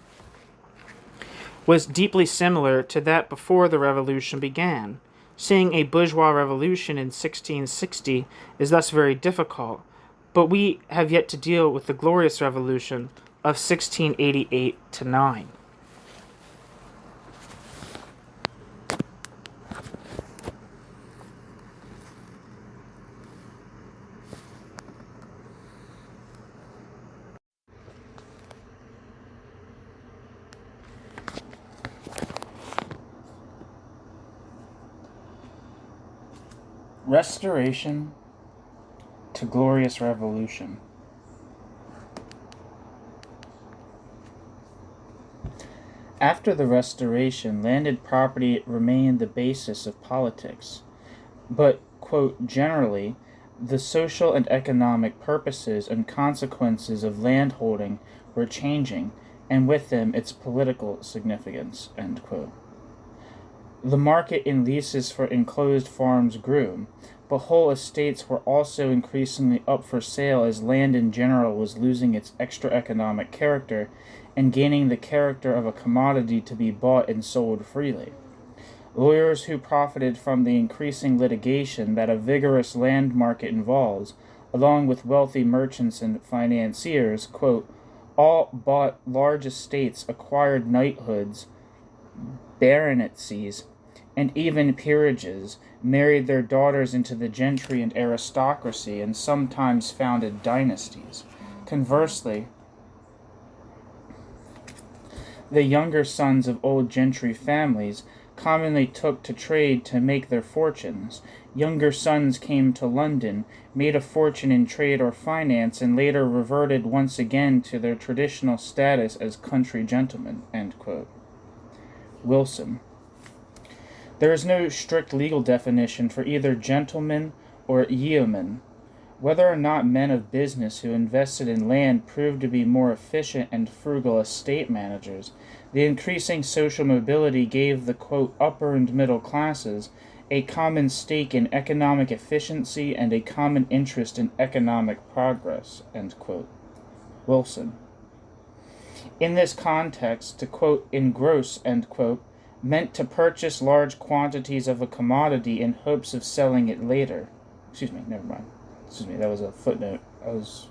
was deeply similar to that before the Revolution began. Seeing a bourgeois revolution in 1660 is thus very difficult, but we have yet to deal with the Glorious Revolution of 1688 to 9. Restoration to Glorious Revolution. After the Restoration, landed property remained the basis of politics, but, quote, generally, the social and economic purposes and consequences of landholding were changing, and with them its political significance, end quote. The market in leases for enclosed farms grew, but whole estates were also increasingly up for sale as land in general was losing its extra economic character and gaining the character of a commodity to be bought and sold freely. Lawyers who profited from the increasing litigation that a vigorous land market involves, along with wealthy merchants and financiers, quote, all bought large estates, acquired knighthoods, baronetcies, and even peerages, married their daughters into the gentry and aristocracy, and sometimes founded dynasties. Conversely, the younger sons of old gentry families commonly took to trade to make their fortunes. Younger sons came to London, made a fortune in trade or finance, and later reverted once again to their traditional status as country gentlemen, end quote. Wilson. There is no strict legal definition for either gentleman or yeoman. Whether or not men of business who invested in land proved to be more efficient and frugal estate managers, the increasing social mobility gave the, quote, upper and middle classes a common stake in economic efficiency and a common interest in economic progress, end quote. Wilson. In this context, to quote, engross, end quote, meant to purchase large quantities of a commodity in hopes of selling it later. That was a footnote. I was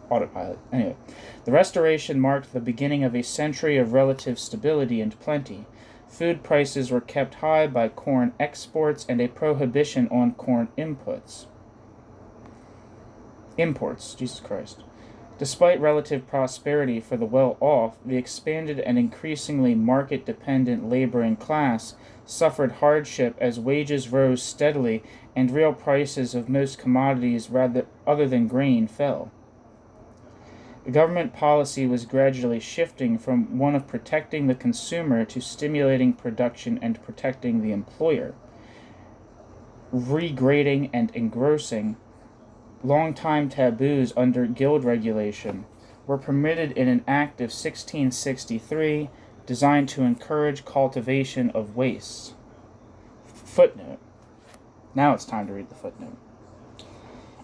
autopilot. Anyway, the Restoration marked the beginning of a century of relative stability and plenty. Food prices were kept high by corn exports and a prohibition on corn imports. Jesus Christ. Despite relative prosperity for the well-off, the expanded and increasingly market-dependent laboring class suffered hardship as wages rose steadily and real prices of most commodities other than grain fell. The government policy was gradually shifting from one of protecting the consumer to stimulating production and protecting the employer. Regrading and engrossing, long-time taboos under guild regulation, were permitted in an act of 1663 designed to encourage cultivation of wastes. Footnote. Now it's time to read the footnote.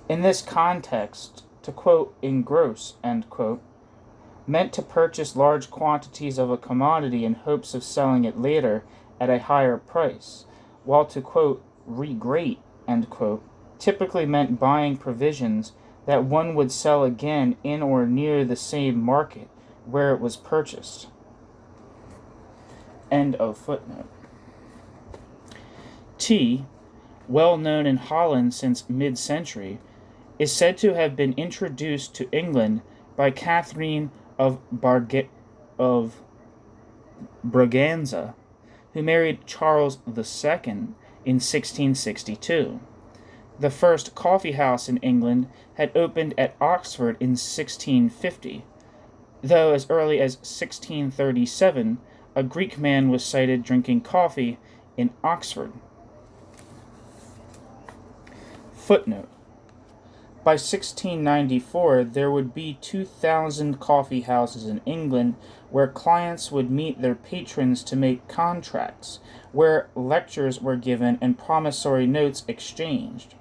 In this context, to quote, engross, end quote, meant to purchase large quantities of a commodity in hopes of selling it later at a higher price, while to quote, regrate, end quote, typically meant buying provisions that one would sell again in or near the same market where it was purchased. End of footnote. Tea, well known in Holland since mid-century, is said to have been introduced to England by Catherine of Braganza, who married Charles II in 1662. The first coffee house in England had opened at Oxford in 1650, though as early as 1637 a Greek man was sighted drinking coffee in Oxford. Footnote. By 1694, there would be 2,000 coffee houses in England where clients would meet their patrons to make contracts, where lectures were given and promissory notes exchanged.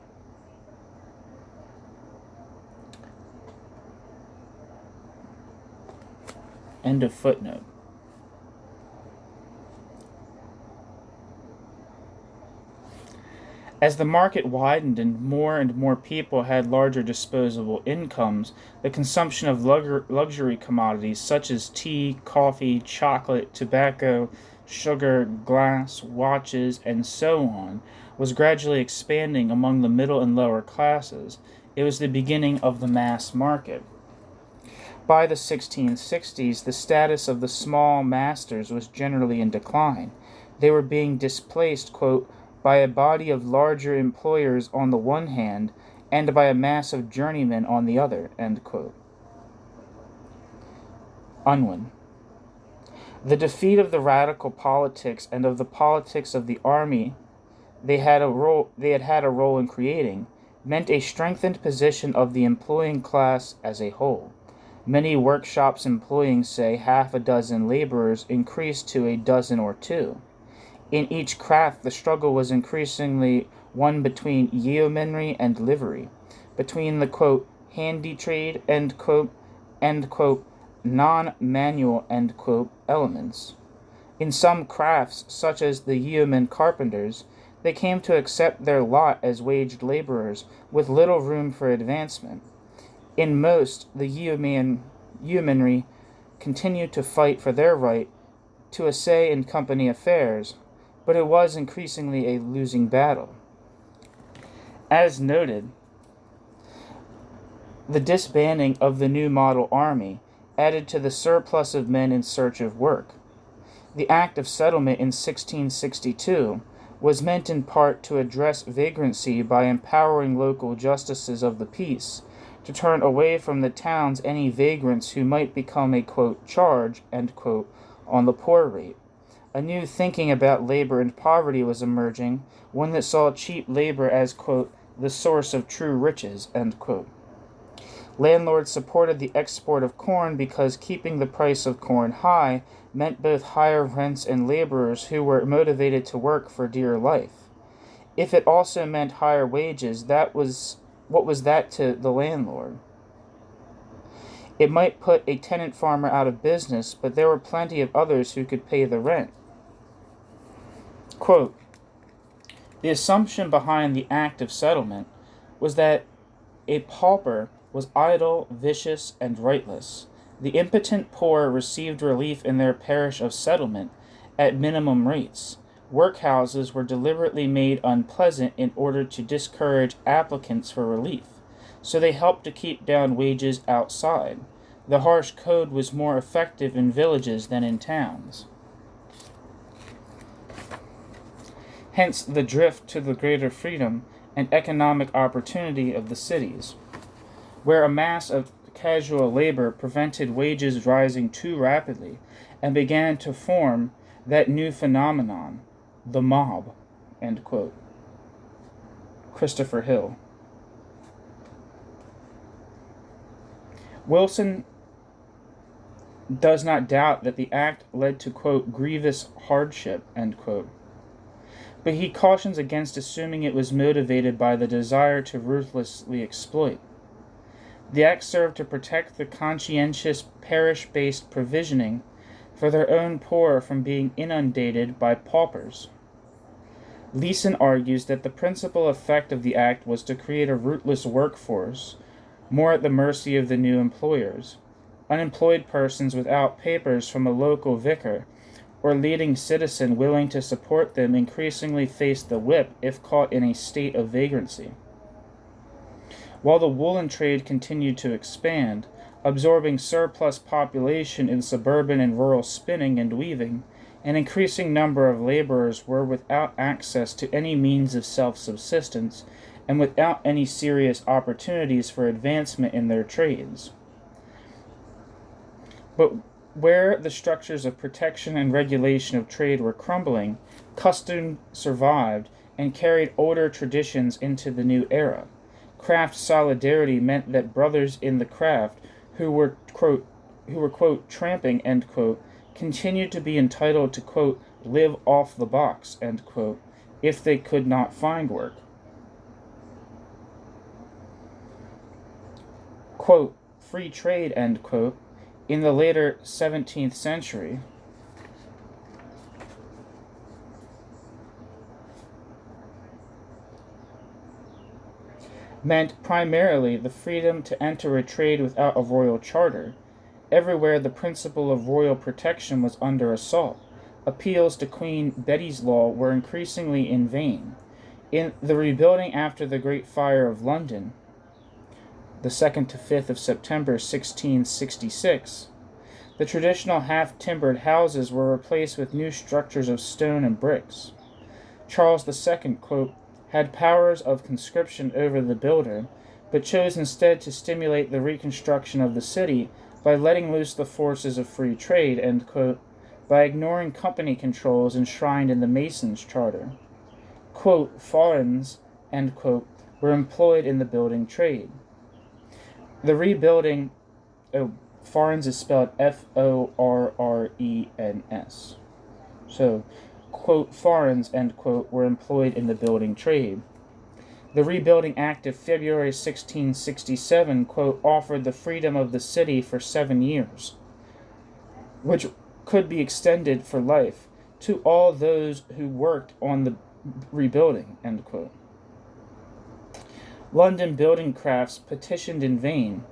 End of footnote. As the market widened and more people had larger disposable incomes, the consumption of luxury commodities such as tea, coffee, chocolate, tobacco, sugar, glass, watches, and so on was gradually expanding among the middle and lower classes. It was the beginning of the mass market. By the 1660s, the status of the small masters was generally in decline. They were being displaced, quote, by a body of larger employers on the one hand, and by a mass of journeymen on the other, end quote. Unwin. The defeat of the radical politics and of the politics of the army they had had a role in creating meant a strengthened position of the employing class as a whole. Many workshops employing, say, half a dozen laborers increased to a dozen or two. In each craft, the struggle was increasingly one between yeomanry and livery, between the, quote, handy trade, end quote, non-manual, end quote, elements. In some crafts, such as the yeoman carpenters, they came to accept their lot as waged laborers with little room for advancement. In most, the yeomanry continued to fight for their right to a say in company affairs, but it was increasingly a losing battle. As noted, the disbanding of the new model army added to the surplus of men in search of work. The Act of Settlement in 1662 was meant in part to address vagrancy by empowering local justices of the peace to turn away from the towns any vagrants who might become a, quote, charge, end quote, on the poor rate. A new thinking about labor and poverty was emerging, one that saw cheap labor as, quote, the source of true riches, end quote. Landlords supported the export of corn because keeping the price of corn high meant both higher rents and laborers who were motivated to work for dear life. If it also meant higher wages, what was that to the landlord? It might put a tenant farmer out of business, but there were plenty of others who could pay the rent. Quote, the assumption behind the Act of Settlement was that a pauper was idle, vicious, and rightless. The impotent poor received relief in their parish of settlement at minimum rates. Workhouses were deliberately made unpleasant in order to discourage applicants for relief, so they helped to keep down wages outside. The harsh code was more effective in villages than in towns. Hence the drift to the greater freedom and economic opportunity of the cities, where a mass of casual labor prevented wages rising too rapidly and began to form that new phenomenon, the mob, end quote. Christopher Hill. Wilson does not doubt that the act led to, quote, grievous hardship, end quote. But he cautions against assuming it was motivated by the desire to ruthlessly exploit. The act served to protect the conscientious parish-based provisioning for their own poor from being inundated by paupers. Leeson argues that the principal effect of the act was to create a rootless workforce, more at the mercy of the new employers. Unemployed persons without papers from a local vicar or leading citizen willing to support them increasingly faced the whip if caught in a state of vagrancy. While the woolen trade continued to expand, absorbing surplus population in suburban and rural spinning and weaving, an increasing number of laborers were without access to any means of self-subsistence and without any serious opportunities for advancement in their trades. But where the structures of protection and regulation of trade were crumbling, custom survived and carried older traditions into the new era. Craft solidarity meant that brothers in the craft who were, quote, tramping, end quote, continued to be entitled to, quote, live off the box, end quote, if they could not find work. Quote, free trade, end quote, in the later 17th century, meant primarily the freedom to enter a trade without a royal charter. Everywhere the principle of royal protection was under assault. Appeals to Queen Betty's law were increasingly in vain. In the rebuilding after the Great Fire of London, the 2nd to 5th of September 1666, the traditional half-timbered houses were replaced with new structures of stone and bricks. Charles II, quote, had powers of conscription over the builder, but chose instead to stimulate the reconstruction of the city by letting loose the forces of free trade, end quote, by ignoring company controls enshrined in the Masons' charter. Quote, foreigners, end quote, were employed in the building trade. The rebuilding, foreigners is spelled Forrrens. So, quote, foreigners, end quote, were employed in the building trade. The Rebuilding Act of February 1667, quote, offered the freedom of the city for 7 years, which could be extended for life, to all those who worked on the rebuilding, end quote. London building crafts petitioned in vain.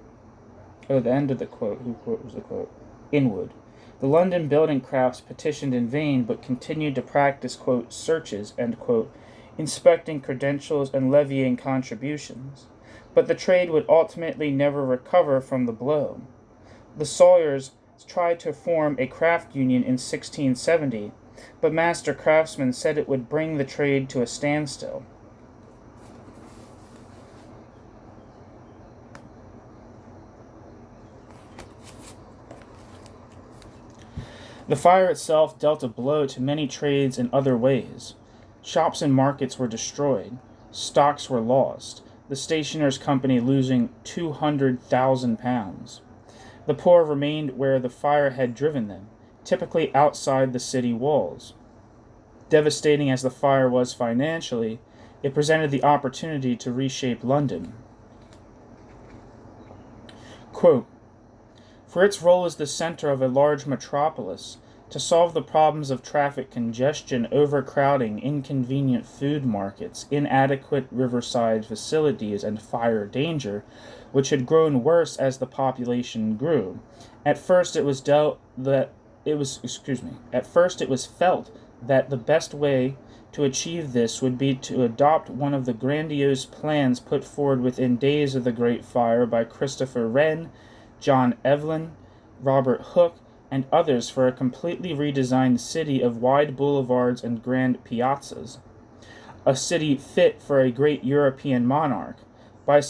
Oh, the end of the quote. Who quote was the quote? Inwood. The London building crafts petitioned in vain, but continued to practice, quote, searches, end quote, inspecting credentials and levying contributions. But the trade would ultimately never recover from the blow. The Sawyers tried to form a craft union in 1670, but master craftsmen said it would bring the trade to a standstill. The fire itself dealt a blow to many trades in other ways. Shops and markets were destroyed. Stocks were lost, the stationers' company losing £200,000. The poor remained where the fire had driven them, typically outside the city walls. Devastating as the fire was financially, it presented the opportunity to reshape London. Quote, for its role as the center of a large metropolis, to solve the problems of traffic congestion, overcrowding, inconvenient food markets, inadequate riverside facilities, and fire danger, which had grown worse as the population grew. At first it was felt that the best way to achieve this would be to adopt one of the grandiose plans put forward within days of the Great Fire by Christopher Wren, John Evelyn, Robert Hooke, and others for a completely redesigned city of wide boulevards and grand piazzas. A city fit for a great European monarch. By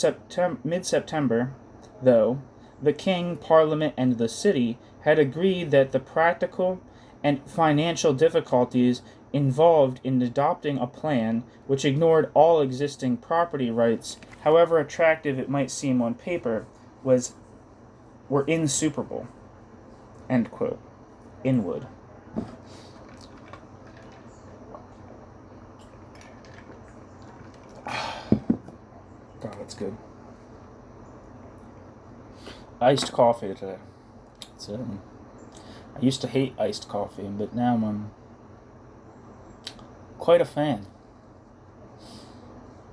mid-September, though, the king, parliament, and the city had agreed that the practical and financial difficulties involved in adopting a plan which ignored all existing property rights, however attractive it might seem on paper, were insuperable. End quote. Inwood. God, that's good. Iced coffee today. I used to hate iced coffee, but now I'm quite a fan.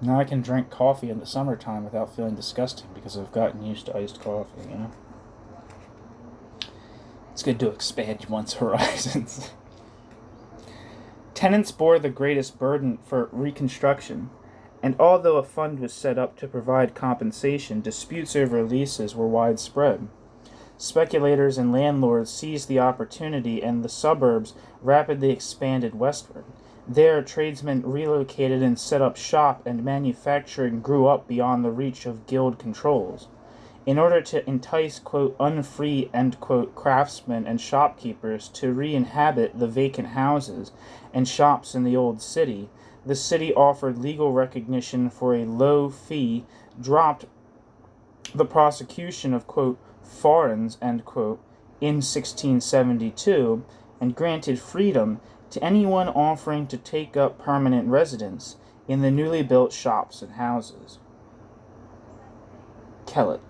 Now I can drink coffee in the summertime without feeling disgusting because I've gotten used to iced coffee, you know? It's good to expand one's horizons. Tenants bore the greatest burden for reconstruction, and although a fund was set up to provide compensation, disputes over leases were widespread. Speculators and landlords seized the opportunity, and the suburbs rapidly expanded westward. There, tradesmen relocated and set up shop, and manufacturing grew up beyond the reach of guild controls. In order to entice, quote, unfree, end quote, craftsmen and shopkeepers to re-inhabit the vacant houses and shops in the old city, the city offered legal recognition for a low fee, dropped the prosecution of, quote, foreigners, end quote, in 1672, and granted freedom to anyone offering to take up permanent residence in the newly built shops and houses. Kellett.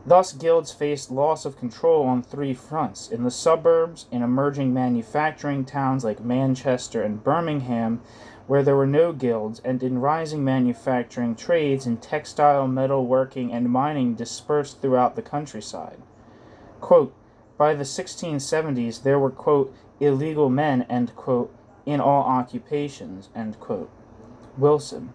Thus, guilds faced loss of control on three fronts: in the suburbs, in emerging manufacturing towns like Manchester and Birmingham, where there were no guilds, and in rising manufacturing trades in textile, metalworking, and mining dispersed throughout the countryside. Quote, by the 1670s, there were, quote, illegal men, end quote, in all occupations, end quote. Wilson.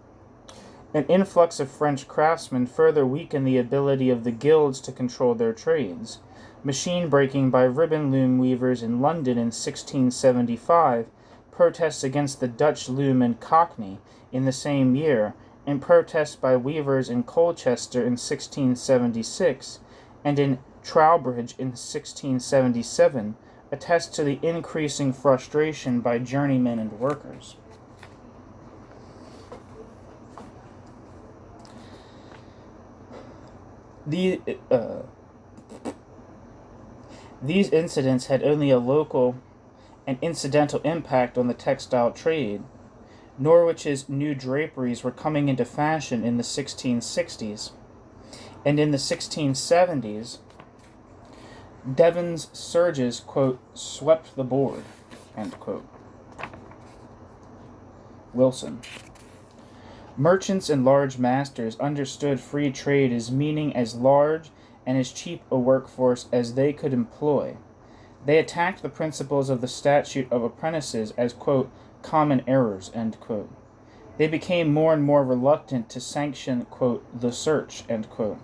An influx of French craftsmen further weakened the ability of the guilds to control their trades. Machine breaking by ribbon loom weavers in London in 1675, protests against the Dutch loom in Cockney in the same year, and protests by weavers in Colchester in 1676, and in Trowbridge in 1677, attest to the increasing frustration by journeymen and workers. These incidents had only a local and incidental impact on the textile trade. Norwich's new draperies were coming into fashion in the 1660s, and in the 1670s, Devon's serges, quote, swept the board, end quote. Wilson. Merchants and large masters understood free trade as meaning as large and as cheap a workforce as they could employ. They attacked the principles of the statute of apprentices as, quote, common errors, end quote. They became more and more reluctant to sanction, quote, the search, end quote.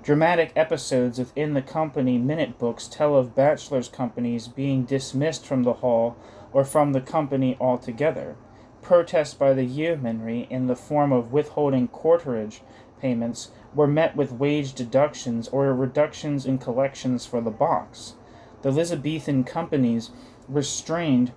Dramatic episodes within the company minute books tell of bachelors' companies being dismissed from the hall or from the company altogether. Protests by the yeomanry in the form of withholding quarterage payments were met with wage deductions or reductions in collections for the box. The Elizabethan companies were strained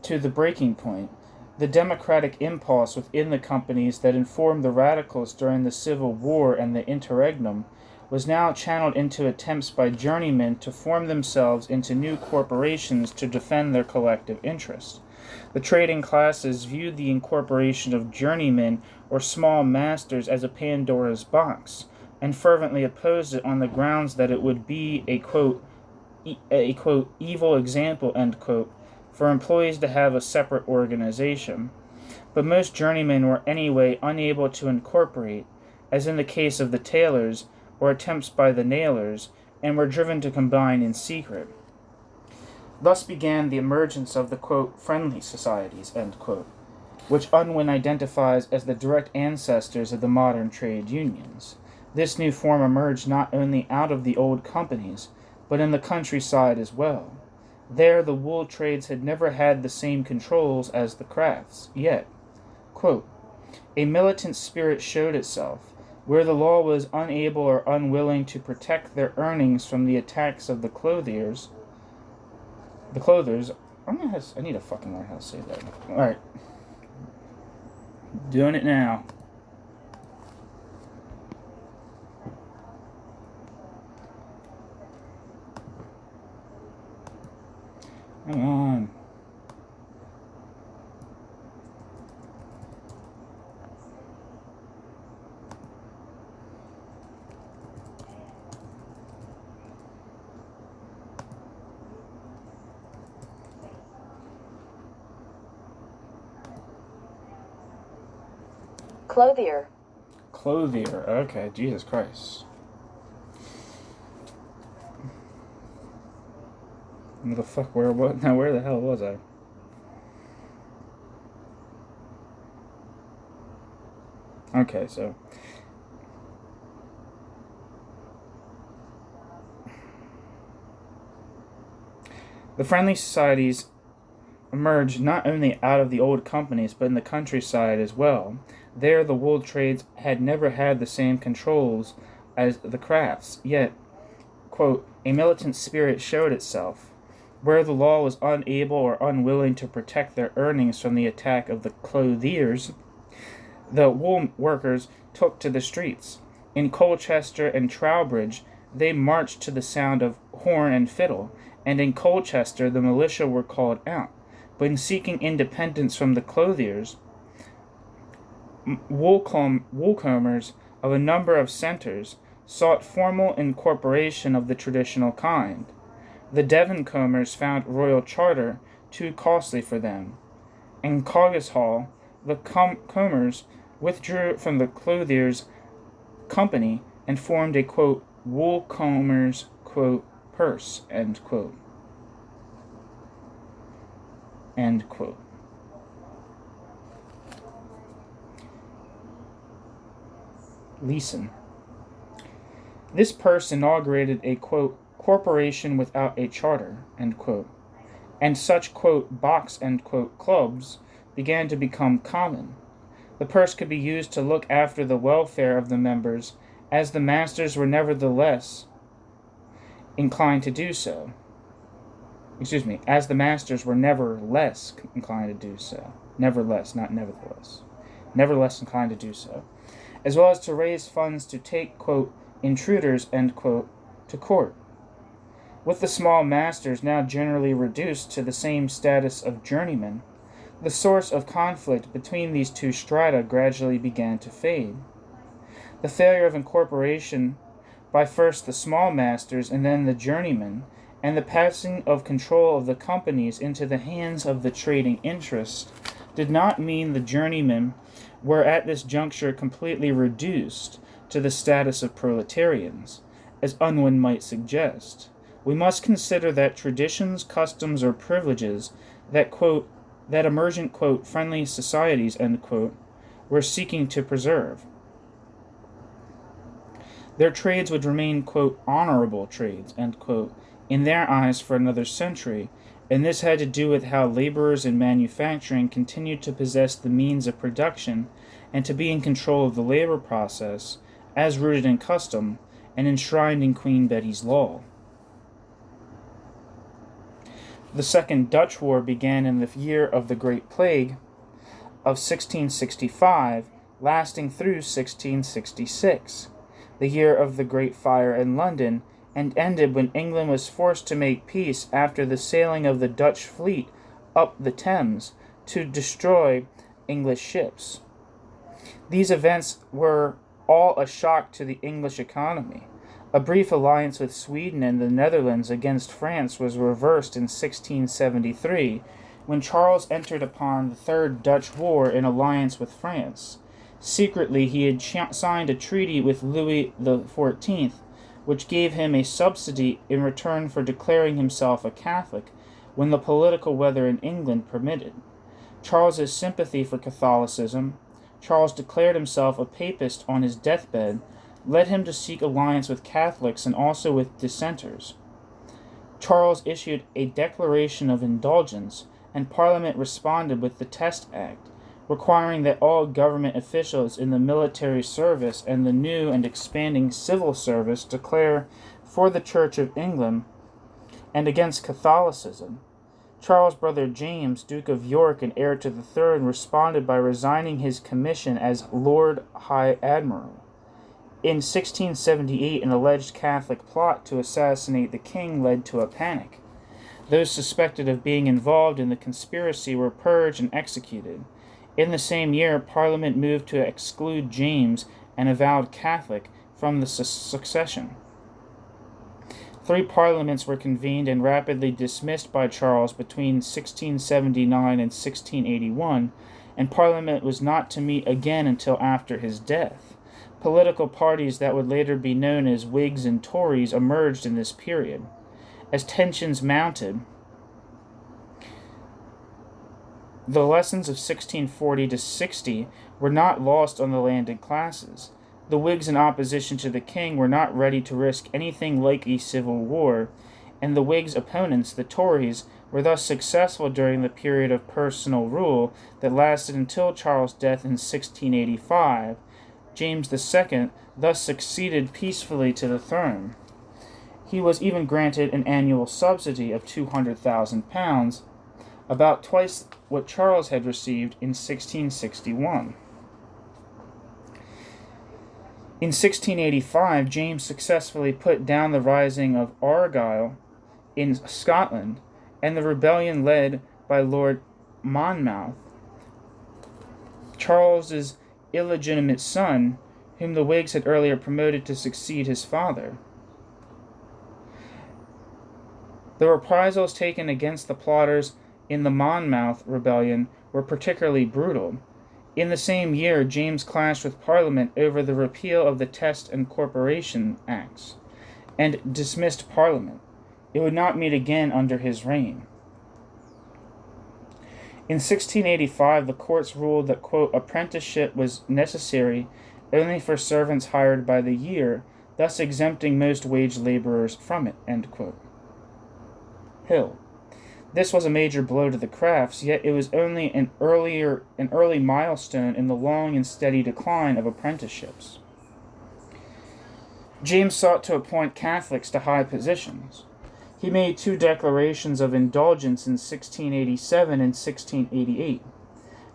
to the breaking point. The democratic impulse within the companies that informed the radicals during the Civil War and the interregnum was now channeled into attempts by journeymen to form themselves into new corporations to defend their collective interests. The trading classes viewed the incorporation of journeymen or small masters as a Pandora's box, and fervently opposed it on the grounds that it would be a quote, evil example, end quote, for employees to have a separate organization. But most journeymen were anyway unable to incorporate, as in the case of the tailors, or attempts by the nailers, and were driven to combine in secret. Thus began the emergence of the, quote, friendly societies, end quote, which Unwin identifies as the direct ancestors of the modern trade unions. This new form emerged not only out of the old companies, but in the countryside as well. There the wool trades had never had the same controls as the crafts, yet, quote, a militant spirit showed itself, where the law was unable or unwilling to protect their earnings from the attacks of the clothiers. I need to fucking learn how to say that. Alright. Doing it now. Come on. Clothier. Okay, Jesus Christ. What the fuck? Where the hell was I? Okay, so the friendly societies emerged not only out of the old companies, but in the countryside as well. There the wool trades had never had the same controls as the crafts, yet, quote, a militant spirit showed itself, where the law was unable or unwilling to protect their earnings from the attack of the clothiers. The wool workers took to the streets. In Colchester and Trowbridge, they marched to the sound of horn and fiddle, and in Colchester the militia were called out. But in seeking independence from the clothiers, woolcombers of a number of centers sought formal incorporation of the traditional kind. The Devoncombers found royal charter too costly for them. In Coggeshall, the Combers withdrew from the Clothiers' Company and formed a, quote, wool combers, quote, purse, end quote. End quote. Leeson. This purse inaugurated a, quote, corporation without a charter, end quote, and such, quote, box, end quote, clubs began to become common. The purse could be used to look after the welfare of the members, as the masters were nevertheless inclined to do so. As the masters were nevertheless inclined to do so. Nevertheless, not nevertheless. Nevertheless inclined to do so. As well as to raise funds to take, quote, intruders, end quote, to court. With the small masters now generally reduced to the same status of journeymen, the source of conflict between these two strata gradually began to fade. The failure of incorporation by first the small masters and then the journeymen, and the passing of control of the companies into the hands of the trading interests, did not mean the journeymen were at this juncture completely reduced to the status of proletarians, as Unwin might suggest. We must consider that traditions, customs, or privileges that, quote, that emergent, quote, friendly societies, end quote, were seeking to preserve. Their trades would remain, quote, honorable trades, end quote, in their eyes for another century, and this had to do with how laborers in manufacturing continued to possess the means of production and to be in control of the labor process, as rooted in custom and enshrined in Queen Betty's law. The Second Dutch War began in the year of the Great Plague of 1665, lasting through 1666, the year of the Great Fire in London, and ended when England was forced to make peace after the sailing of the Dutch fleet up the Thames to destroy English ships. These events were all a shock to the English economy. A brief alliance with Sweden and the Netherlands against France was reversed in 1673, when Charles entered upon the Third Dutch War in alliance with France. Secretly, he had signed a treaty with Louis XIV, which gave him a subsidy in return for declaring himself a Catholic when the political weather in England permitted. Charles's sympathy for Catholicism, Charles declared himself a papist on his deathbed, led him to seek alliance with Catholics and also with dissenters. Charles issued a declaration of indulgence, and Parliament responded with the Test Act, requiring that all government officials in the military service and the new and expanding civil service declare for the Church of England and against Catholicism. Charles' brother James, Duke of York and heir to the throne, responded by resigning his commission as Lord High Admiral. In 1678, an alleged Catholic plot to assassinate the king led to a panic. Those suspected of being involved in the conspiracy were purged and executed. In the same year, Parliament moved to exclude James, an avowed Catholic, from the succession. 3 parliaments were convened and rapidly dismissed by Charles between 1679 and 1681, and Parliament was not to meet again until after his death. Political parties that would later be known as Whigs and Tories emerged in this period. As tensions mounted, the lessons of 1640 to 60 were not lost on the landed classes. The Whigs in opposition to the king were not ready to risk anything like a civil war, and the Whigs' opponents, the Tories, were thus successful during the period of personal rule that lasted until Charles' death in 1685. James II thus succeeded peacefully to the throne. He was even granted an annual subsidy of £200,000, about twice what Charles had received in 1661. In 1685, James successfully put down the rising of Argyll in Scotland and the rebellion led by Lord Monmouth. Charles's illegitimate son, whom the Whigs had earlier promoted to succeed his father. The reprisals taken against the plotters in the Monmouth Rebellion were particularly brutal. In the same year, James clashed with Parliament over the repeal of the Test and Corporation Acts, and dismissed Parliament. It would not meet again under his reign. In 1685, the courts ruled that, quote, apprenticeship was necessary only for servants hired by the year, thus exempting most wage laborers from it, end quote. Hill. This was a major blow to the crafts, yet it was only an early milestone in the long and steady decline of apprenticeships. James sought to appoint Catholics to high positions. He made 2 declarations of indulgence in 1687 and 1688.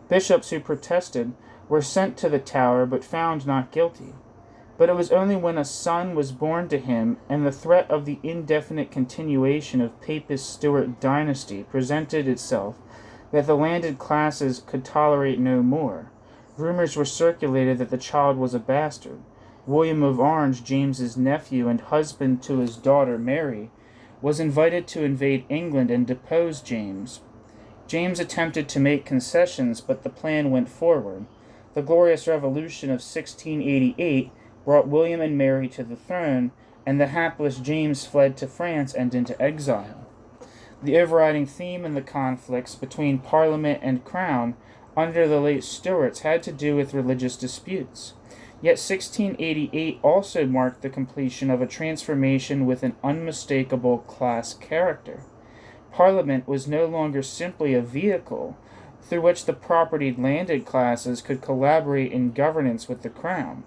Bishops who protested were sent to the Tower but found not guilty. But it was only when a son was born to him and the threat of the indefinite continuation of Papist Stuart dynasty presented itself that the landed classes could tolerate no more. Rumors were circulated that the child was a bastard. William of Orange, James's nephew and husband to his daughter Mary, was invited to invade England and depose James. James attempted to make concessions, but the plan went forward. The Glorious Revolution of 1688 brought William and Mary to the throne, and the hapless James fled to France and into exile. The overriding theme in the conflicts between Parliament and Crown under the late Stuarts had to do with religious disputes. Yet 1688 also marked the completion of a transformation with an unmistakable class character. Parliament was no longer simply a vehicle through which the propertied landed classes could collaborate in governance with the Crown.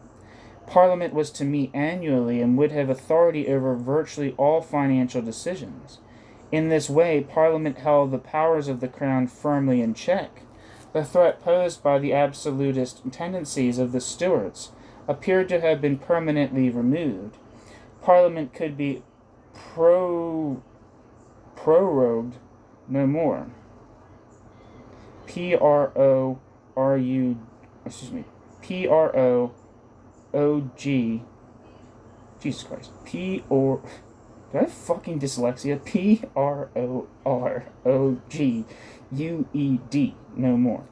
Parliament was to meet annually and would have authority over virtually all financial decisions. In this way, Parliament held the powers of the Crown firmly in check. The threat posed by the absolutist tendencies of the Stuarts appeared to have been permanently removed. Parliament could be prorogued no more. P-R-O-G. Jesus Christ. Do I have fucking dyslexia? P-R-O-R-O-G-U-E-D. No more.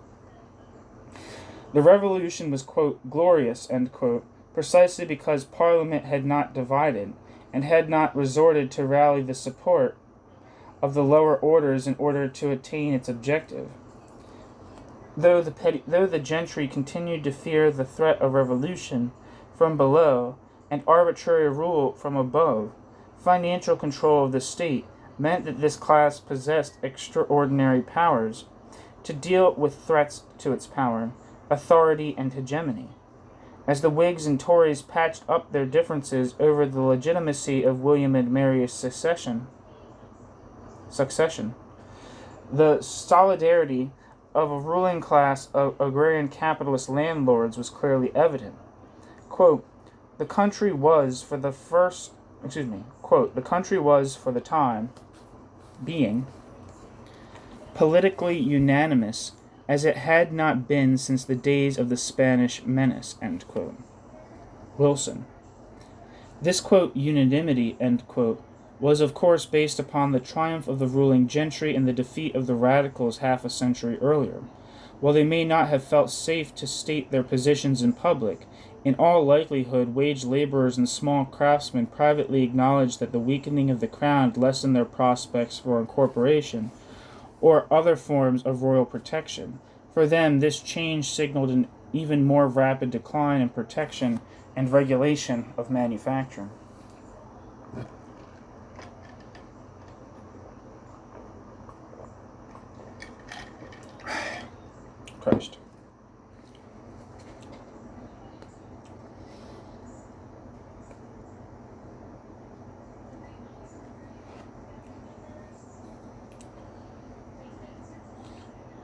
The revolution was, quote, glorious, end quote, precisely because Parliament had not divided and had not resorted to rally the support of the lower orders in order to attain its objective. Though the gentry continued to fear the threat of revolution from below and arbitrary rule from above, financial control of the state meant that this class possessed extraordinary powers to deal with threats to its power, authority, and hegemony. As the Whigs and Tories patched up their differences over the legitimacy of William and Mary's succession, the solidarity of a ruling class of agrarian capitalist landlords was clearly evident. Quote, the country was for the time being politically unanimous as it had not been since the days of the Spanish menace, end quote. Wilson. This, quote, unanimity, end quote, was of course based upon the triumph of the ruling gentry and the defeat of the radicals half a century earlier. While they may not have felt safe to state their positions in public, in all likelihood wage laborers and small craftsmen privately acknowledged that the weakening of the crown lessened their prospects for incorporation or other forms of royal protection. For them, this change signaled an even more rapid decline in protection and regulation of manufacturing. Christ.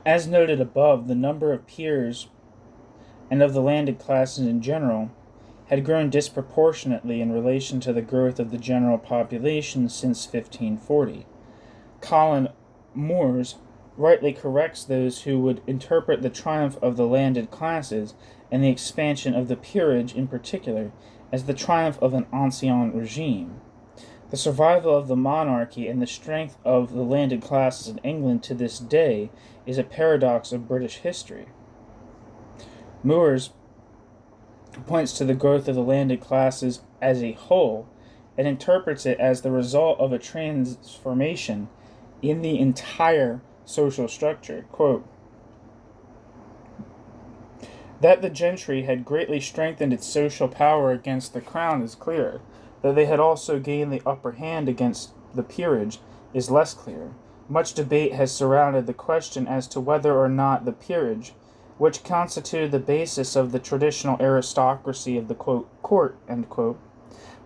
As noted above, the number of peers and of the landed classes in general had grown disproportionately in relation to the growth of the general population since 1540. Colin Moore's rightly corrects those who would interpret the triumph of the landed classes and the expansion of the peerage in particular as the triumph of an ancien regime. The survival of the monarchy and the strength of the landed classes in England to this day is a paradox of British history. Moores points to the growth of the landed classes as a whole and interprets it as the result of a transformation in the entire social structure. Quote, that the gentry had greatly strengthened its social power against the crown is clear. That they had also gained the upper hand against the peerage is less clear. Much debate has surrounded the question as to whether or not the peerage, which constituted the basis of the traditional aristocracy of the quote, court, end quote,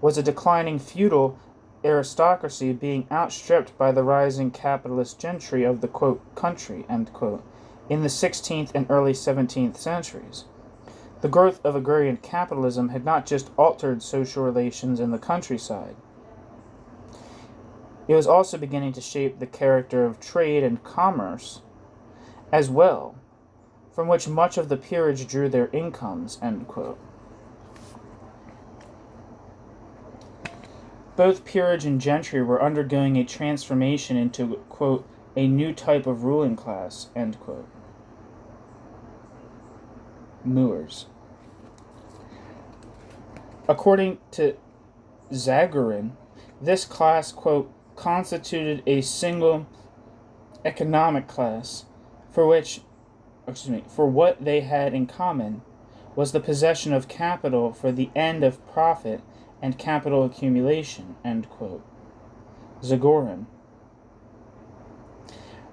was a declining feudal aristocracy being outstripped by the rising capitalist gentry of the quote, country, end quote, in the 16th and early 17th centuries. The growth of agrarian capitalism had not just altered social relations in the countryside. It was also beginning to shape the character of trade and commerce as well, from which much of the peerage drew their incomes, end quote. Both peerage and gentry were undergoing a transformation into, quote, a new type of ruling class, end quote. Moores. According to Agrarian, this class, quote, constituted a single economic class for what they had in common was the possession of capital for the end of profit and capital accumulation, end quote. Agrarian.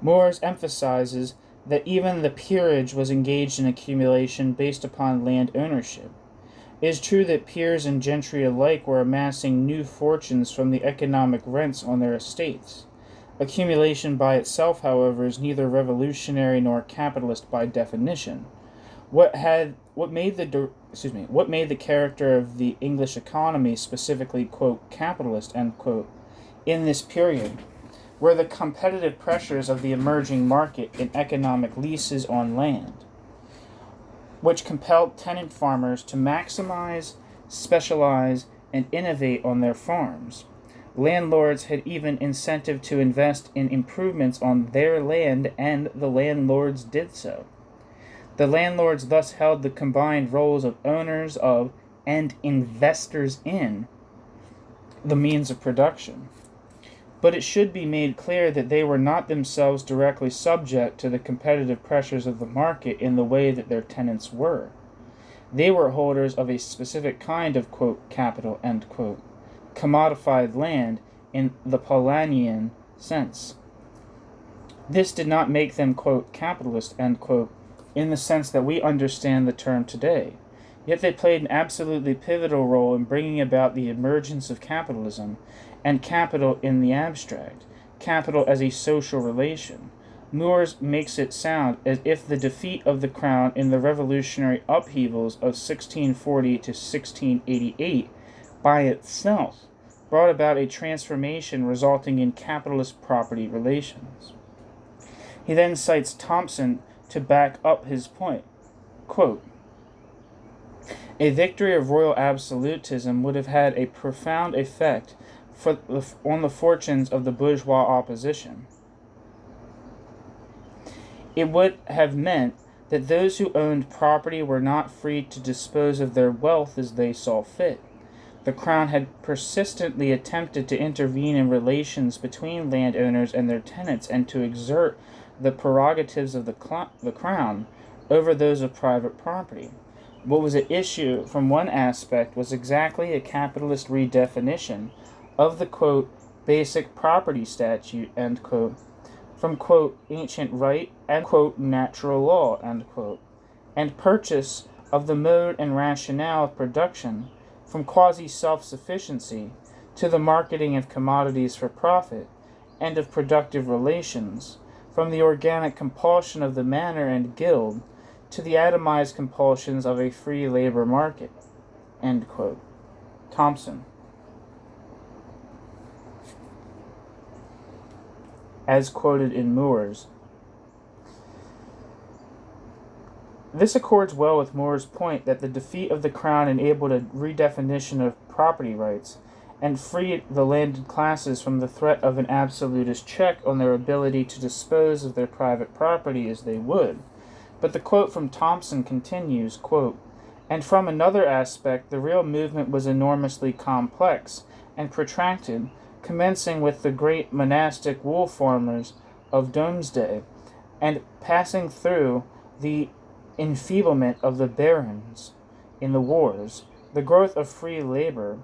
Moores emphasizes that even the peerage was engaged in accumulation based upon land ownership. It is true that peers and gentry alike were amassing new fortunes from the economic rents on their estates. Accumulation by itself, however, is neither revolutionary nor capitalist by definition. What made the character of the English economy specifically, quote, capitalist, end quote, in this period were the competitive pressures of the emerging market in economic leases on land, which compelled tenant farmers to maximize, specialize, and innovate on their farms. Landlords had even incentive to invest in improvements on their land, and the landlords did so. The landlords thus held the combined roles of owners of and investors in the means of production. But it should be made clear that they were not themselves directly subject to the competitive pressures of the market in the way that their tenants were. They were holders of a specific kind of, quote, capital, end quote, commodified land in the Paulinian sense. This did not make them, quote, capitalist, end quote, in the sense that we understand the term today. Yet they played an absolutely pivotal role in bringing about the emergence of capitalism and capital in the abstract, capital as a social relation. Moores makes it sound as if the defeat of the crown in the revolutionary upheavals of 1640 to 1688 by itself brought about a transformation resulting in capitalist property relations. He then cites Thompson to back up his point. Quote, a victory of royal absolutism would have had a profound effect on the fortunes of the bourgeois opposition. It would have meant that those who owned property were not free to dispose of their wealth as they saw fit. The Crown had persistently attempted to intervene in relations between landowners and their tenants and to exert the prerogatives of the Crown over those of private property. What was at issue from one aspect was exactly a capitalist redefinition of the, quote, basic property statute, end quote, from, quote, ancient right and, quote, natural law, end quote, and purchase of the mode and rationale of production from quasi-self-sufficiency to the marketing of commodities for profit and of productive relations, from the organic compulsion of the manor and guild to the atomized compulsions of a free labor market, end quote. Thompson. As quoted in Moores, This accords well with More's point that the defeat of the crown enabled a redefinition of property rights and freed the landed classes from the threat of an absolutist check on their ability to dispose of their private property as they would. But the quote from Thompson continues, quote, "And from another aspect, the real movement was enormously complex and protracted, commencing with the great monastic wool farmers of Domesday, and passing through the enfeeblement of the barons in the wars, the growth of free labor,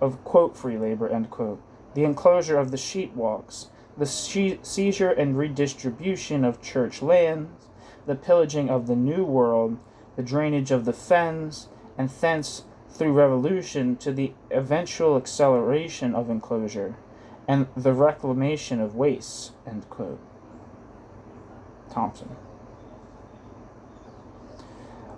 end quote, the enclosure of the sheep walks, the seizure and redistribution of church lands, the pillaging of the New World, the drainage of the fens, and thence through revolution to the eventual acceleration of enclosure, and the reclamation of wastes," end quote. Thompson.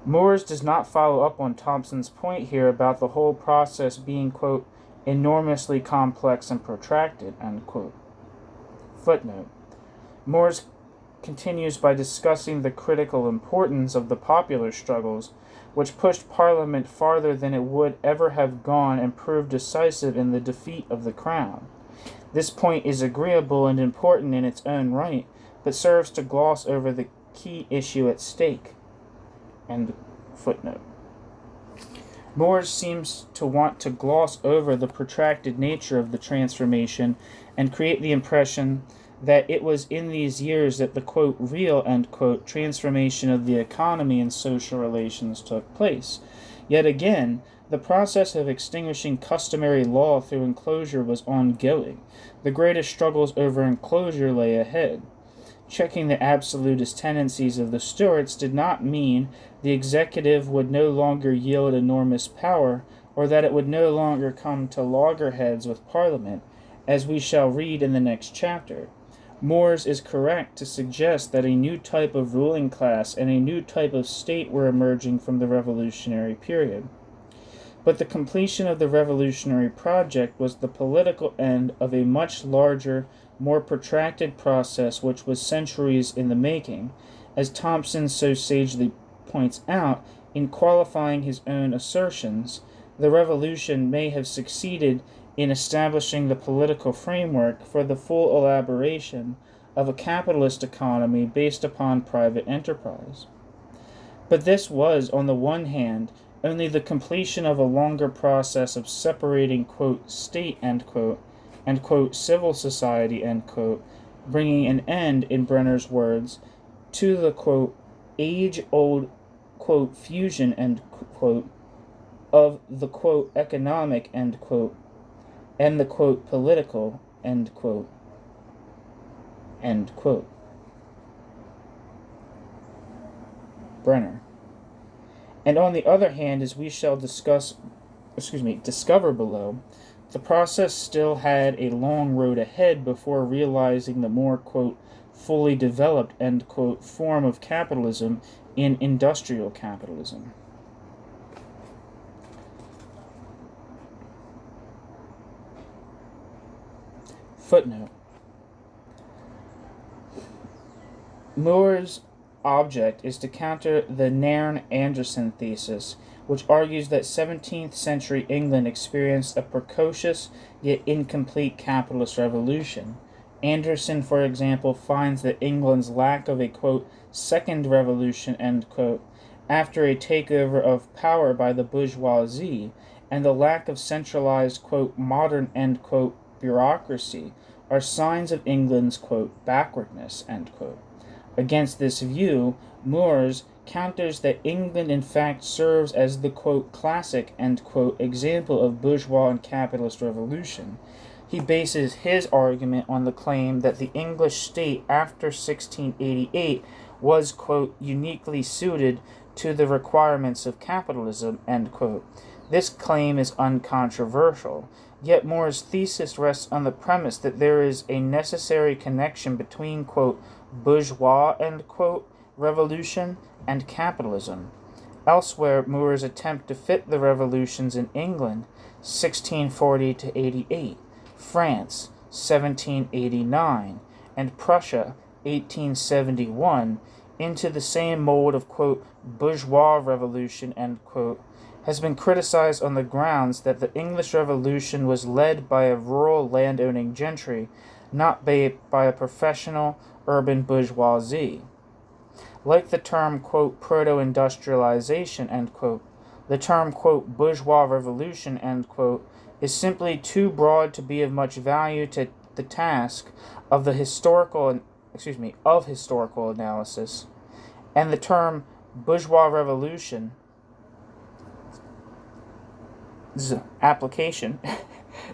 Moores does not follow up on Thompson's point here about the whole process being, quote, "enormously complex and protracted," end quote. Footnote. Moores continues by discussing the critical importance of the popular struggles, which pushed Parliament farther than it would ever have gone and proved decisive in the defeat of the Crown. This point is agreeable and important in its own right, but serves to gloss over the key issue at stake. End footnote. Moores seems to want to gloss over the protracted nature of the transformation and create the impression that it was in these years that the, quote, "real," end quote, transformation of the economy and social relations took place. Yet again, the process of extinguishing customary law through enclosure was ongoing. The greatest struggles over enclosure lay ahead. Checking the absolutist tendencies of the Stuarts did not mean the executive would no longer yield enormous power, or that it would no longer come to loggerheads with Parliament, as we shall read in the next chapter. Moores is correct to suggest that a new type of ruling class and a new type of state were emerging from the revolutionary period. But the completion of the revolutionary project was the political end of a much larger, more protracted process which was centuries in the making, as Thompson so sagely points out in qualifying his own assertions. The revolution may have succeeded in establishing the political framework for the full elaboration of a capitalist economy based upon private enterprise. But this was, on the one hand, only the completion of a longer process of separating, quote, "state," end quote, and, quote, "civil society," end quote, bringing an end, in Brenner's words, to the, quote, "age-old," quote, "fusion," end quote, of the, quote, "economic," end quote, and the, quote, "political," end quote, end quote. Brenner. And on the other hand, as we shall discover below, the process still had a long road ahead before realizing the more, quote, "fully developed," end quote, form of capitalism in industrial capitalism. Footnote. Moore's object is to counter the Nairn-Anderson thesis, which argues that 17th century England experienced a precocious yet incomplete capitalist revolution. Anderson, for example, finds that England's lack of a, quote, "second revolution," end quote, after a takeover of power by the bourgeoisie, and the lack of centralized, quote, "modern," end quote, bureaucracy are signs of England's, quote, "backwardness," end quote. Against this view, Moores counters that England in fact serves as the, quote, "classic," end quote, example of bourgeois and capitalist revolution. He bases his argument on the claim that the English state after 1688 was, quote, "uniquely suited to the requirements of capitalism," end quote. This claim is uncontroversial, yet Moore's thesis rests on the premise that there is a necessary connection between, quote, "bourgeois," end quote, revolution and capitalism. Elsewhere, Moore's attempt to fit the revolutions in England, 1640 to 88, France, 1789, and Prussia, 1871, into the same mold of, quote, bourgeois revolution, end quote, has been criticized on the grounds that the English Revolution was led by a rural landowning gentry, not by a professional urban bourgeoisie. Like the term, quote, proto-industrialization, end quote, the term, quote, bourgeois revolution, end quote, is simply too broad to be of much value to the task of historical analysis, and the term bourgeois revolution application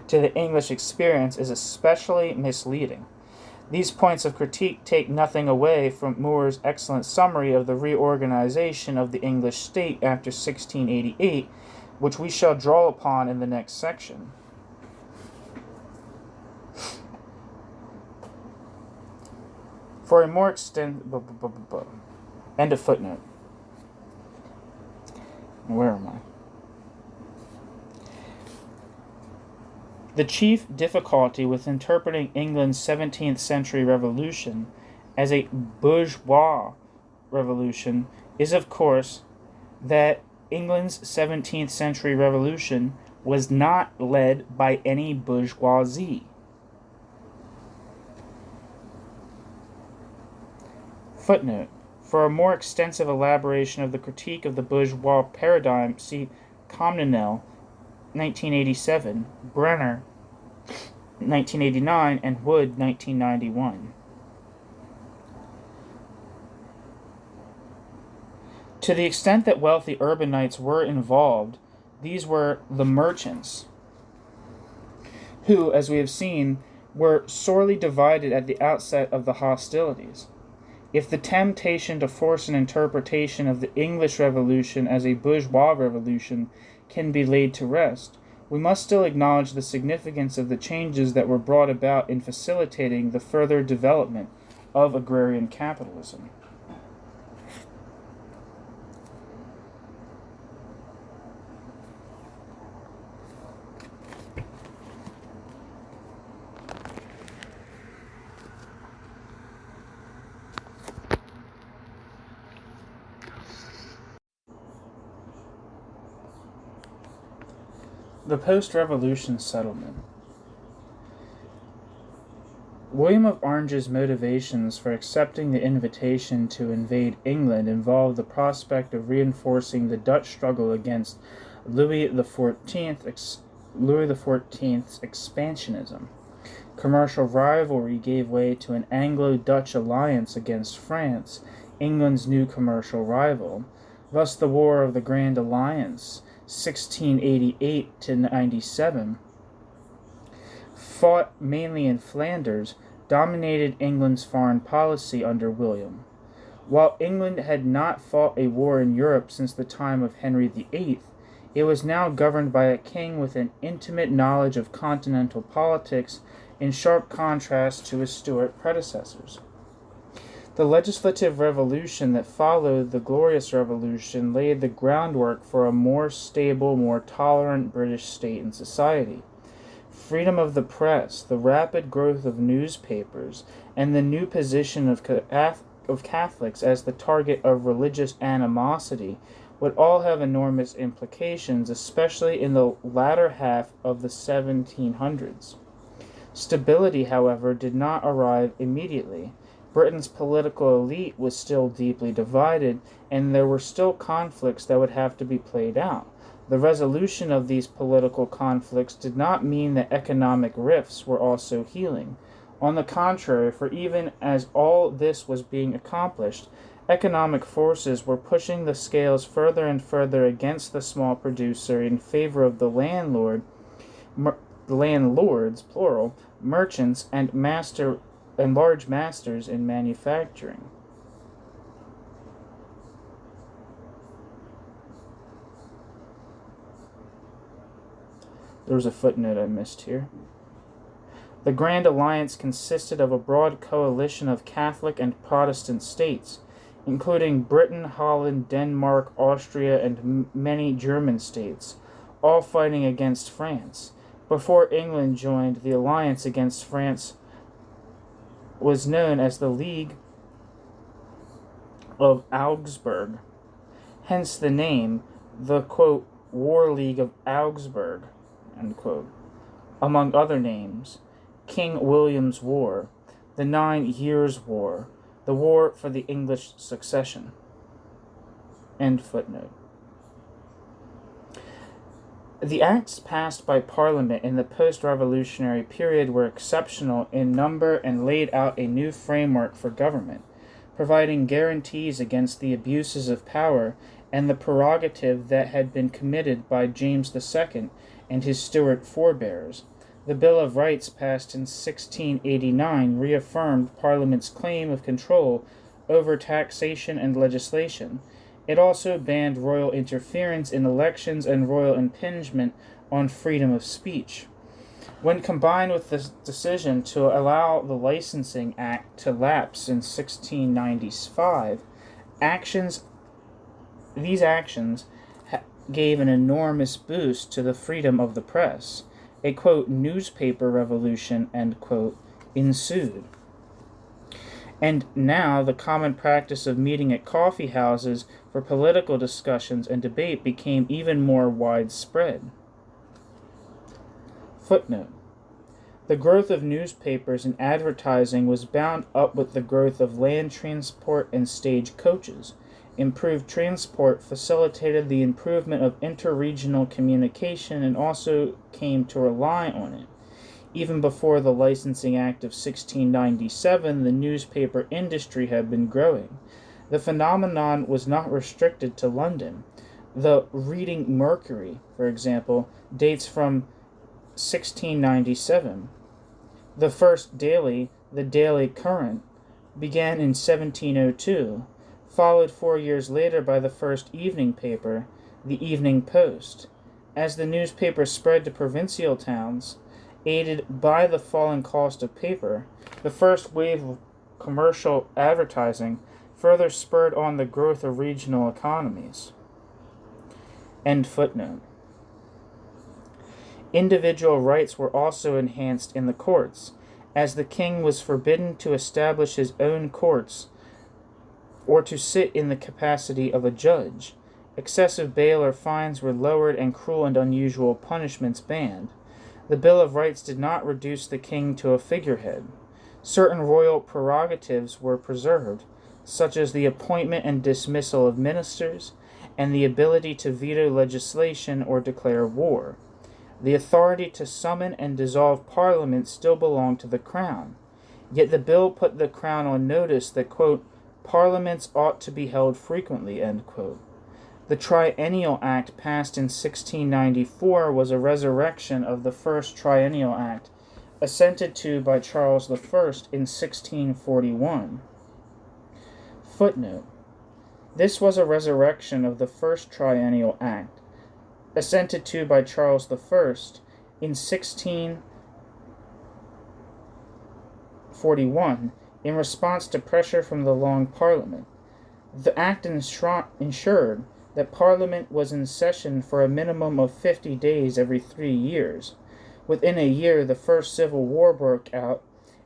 to the English experience is especially misleading. These points of critique take nothing away from Moore's excellent summary of the reorganization of the English state after 1688, which we shall draw upon in the next section. For a more end of footnote. Where am I? The chief difficulty with interpreting England's 17th century revolution as a bourgeois revolution is, of course, that England's 17th century revolution was not led by any bourgeoisie. Footnote. For a more extensive elaboration of the critique of the bourgeois paradigm, see Comnenel, 1987, Brenner, 1989, and Wood, 1991. To the extent that wealthy urbanites were involved, these were the merchants, who, as we have seen, were sorely divided at the outset of the hostilities. If the temptation to force an interpretation of the English Revolution as a bourgeois revolution can be laid to rest, we must still acknowledge the significance of the changes that were brought about in facilitating the further development of agrarian capitalism. The post-revolution settlement. William of Orange's motivations for accepting the invitation to invade England involved the prospect of reinforcing the Dutch struggle against Louis XIV's expansionism. Commercial rivalry gave way to an Anglo-Dutch alliance against France, England's new commercial rival. Thus the War of the Grand Alliance, 1688 to 97, fought mainly in Flanders, dominated England's foreign policy under William. While England had not fought a war in Europe since the time of Henry VIII, it was now governed by a king with an intimate knowledge of continental politics, in sharp contrast to his Stuart predecessors. The legislative revolution that followed the Glorious Revolution laid the groundwork for a more stable, more tolerant British state and society. Freedom of the press, the rapid growth of newspapers, and the new position of Catholics as the target of religious animosity would all have enormous implications, especially in the latter half of the 1700s. Stability, however, did not arrive immediately. Britain's political elite was still deeply divided, and there were still conflicts that would have to be played out. The resolution of these political conflicts did not mean that economic rifts were also healing. On the contrary, for even as all this was being accomplished, economic forces were pushing the scales further and further against the small producer in favor of the landlords, plural, merchants, and large masters in manufacturing. There was a footnote I missed here. The Grand Alliance consisted of a broad coalition of Catholic and Protestant states, including Britain, Holland, Denmark, Austria, and many German states, all fighting against France. Before England joined, the alliance against France was known as the League of Augsburg. hence the name, the, quote, War League of Augsburg, end quote. Among other names, King William's War, the 9 Years' War, the War for the English Succession. End footnote. The acts passed by Parliament in the post-revolutionary period were exceptional in number and laid out a new framework for government, providing guarantees against the abuses of power and the prerogative that had been committed by James II and his Stuart forebears. The Bill of Rights, passed in 1689, reaffirmed Parliament's claim of control over taxation and legislation. It also banned royal interference in elections and royal impingement on freedom of speech. When combined with the decision to allow the Licensing Act to lapse in 1695, these actions gave an enormous boost to the freedom of the press. A, quote, newspaper revolution, end quote, ensued. And now the common practice of meeting at coffee houses for political discussions and debate became even more widespread. Footnote. The growth of newspapers and advertising was bound up with the growth of land transport and stage coaches. Improved transport facilitated the improvement of interregional communication and also came to rely on it. Even before the Licensing Act of 1697, the newspaper industry had been growing. The phenomenon was not restricted to London. The Reading Mercury, for example, dates from 1697. The first daily, the Daily Courant, began in 1702. Followed 4 years later by the first evening paper, the Evening Post. As the newspaper spread to provincial towns, aided by the falling cost of paper, the first wave of commercial advertising further spurred on the growth of regional economies. End footnote. Individual rights were also enhanced in the courts, as the king was forbidden to establish his own courts or to sit in the capacity of a judge. Excessive bail or fines were lowered and cruel and unusual punishments banned. The Bill of Rights did not reduce the king to a figurehead. Certain royal prerogatives were preserved, such as the appointment and dismissal of ministers, and the ability to veto legislation or declare war. The authority to summon and dissolve Parliament still belonged to the Crown. Yet the bill put the Crown on notice that, quote, Parliaments ought to be held frequently, end quote. The Triennial Act, passed in 1694, was a resurrection of the first Triennial Act, assented to by Charles I in 1641. Footnote. This was a resurrection of the first Triennial Act, assented to by Charles I in 1641, in response to pressure from the Long Parliament. The Act ensured that Parliament was in session for a minimum of 50 days every 3 years. Within a year, the First Civil War broke out,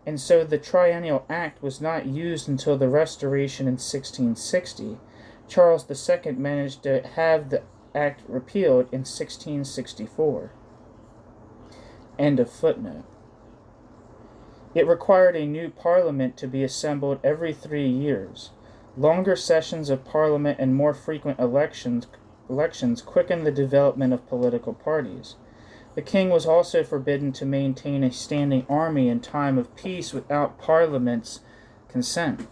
and so the Triennial Act was not used until the Restoration in 1660. Charles II managed to have the Act repealed in 1664. End of footnote. It required a new Parliament to be assembled every 3 years. Longer sessions of Parliament and more frequent elections quickened the development of political parties. The king was also forbidden to maintain a standing army in time of peace without Parliament's consent.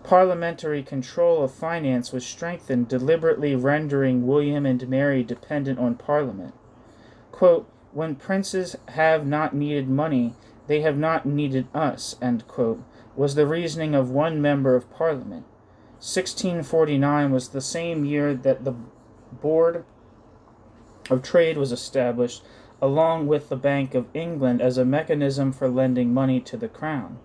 Parliamentary control of finance was strengthened, deliberately rendering William and Mary dependent on Parliament. Quote, when princes have not needed money, they have not needed us, end quote, was the reasoning of one member of Parliament. 1649 was the same year that the Board of Trade was established, along with the Bank of England, as a mechanism for lending money to the Crown.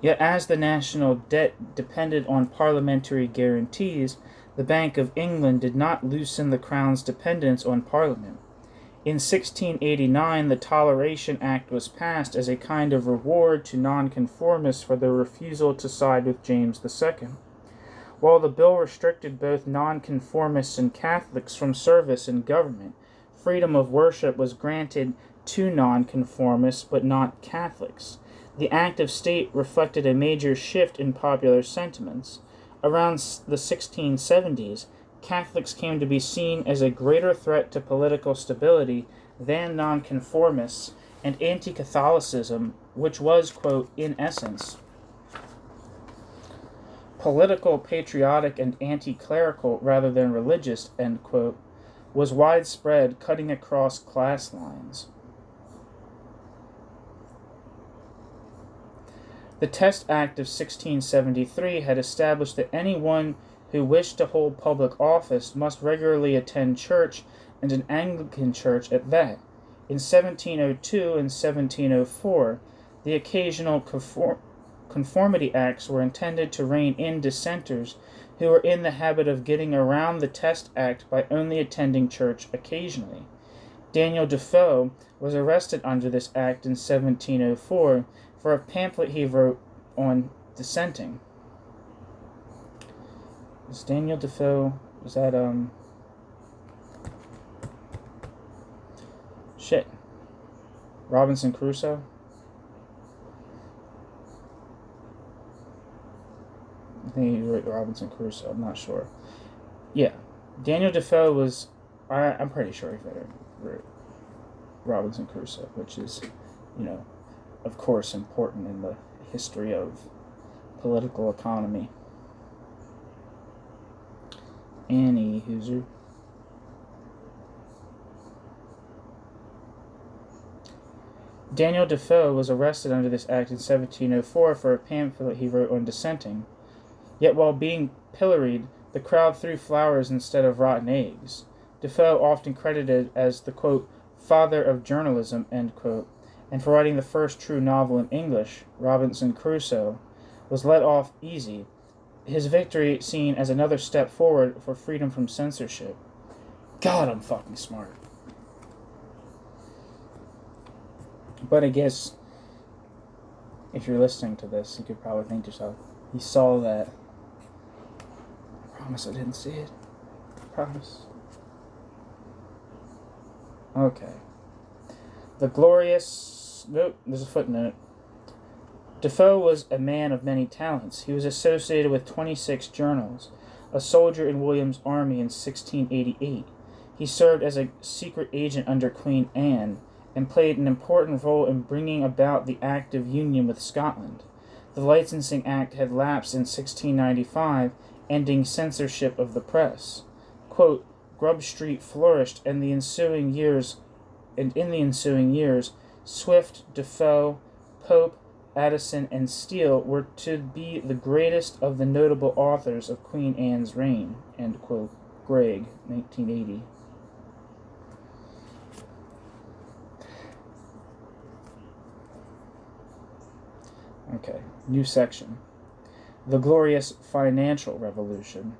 Yet as the national debt depended on parliamentary guarantees, the Bank of England did not loosen the Crown's dependence on Parliament. In 1689, the Toleration Act was passed as a kind of reward to nonconformists for their refusal to side with James II. While the bill restricted both nonconformists and Catholics from service in government, freedom of worship was granted to nonconformists but not Catholics. The Act of State reflected a major shift in popular sentiments. Around the 1670s, Catholics came to be seen as a greater threat to political stability than nonconformists, and anti-Catholicism, which was, quote, in essence, political, patriotic, and anti-clerical rather than religious, end quote, was widespread, cutting across class lines. The Test Act of 1673 had established that anyone who wished to hold public office must regularly attend church, and an Anglican church at that. In 1702 and 1704, the occasional Conformity Acts were intended to rein in dissenters who were in the habit of getting around the Test Act by only attending church occasionally. Daniel Defoe was arrested under this act in 1704 for a pamphlet he wrote on dissenting. Was Daniel Defoe, was that, Robinson Crusoe? I think he wrote Robinson Crusoe, I'm not sure. Yeah, Daniel Defoe was, I'm pretty sure he wrote Robinson Crusoe, which is, of course, important in the history of political economy. Annie Hooser. Daniel Defoe was arrested under this act in 1704 for a pamphlet he wrote on dissenting. Yet while being pilloried, the crowd threw flowers instead of rotten eggs. Defoe, often credited as the, quote, father of journalism, end quote, and for writing the first true novel in English, Robinson Crusoe, was let off easy, his victory seen as another step forward for freedom from censorship. God, I'm fucking smart. But I guess, if you're listening to this, you could probably think to yourself, he saw that. I promise I didn't see it. I promise. Okay. The glorious... Nope, there's a footnote. Defoe was a man of many talents. He was associated with 26 journals, a soldier in William's army in 1688. He served as a secret agent under Queen Anne, and played an important role in bringing about the Act of Union with Scotland. The Licensing Act had lapsed in 1695, ending censorship of the press. Quote, Grub Street flourished, and in the ensuing years, Swift, Defoe, Pope, Addison, and Steele were to be the greatest of the notable authors of Queen Anne's reign. End quote. Gregg, 1980. Okay, new section. The Glorious Financial Revolution.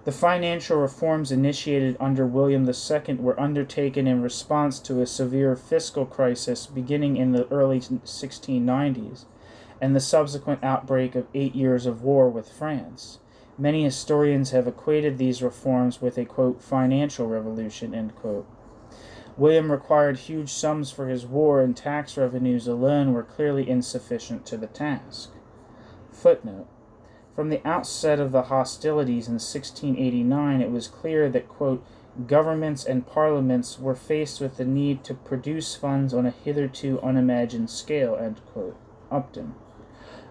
The financial reforms initiated under William II were undertaken in response to a severe fiscal crisis beginning in the early 1690s, and the subsequent outbreak of 8 years of war with France. Many historians have equated these reforms with a, quote, financial revolution, end quote. William required huge sums for his war, and tax revenues alone were clearly insufficient to the task. Footnote. From the outset of the hostilities in 1689, it was clear that, quote, governments and parliaments were faced with the need to produce funds on a hitherto unimagined scale, end quote. Upton.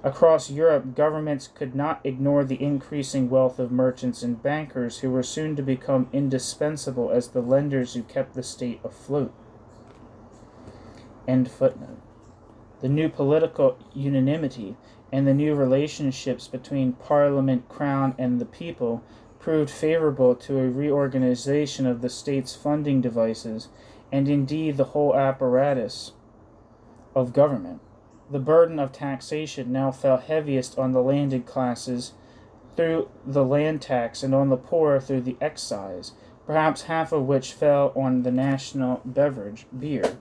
Across Europe, governments could not ignore the increasing wealth of merchants and bankers who were soon to become indispensable as the lenders who kept the state afloat. End footnote. The new political unanimity and the new relationships between Parliament, Crown, and the people proved favorable to a reorganization of the state's funding devices and indeed the whole apparatus of government. The burden of taxation now fell heaviest on the landed classes through the land tax and on the poor through the excise, perhaps half of which fell on the national beverage, beer.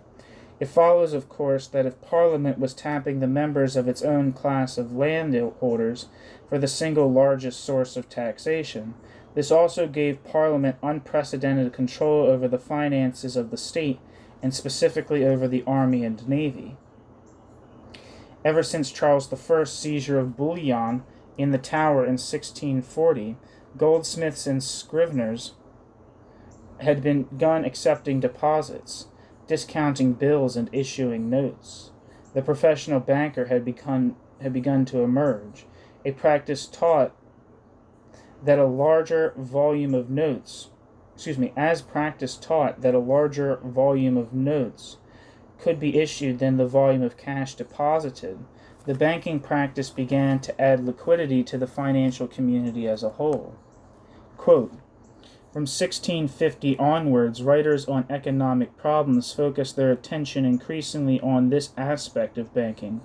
It follows, of course, that if Parliament was tapping the members of its own class of landholders for the single largest source of taxation, this also gave Parliament unprecedented control over the finances of the state, and specifically over the army and navy. Ever since Charles I's seizure of bullion in the Tower in 1640, goldsmiths and scriveners had begun accepting deposits, discounting bills, and issuing notes. The professional banker had begun to emerge, a practice taught that a larger volume of notes, could be issued than the volume of cash deposited. The banking practice began to add liquidity to the financial community as a whole. Quote, from 1650 onwards, writers on economic problems focused their attention increasingly on this aspect of banking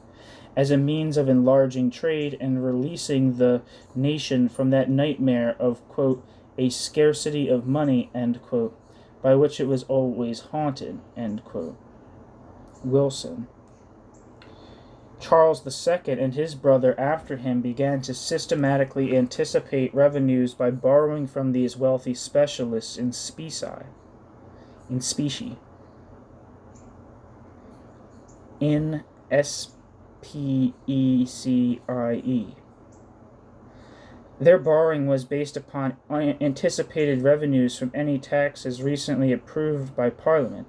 as a means of enlarging trade and releasing the nation from that nightmare of, quote, a scarcity of money, end quote, by which it was always haunted, end quote. Wilson. Charles II and his brother after him began to systematically anticipate revenues by borrowing from these wealthy specialists in specie. In SPECIE. Their borrowing was based upon anticipated revenues from any taxes recently approved by Parliament.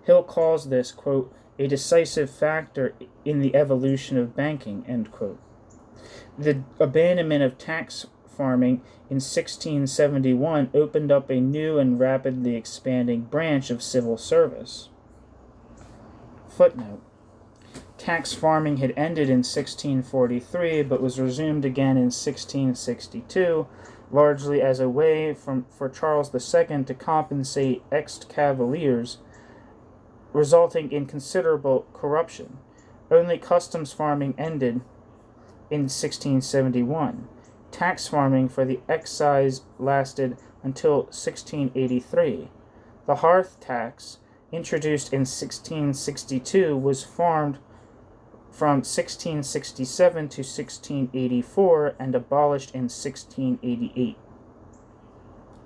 Hill calls this, quote, a decisive factor in the evolution of banking, end quote. The abandonment of tax farming in 1671 opened up a new and rapidly expanding branch of civil service. Footnote. Tax farming had ended in 1643, but was resumed again in 1662, largely as a way for Charles II to compensate ex-cavaliers, resulting in considerable corruption. Only customs farming ended in 1671. Tax farming for the excise lasted until 1683. The hearth tax, introduced in 1662, was farmed from 1667 to 1684 and abolished in 1688.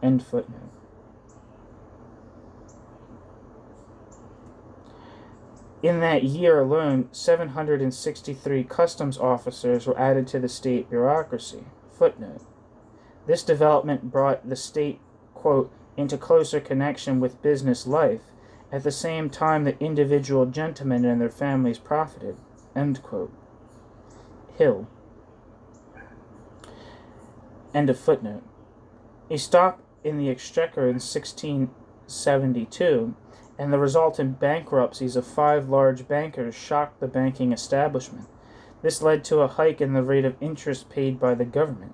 End footnote. In that year alone, 763 customs officers were added to the state bureaucracy. Footnote. This development brought the state, quote, into closer connection with business life, at the same time that individual gentlemen and their families profited. End quote. Hill. End of footnote. A stop in the exchequer in 1672 and the resultant bankruptcies of 5 large bankers shocked the banking establishment. This led to a hike in the rate of interest paid by the government.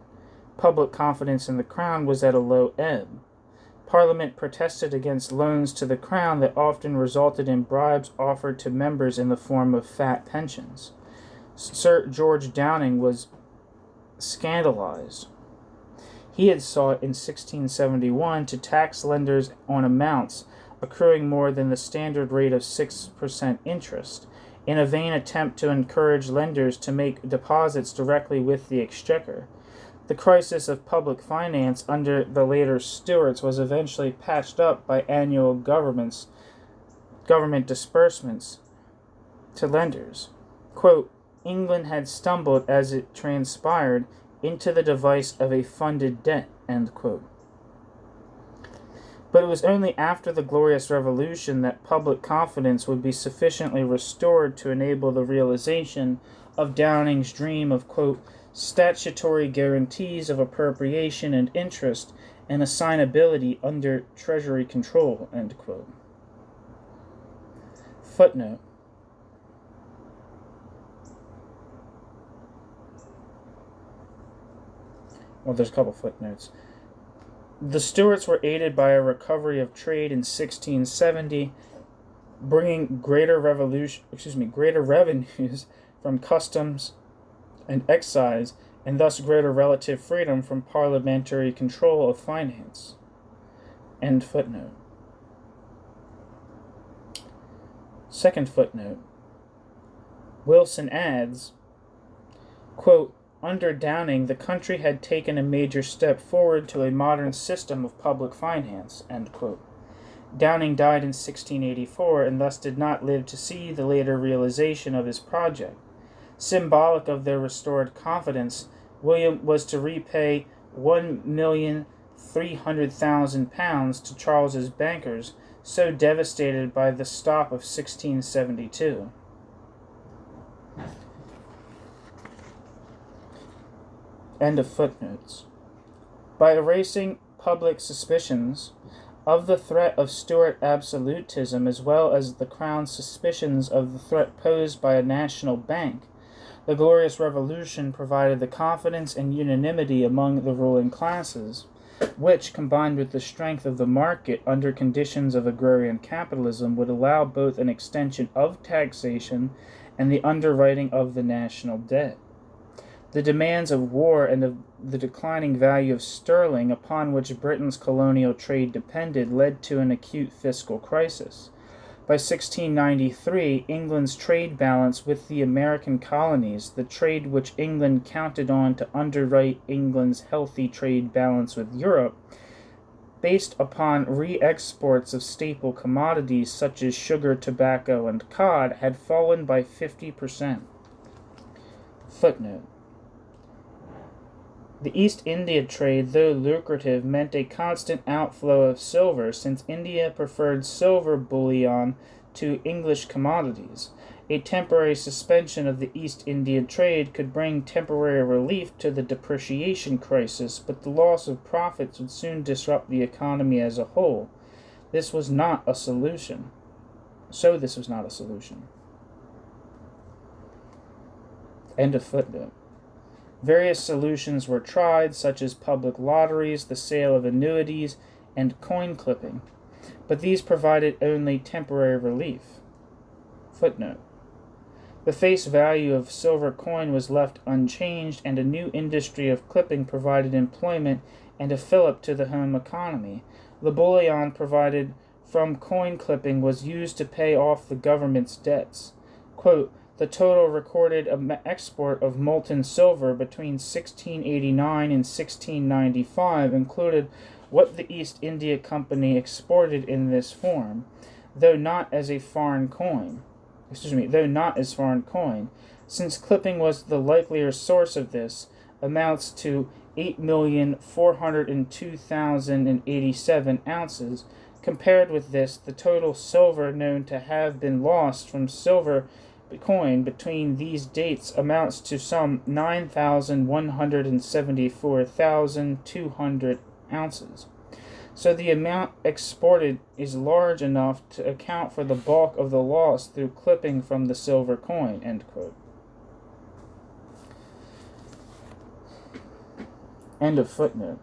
Public confidence in the crown was at a low ebb. Parliament protested against loans to the crown that often resulted in bribes offered to members in the form of fat pensions. Sir George Downing was scandalized. He had sought in 1671 to tax lenders on amounts accruing more than the standard rate of 6% interest, in a vain attempt to encourage lenders to make deposits directly with the exchequer. The crisis of public finance under the later Stuarts was eventually patched up by annual government disbursements to lenders. Quote, England had stumbled, as it transpired, into the device of a funded debt, end quote. But it was only after the Glorious Revolution that public confidence would be sufficiently restored to enable the realization of Downing's dream of, quote, statutory guarantees of appropriation and interest and assignability under Treasury control, end quote. Footnote. Well, there's a couple footnotes. The Stuarts were aided by a recovery of trade in 1670, bringing greater revenues from customs and excise, and thus greater relative freedom from parliamentary control of finance. End footnote. Second footnote. Wilson adds, quote, under Downing, the country had taken a major step forward to a modern system of public finance, end quote. Downing died in 1684 and thus did not live to see the later realization of his project. Symbolic of their restored confidence, William was to repay £1,300,000 to Charles's bankers, so devastated by the stop of 1672. End of footnotes. By erasing public suspicions of the threat of Stuart absolutism as well as the Crown's suspicions of the threat posed by a national bank, the Glorious Revolution provided the confidence and unanimity among the ruling classes, which, combined with the strength of the market under conditions of agrarian capitalism, would allow both an extension of taxation and the underwriting of the national debt. The demands of war and of the declining value of sterling, upon which Britain's colonial trade depended, led to an acute fiscal crisis. By 1693, England's trade balance with the American colonies, the trade which England counted on to underwrite England's healthy trade balance with Europe, based upon re-exports of staple commodities such as sugar, tobacco, and cod, had fallen by 50%. Footnote. The East India trade, though lucrative, meant a constant outflow of silver, since India preferred silver bullion to English commodities. A temporary suspension of the East India trade could bring temporary relief to the depreciation crisis, but the loss of profits would soon disrupt the economy as a whole. This was not a solution. End of footnote. Various solutions were tried, such as public lotteries, the sale of annuities, and coin clipping, but these provided only temporary relief. Footnote. The face value of silver coin was left unchanged, and a new industry of clipping provided employment and a fillip to the home economy. The bullion provided from coin clipping was used to pay off the government's debts. Quote, the total recorded export of molten silver between 1689 and 1695 included what the East India Company exported in this form, though not as foreign coin, since clipping was the likelier source of this, amounts to 8,402,087 ounces. Compared with this, the total silver known to have been lost from silver coin between these dates amounts to some 9,174,200 ounces. So the amount exported is large enough to account for the bulk of the loss through clipping from the silver coin, end quote. End of footnote.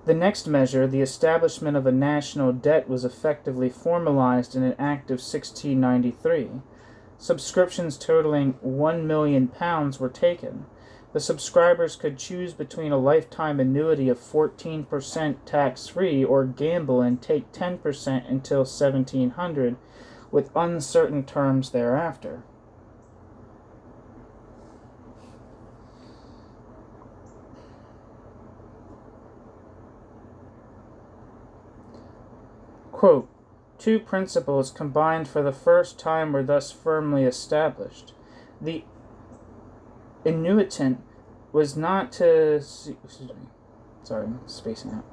The next measure, the establishment of a national debt, was effectively formalized in an Act of 1693. Subscriptions totaling £1 million were taken. The subscribers could choose between a lifetime annuity of 14% tax-free or gamble and take 10% until 1700, with uncertain terms thereafter. Quote, two principles combined for the first time were thus firmly established. The annuitant was not to... spacing out.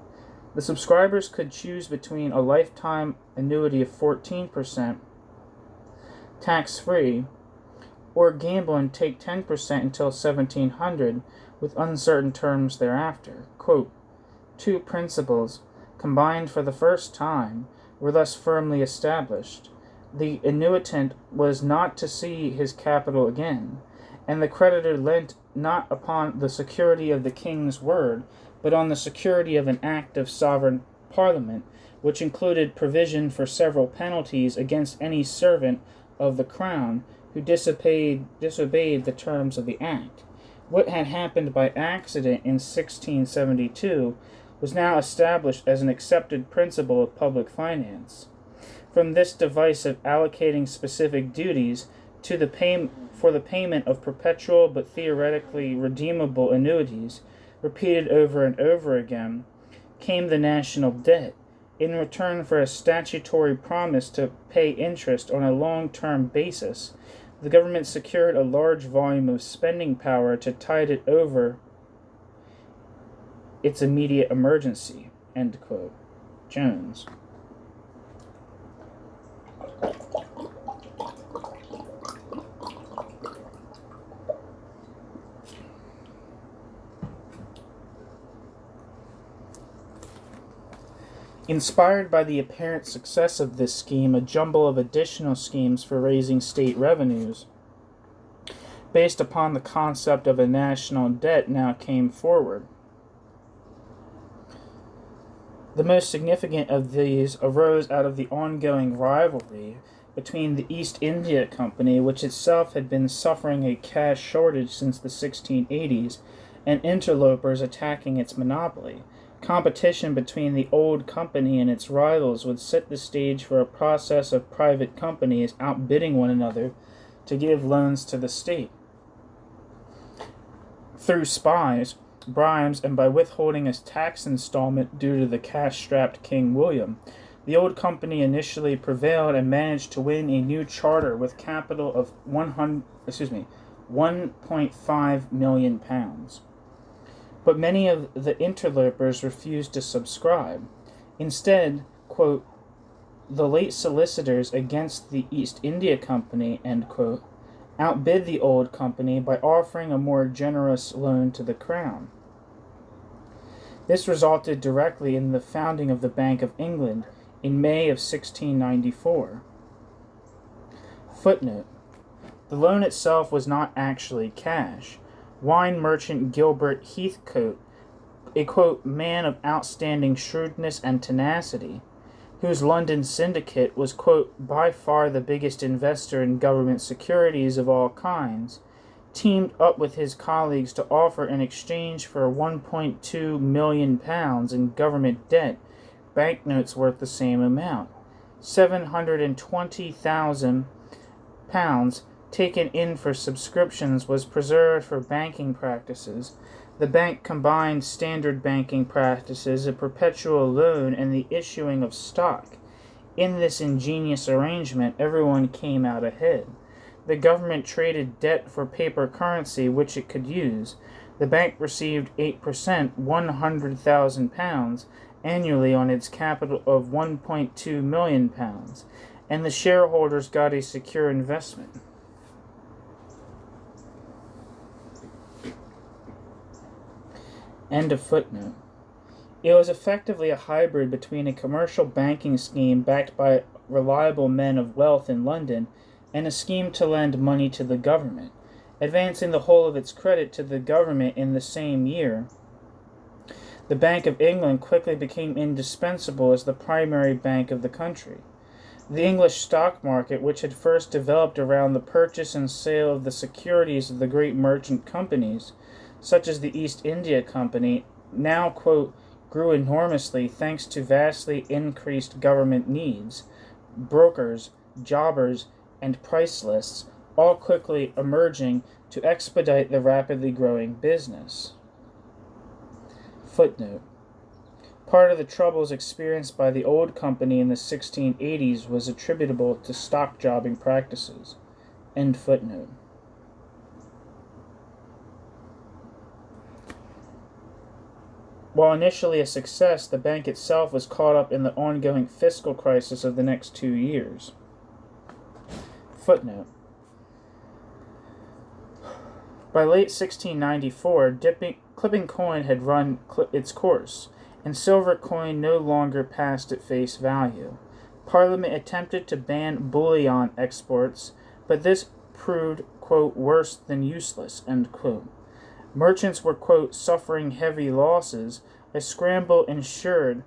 The subscribers could choose between a lifetime annuity of 14%, tax-free, or gamble and take 10% until 1700, with uncertain terms thereafter. Quote, two principles combined for the first time were thus firmly established. The annuitant was not to see his capital again, and the creditor lent not upon the security of the king's word, but on the security of an act of sovereign parliament, which included provision for several penalties against any servant of the crown who disobeyed the terms of the act. What had happened by accident in 1672 was now established as an accepted principle of public finance. from this device of allocating specific duties to for the payment of perpetual but theoretically redeemable annuities, repeated over and over again, came the national debt, in return for a statutory promise to pay interest on a long-term basis. The government secured a large volume of spending power to tide it over its immediate emergency. End quote. Jones. Inspired by the apparent success of this scheme, a jumble of additional schemes for raising state revenues, based upon the concept of a national debt, now came forward. The most significant of these arose out of the ongoing rivalry between the East India Company, which itself had been suffering a cash shortage since the 1680s, and interlopers attacking its monopoly. Competition between the old company and its rivals would set the stage for a process of private companies outbidding one another to give loans to the state. Through spies, bribes, and by withholding a tax installment due to the cash-strapped King William, the old company initially prevailed and managed to win a new charter with capital of £1.5 million. But many of the interlopers refused to subscribe. Instead, quote, the late solicitors against the East India Company, end quote, outbid the old company by offering a more generous loan to the crown. This resulted directly in the founding of the Bank of England in May of 1694. Footnote: the loan itself was not actually cash. Wine merchant Gilbert Heathcote, a, quote, man of outstanding shrewdness and tenacity, whose London syndicate was, quote, by far the biggest investor in government securities of all kinds, teamed up with his colleagues to offer in exchange for £1.2 million in government debt, banknotes worth the same amount. £720,000 taken in for subscriptions was preserved for banking practices. The bank combined standard banking practices, a perpetual loan, and the issuing of stock. In this ingenious arrangement, everyone came out ahead. The government traded debt for paper currency which it could use. The bank received 8%, £100,000, annually on its capital of £1.2 million, and the shareholders got a secure investment. End of footnote. It was effectively a hybrid between a commercial banking scheme backed by reliable men of wealth in London and a scheme to lend money to the government, advancing the whole of its credit to the government in the same year. The Bank of England quickly became indispensable as the primary bank of the country. The English stock market, which had first developed around the purchase and sale of the securities of the great merchant companies, such as the East India Company, now, quote, grew enormously thanks to vastly increased government needs. Brokers, jobbers, and price lists, all quickly emerging to expedite the rapidly growing business. Footnote: part of the troubles experienced by the old company in the 1680s was attributable to stock jobbing practices. End footnote. While initially a success, the bank itself was caught up in the ongoing fiscal crisis of the next 2 years. Footnote: by late 1694, clipping coin had run its course, and silver coin no longer passed at face value. Parliament attempted to ban bullion exports, but this proved, quote, worse than useless, end quote. Merchants were, quote, suffering heavy losses. A scramble ensued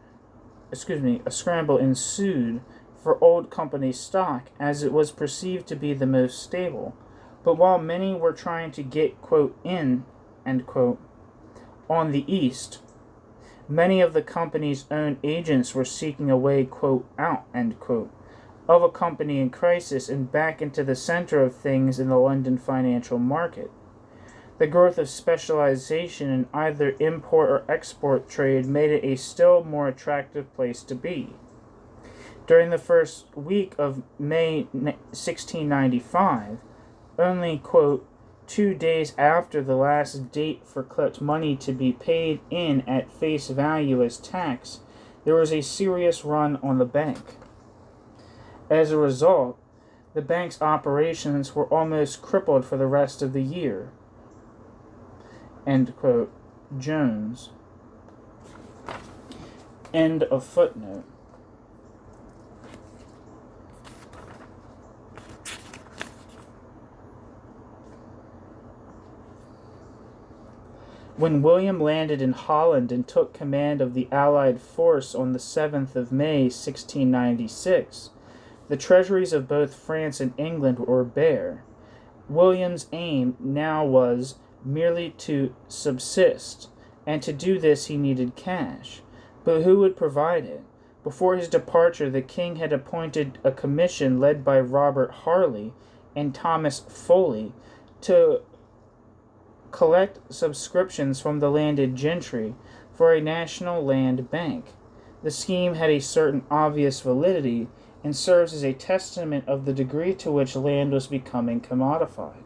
for old company stock, as it was perceived to be the most stable. But while many were trying to get, quote, in, end quote, on the East, many of the company's own agents were seeking a way, quote, out, end quote. of a company in crisis and back into the center of things in the London financial market. The growth of specialization in either import or export trade made it a still more attractive place to be. During the first week of May 1695, only, quote, 2 days after the last date for clipped money to be paid in at face value as tax, there was a serious run on the bank. As a result, the bank's operations were almost crippled for the rest of the year. End quote. Jones. End of footnote. When William landed in Holland and took command of the Allied force on the 7th of May, 1696, the treasuries of both France and England were bare. William's aim now was merely to subsist, and to do this he needed cash. But who would provide it? Before his departure, the king had appointed a commission led by Robert Harley and Thomas Foley to collect subscriptions from the landed gentry for a national land bank. The scheme had a certain obvious validity and serves as a testament of the degree to which land was becoming commodified.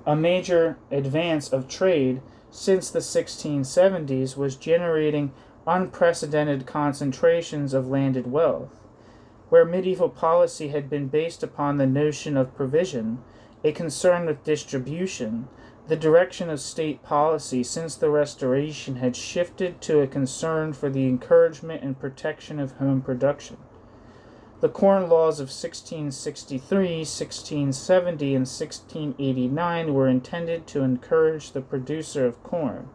A major advance of trade since the 1670s was generating unprecedented concentrations of landed wealth. Where medieval policy had been based upon the notion of provision, a concern with distribution, the direction of state policy since the Restoration had shifted to a concern for the encouragement and protection of home production. The Corn Laws of 1663, 1670, and 1689 were intended to encourage the producer of corn.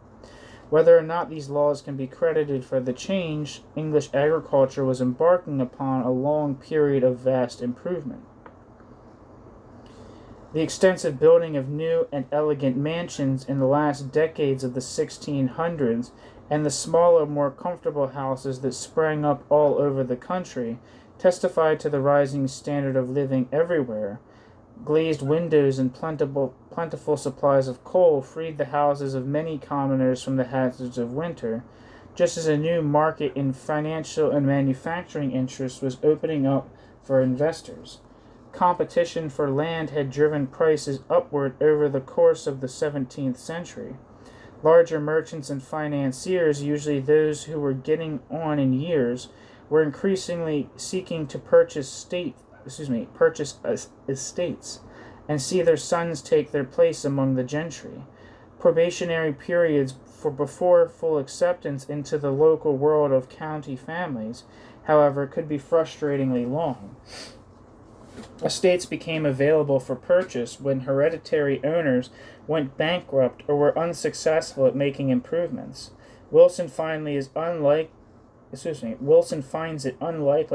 Whether or not these laws can be credited for the change, English agriculture was embarking upon a long period of vast improvement. The extensive building of new and elegant mansions in the last decades of the 1600s and the smaller, more comfortable houses that sprang up all over the country testified to the rising standard of living everywhere. Glazed windows and plentiful supplies of coal freed the houses of many commoners from the hazards of winter, just as a new market in financial and manufacturing interests was opening up for investors. Competition for land had driven prices upward over the course of the 17th century. Larger merchants and financiers, usually those who were getting on in years, were increasingly seeking to purchase estates and see their sons take their place among the gentry. Probationary periods for before full acceptance into the local world of county families, however, could be frustratingly long. Estates became available for purchase when hereditary owners went bankrupt or were unsuccessful at making improvements. Wilson finds it unlikely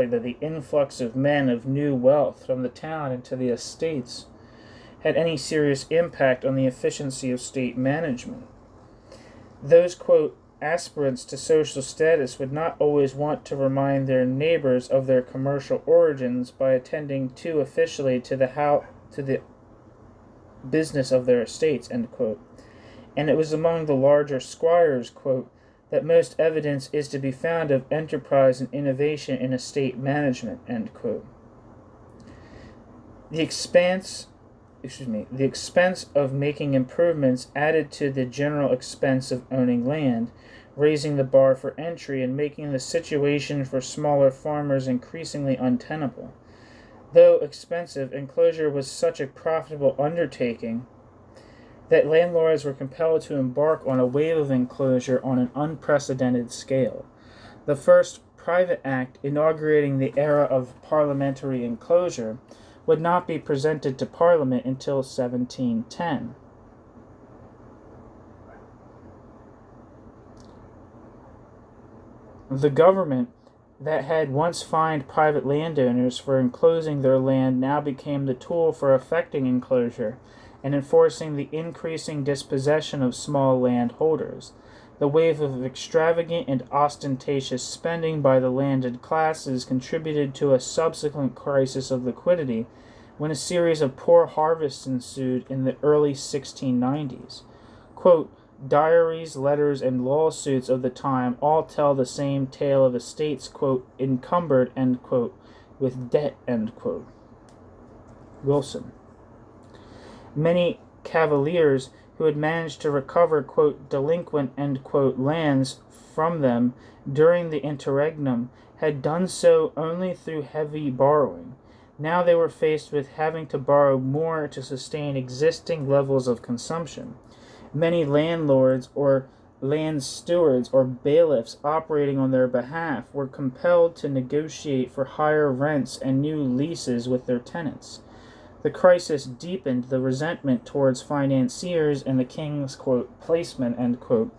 that the influx of men of new wealth from the town into the estates had any serious impact on the efficiency of state management. Those, quote, aspirants to social status would not always want to remind their neighbors of their commercial origins by attending too officially to the business of their estates, end quote. And it was among the larger squires, quote, that most evidence is to be found of enterprise and innovation in estate management, end quote. The expense of making improvements added to the general expense of owning land, raising the bar for entry and making the situation for smaller farmers increasingly untenable. Though expensive, enclosure was such a profitable undertaking that landlords were compelled to embark on a wave of enclosure on an unprecedented scale. The first private act inaugurating the era of parliamentary enclosure would not be presented to Parliament until 1710. The government that had once fined private landowners for enclosing their land now became the tool for effecting enclosure and enforcing the increasing dispossession of small landholders. The wave of extravagant and ostentatious spending by the landed classes contributed to a subsequent crisis of liquidity when a series of poor harvests ensued in the early 1690s. Quote, diaries, letters, and lawsuits of the time all tell the same tale of estates, quote, encumbered, end quote, with debt, end quote. Wilson. Many cavaliers who had managed to recover, quote, delinquent, end quote, lands from them during the interregnum had done so only through heavy borrowing. Now they were faced with having to borrow more to sustain existing levels of consumption. Many landlords or land stewards or bailiffs operating on their behalf were compelled to negotiate for higher rents and new leases with their tenants. The crisis deepened the resentment towards financiers and the king's, quote, placement, end quote,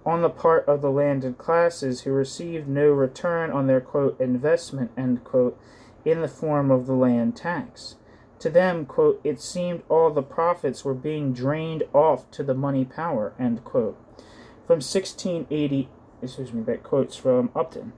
on the part of the landed classes who received no return on their, quote, investment, end quote, in the form of the land tax. To them, quote, it seemed all the profits were being drained off to the money power, end quote. From 1680, that quote's from Upton.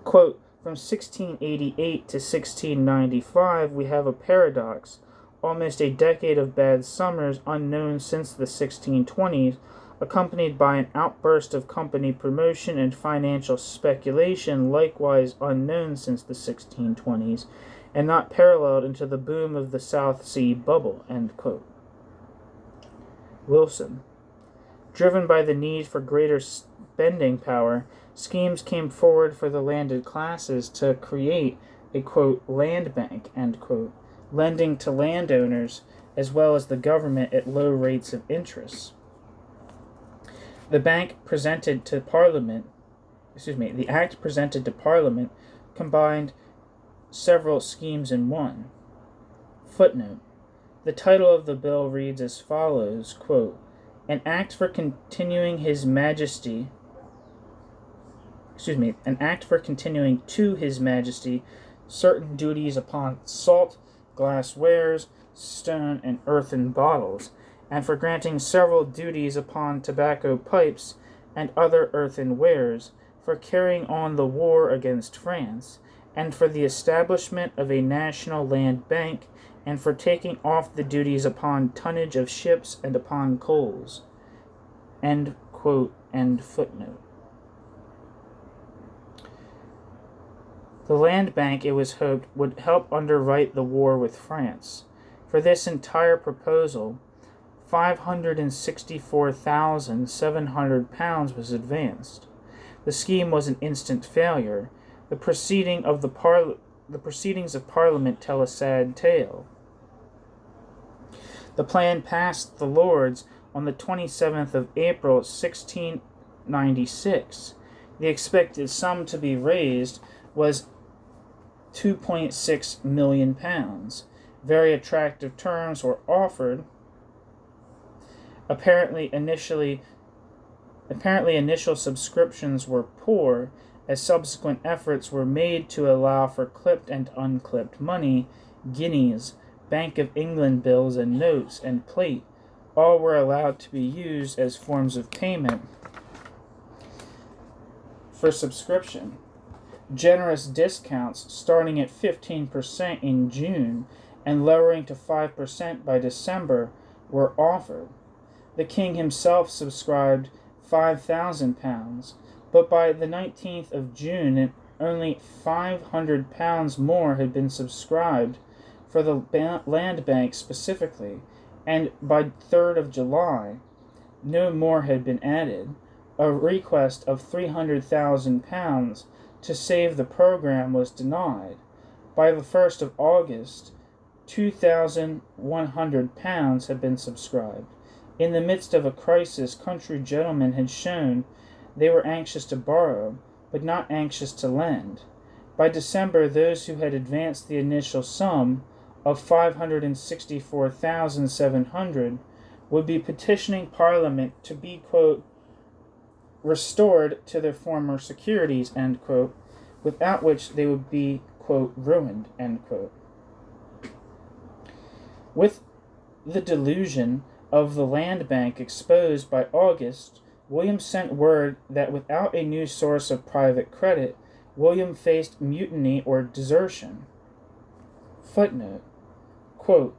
Quote, from 1688 to 1695, we have a paradox, almost a decade of bad summers unknown since the 1620s, accompanied by an outburst of company promotion and financial speculation likewise unknown since the 1620s, and not paralleled into the boom of the South Sea bubble, end quote. Wilson. Driven by the need for greater spending power, schemes came forward for the landed classes to create a, quote, land bank, end quote, lending to landowners as well as the government at low rates of interest. The act presented to Parliament combined several schemes in one. Footnote. The title of the bill reads as follows, quote, an act for continuing to His Majesty certain duties upon salt, glass wares, stone, and earthen bottles, and for granting several duties upon tobacco pipes and other earthen wares, for carrying on the war against France, and for the establishment of a national land bank, and for taking off the duties upon tonnage of ships and upon coals. End quote, end footnote. The land bank, it was hoped, would help underwrite the war with France. For this entire proposal, £564,700 was advanced. The scheme was an instant failure. The proceedings of Parliament tell a sad tale. The plan passed the Lords on the 27th of April, 1696. The expected sum to be raised was £2.6 million. Very attractive terms were offered. Apparently initial subscriptions were poor, as subsequent efforts were made to allow for clipped and unclipped money, guineas, Bank of England bills and notes, and plate. All were allowed to be used as forms of payment for subscription. Generous discounts starting at 15% in June and lowering to 5% by December were offered. The king himself subscribed £5,000, but by the 19th of June only £500 more had been subscribed for the land bank specifically, and by 3rd of July, no more had been added. A request of £300,000 to save the program was denied. By the 1st of August, £2,100 had been subscribed. In the midst of a crisis, country gentlemen had shown they were anxious to borrow, but not anxious to lend. By December, those who had advanced the initial sum of $564,700 would be petitioning Parliament to be, quote, restored to their former securities, end quote, without which they would be, quote, ruined, end quote. With the delusion of the land bank exposed by August, William sent word that without a new source of private credit, William faced mutiny or desertion. Footnote, quote,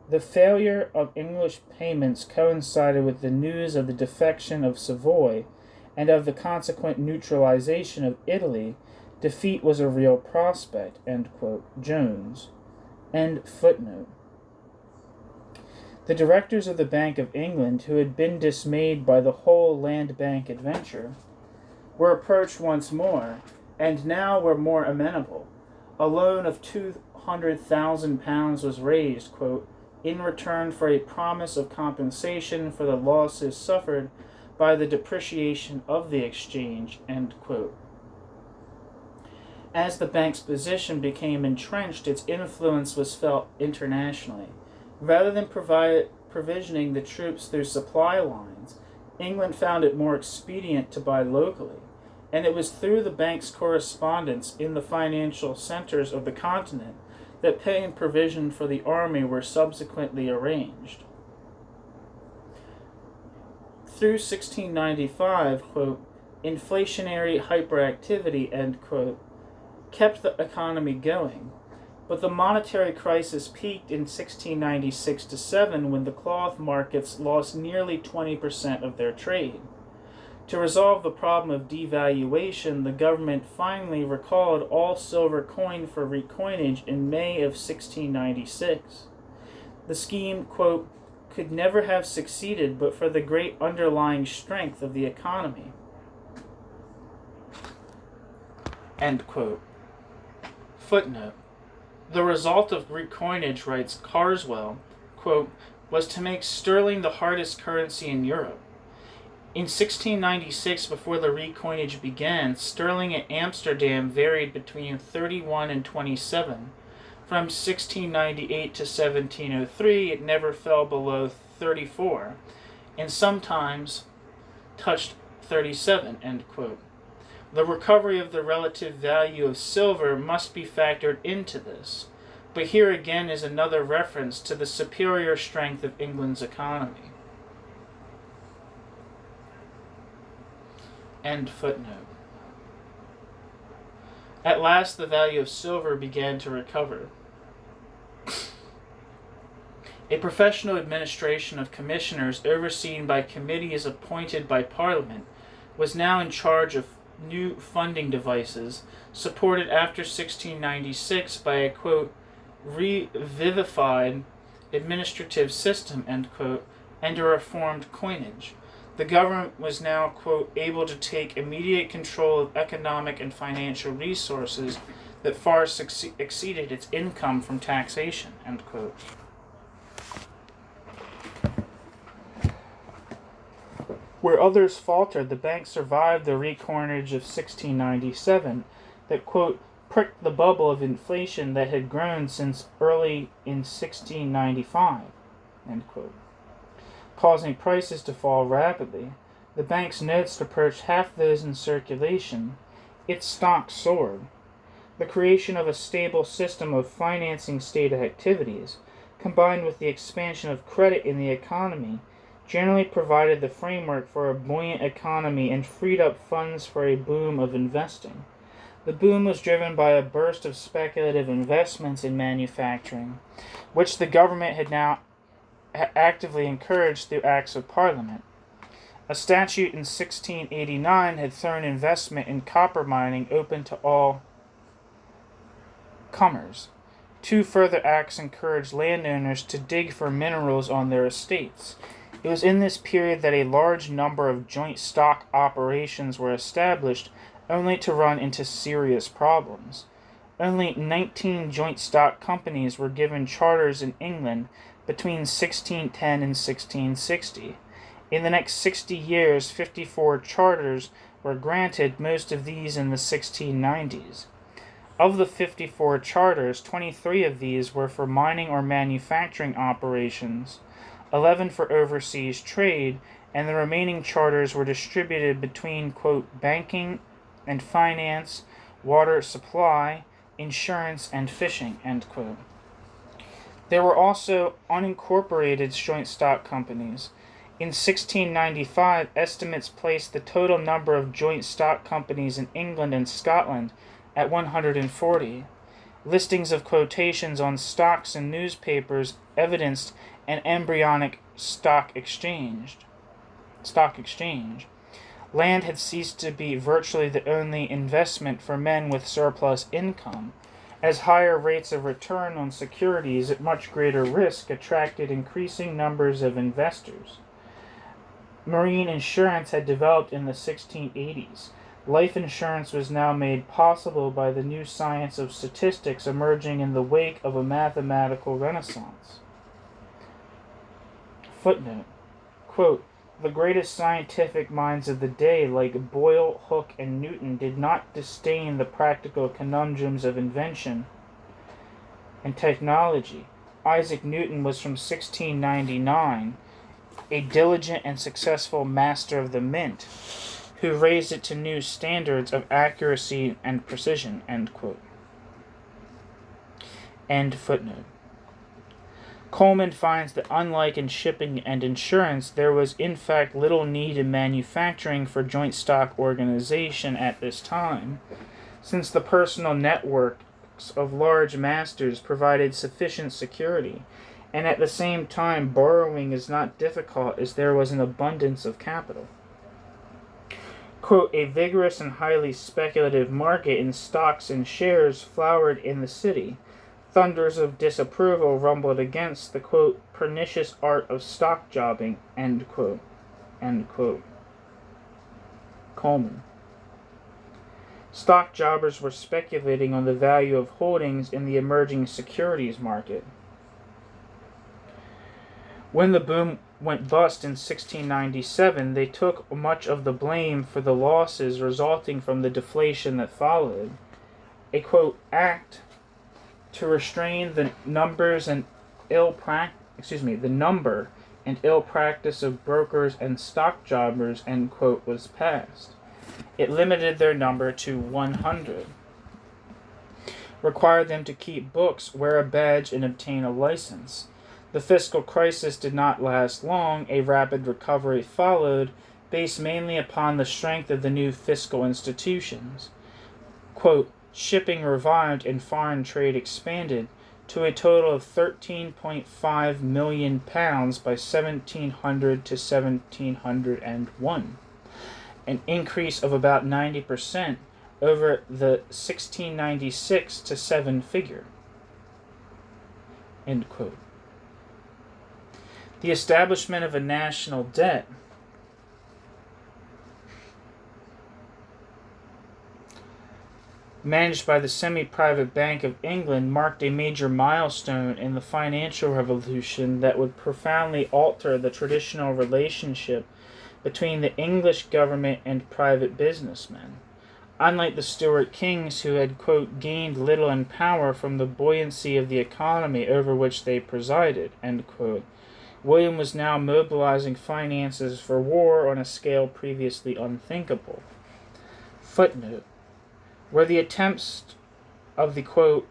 the failure of English payments coincided with the news of the defection of Savoy and of the consequent neutralization of Italy. Defeat was a real prospect, end quote, Jones. End footnote. The directors of the Bank of England, who had been dismayed by the whole land bank adventure, were approached once more, and now were more amenable. A loan of £200,000 was raised, quote, in return for a promise of compensation for the losses suffered by the depreciation of the exchange, end quote. As the bank's position became entrenched, its influence was felt internationally. Rather than provisioning the troops through supply lines, England found it more expedient to buy locally, and it was through the bank's correspondence in the financial centers of the continent that pay and provision for the army were subsequently arranged. Through 1695, quote, inflationary hyperactivity, end quote, kept the economy going, but the monetary crisis peaked in 1696-7 when the cloth markets lost nearly 20% of their trade. To resolve the problem of devaluation, the government finally recalled all silver coin for recoinage in May of 1696. The scheme, quote, could never have succeeded but for the great underlying strength of the economy, end quote. Footnote. The result of recoinage, writes Carswell, quote, was to make sterling the hardest currency in Europe. In 1696, before the recoinage began, sterling at Amsterdam varied between 31 and 27. From 1698 to 1703, it never fell below 34, and sometimes touched 37, end quote. The recovery of the relative value of silver must be factored into this, but here again is another reference to the superior strength of England's economy. End footnote. At last the value of silver began to recover. A professional administration of commissioners overseen by committees appointed by Parliament was now in charge of new funding devices, supported after 1696 by a, quote, revivified administrative system, end quote, and a reformed coinage. The government was now, quote, able to take immediate control of economic and financial resources that far exceeded its income from taxation, end quote. Where others faltered, the bank survived the recoinage of 1697 that, quote, pricked the bubble of inflation that had grown since early in 1695, end quote, causing prices to fall rapidly. The bank's notes approached half those in circulation. Its stock soared. The creation of a stable system of financing state activities, combined with the expansion of credit in the economy, generally provided the framework for a buoyant economy and freed up funds for a boom of investing. The boom was driven by a burst of speculative investments in manufacturing, which the government had now actively encouraged through acts of Parliament. A statute in 1689 had thrown investment in copper mining open to all comers. Two further acts encouraged landowners to dig for minerals on their estates. It was in this period that a large number of joint stock operations were established, only to run into serious problems. Only 19 joint stock companies were given charters in England between 1610 and 1660. In the next 60 years, 54 charters were granted, most of these in the 1690s. Of the 54 charters, 23 of these were for mining or manufacturing operations, 11 for overseas trade, and the remaining charters were distributed between, quote, banking and finance, water supply, insurance, and fishing, end quote. There were also unincorporated joint stock companies. In 1695, estimates placed the total number of joint stock companies in England and Scotland at 140. Listings of quotations on stocks in newspapers evidenced an embryonic stock exchange. Land had ceased to be virtually the only investment for men with surplus income, as higher rates of return on securities at much greater risk attracted increasing numbers of investors. Marine insurance had developed in the 1680s. Life insurance was now made possible by the new science of statistics emerging in the wake of a mathematical renaissance. Footnote. Quote, the greatest scientific minds of the day, like Boyle, Hooke, and Newton, did not disdain the practical conundrums of invention and technology. Isaac Newton was from 1699, a diligent and successful master of the mint, who raised it to new standards of accuracy and precision, end quote. End footnote. Coleman finds that unlike in shipping and insurance, there was in fact little need in manufacturing for joint stock organization at this time, since the personal networks of large masters provided sufficient security, and at the same time borrowing is not difficult as there was an abundance of capital. Quote, a vigorous and highly speculative market in stocks and shares flowered in the city. Thunders of disapproval rumbled against the, quote, pernicious art of stock jobbing, end quote. End quote. Coleman. Stock jobbers were speculating on the value of holdings in the emerging securities market. When the boom went bust in 1697, they took much of the blame for the losses resulting from the deflation that followed. A, quote, act to restrain the number and ill practice of brokers and stock jobbers, end quote, was passed. It limited their number to 100, required them to keep books, wear a badge, and obtain a license. The fiscal crisis did not last long. A rapid recovery followed, based mainly upon the strength of the new fiscal institutions. Quote, shipping revived and foreign trade expanded to a total of £13.5 million by 1700 to 1701, an increase of about 90% over the 1696 to 7 figure. End quote. The establishment of a national debt managed by the Semi-Private Bank of England marked a major milestone in the financial revolution that would profoundly alter the traditional relationship between the English government and private businessmen. Unlike the Stuart kings, who had, quote, gained little in power from the buoyancy of the economy over which they presided, end quote, William was now mobilizing finances for war on a scale previously unthinkable. Footnote. Were the attempts of the quote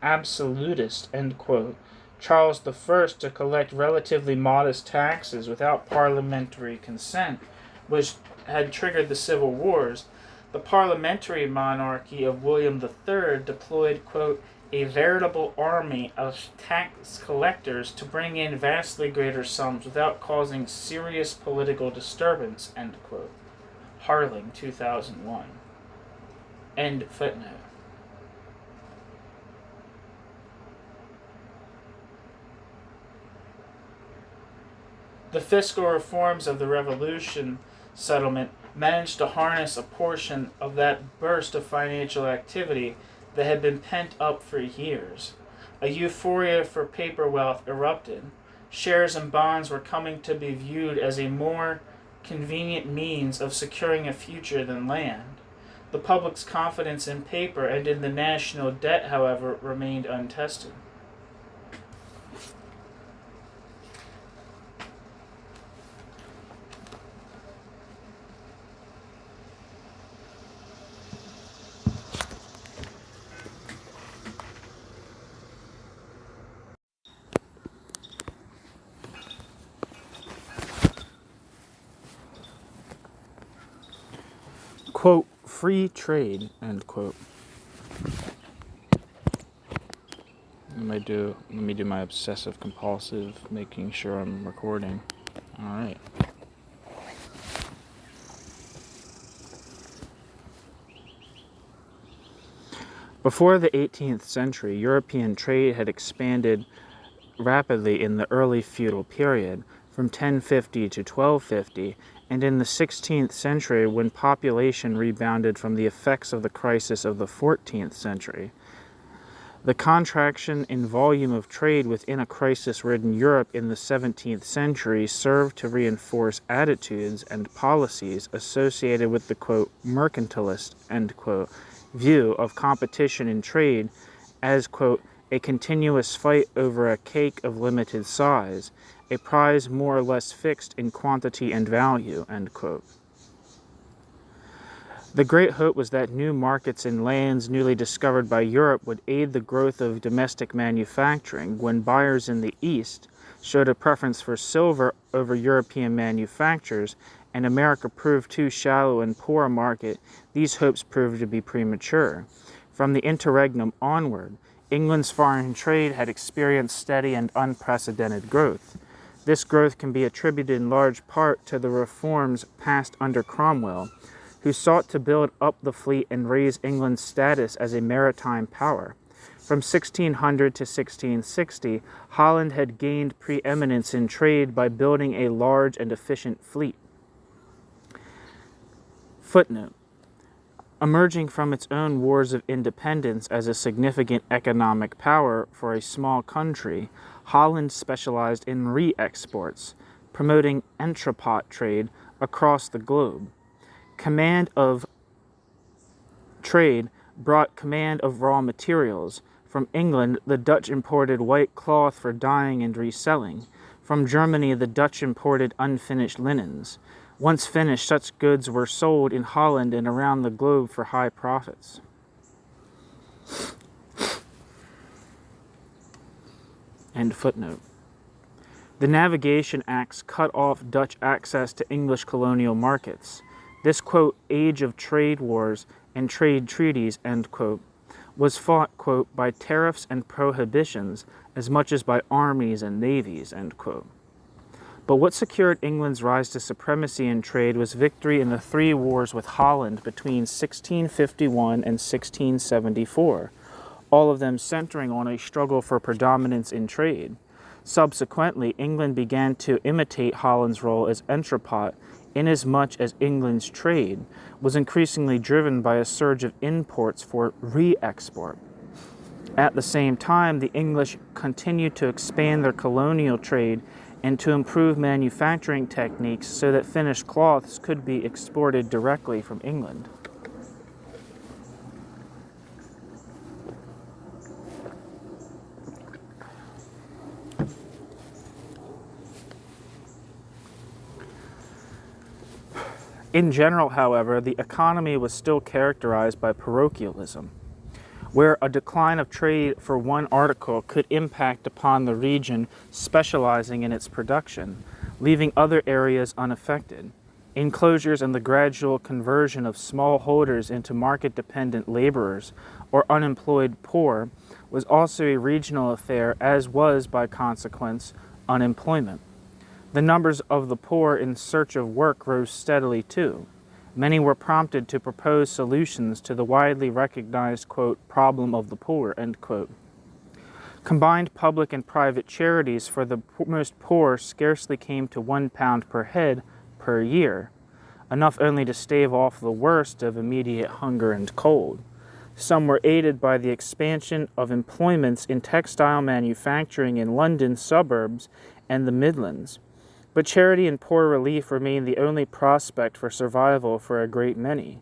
absolutist, end quote, Charles I to collect relatively modest taxes without parliamentary consent, which had triggered the civil wars, the parliamentary monarchy of William III deployed, quote, a veritable army of tax collectors to bring in vastly greater sums without causing serious political disturbance, end quote. Harling, 2001. End footnote. The fiscal reforms of the Revolution settlement managed to harness a portion of that burst of financial activity that had been pent up for years. A euphoria for paper wealth erupted. Shares and bonds were coming to be viewed as a more convenient means of securing a future than land. The public's confidence in paper and in the national debt, however, remained untested. quote, free trade, end quote. Let me do my obsessive compulsive, making sure I'm recording. All right. Before the 18th century, European trade had expanded rapidly in the early feudal period, from 1050 to 1250, and in the 16th century when population rebounded from the effects of the crisis of the 14th century. The contraction in volume of trade within a crisis-ridden Europe in the 17th century served to reinforce attitudes and policies associated with the, quote, mercantilist, end quote, view of competition in trade as, quote, a continuous fight over a cake of limited size, a prize more or less fixed in quantity and value, end quote. The great hope was that new markets in lands newly discovered by Europe would aid the growth of domestic manufacturing. When buyers in the East showed a preference for silver over European manufactures, and America proved too shallow and poor a market, these hopes proved to be premature. From the interregnum onward, England's foreign trade had experienced steady and unprecedented growth. This growth can be attributed in large part to the reforms passed under Cromwell, who sought to build up the fleet and raise England's status as a maritime power. From 1600 to 1660, Holland had gained preeminence in trade by building a large and efficient fleet. Footnote: emerging from its own wars of independence as a significant economic power for a small country, Holland specialized in re-exports, promoting entrepot trade across the globe. Command of trade brought command of raw materials. From England, the Dutch imported white cloth for dyeing and reselling. From Germany, the Dutch imported unfinished linens. Once finished, such goods were sold in Holland and around the globe for high profits. End footnote. The Navigation Acts cut off Dutch access to English colonial markets. This, quote, age of trade wars and trade treaties, end quote, was fought, quote, by tariffs and prohibitions as much as by armies and navies, end quote. But what secured England's rise to supremacy in trade was victory in the three wars with Holland between 1651 and 1674, all of them centering on a struggle for predominance in trade. Subsequently, England began to imitate Holland's role as entrepot, inasmuch as England's trade was increasingly driven by a surge of imports for re-export. At the same time, the English continued to expand their colonial trade and to improve manufacturing techniques so that finished cloths could be exported directly from England. In general, however, the economy was still characterized by parochialism, where a decline of trade for one article could impact upon the region specializing in its production, leaving other areas unaffected. Enclosures and the gradual conversion of smallholders into market-dependent laborers or unemployed poor was also a regional affair, as was, by consequence, unemployment. The numbers of the poor in search of work rose steadily too. Many were prompted to propose solutions to the widely recognized, quote, problem of the poor, end quote. Combined public and private charities for the most poor scarcely came to £1 per head per year, enough only to stave off the worst of immediate hunger and cold. Some were aided by the expansion of employments in textile manufacturing in London suburbs and the Midlands. But charity and poor relief remained the only prospect for survival for a great many.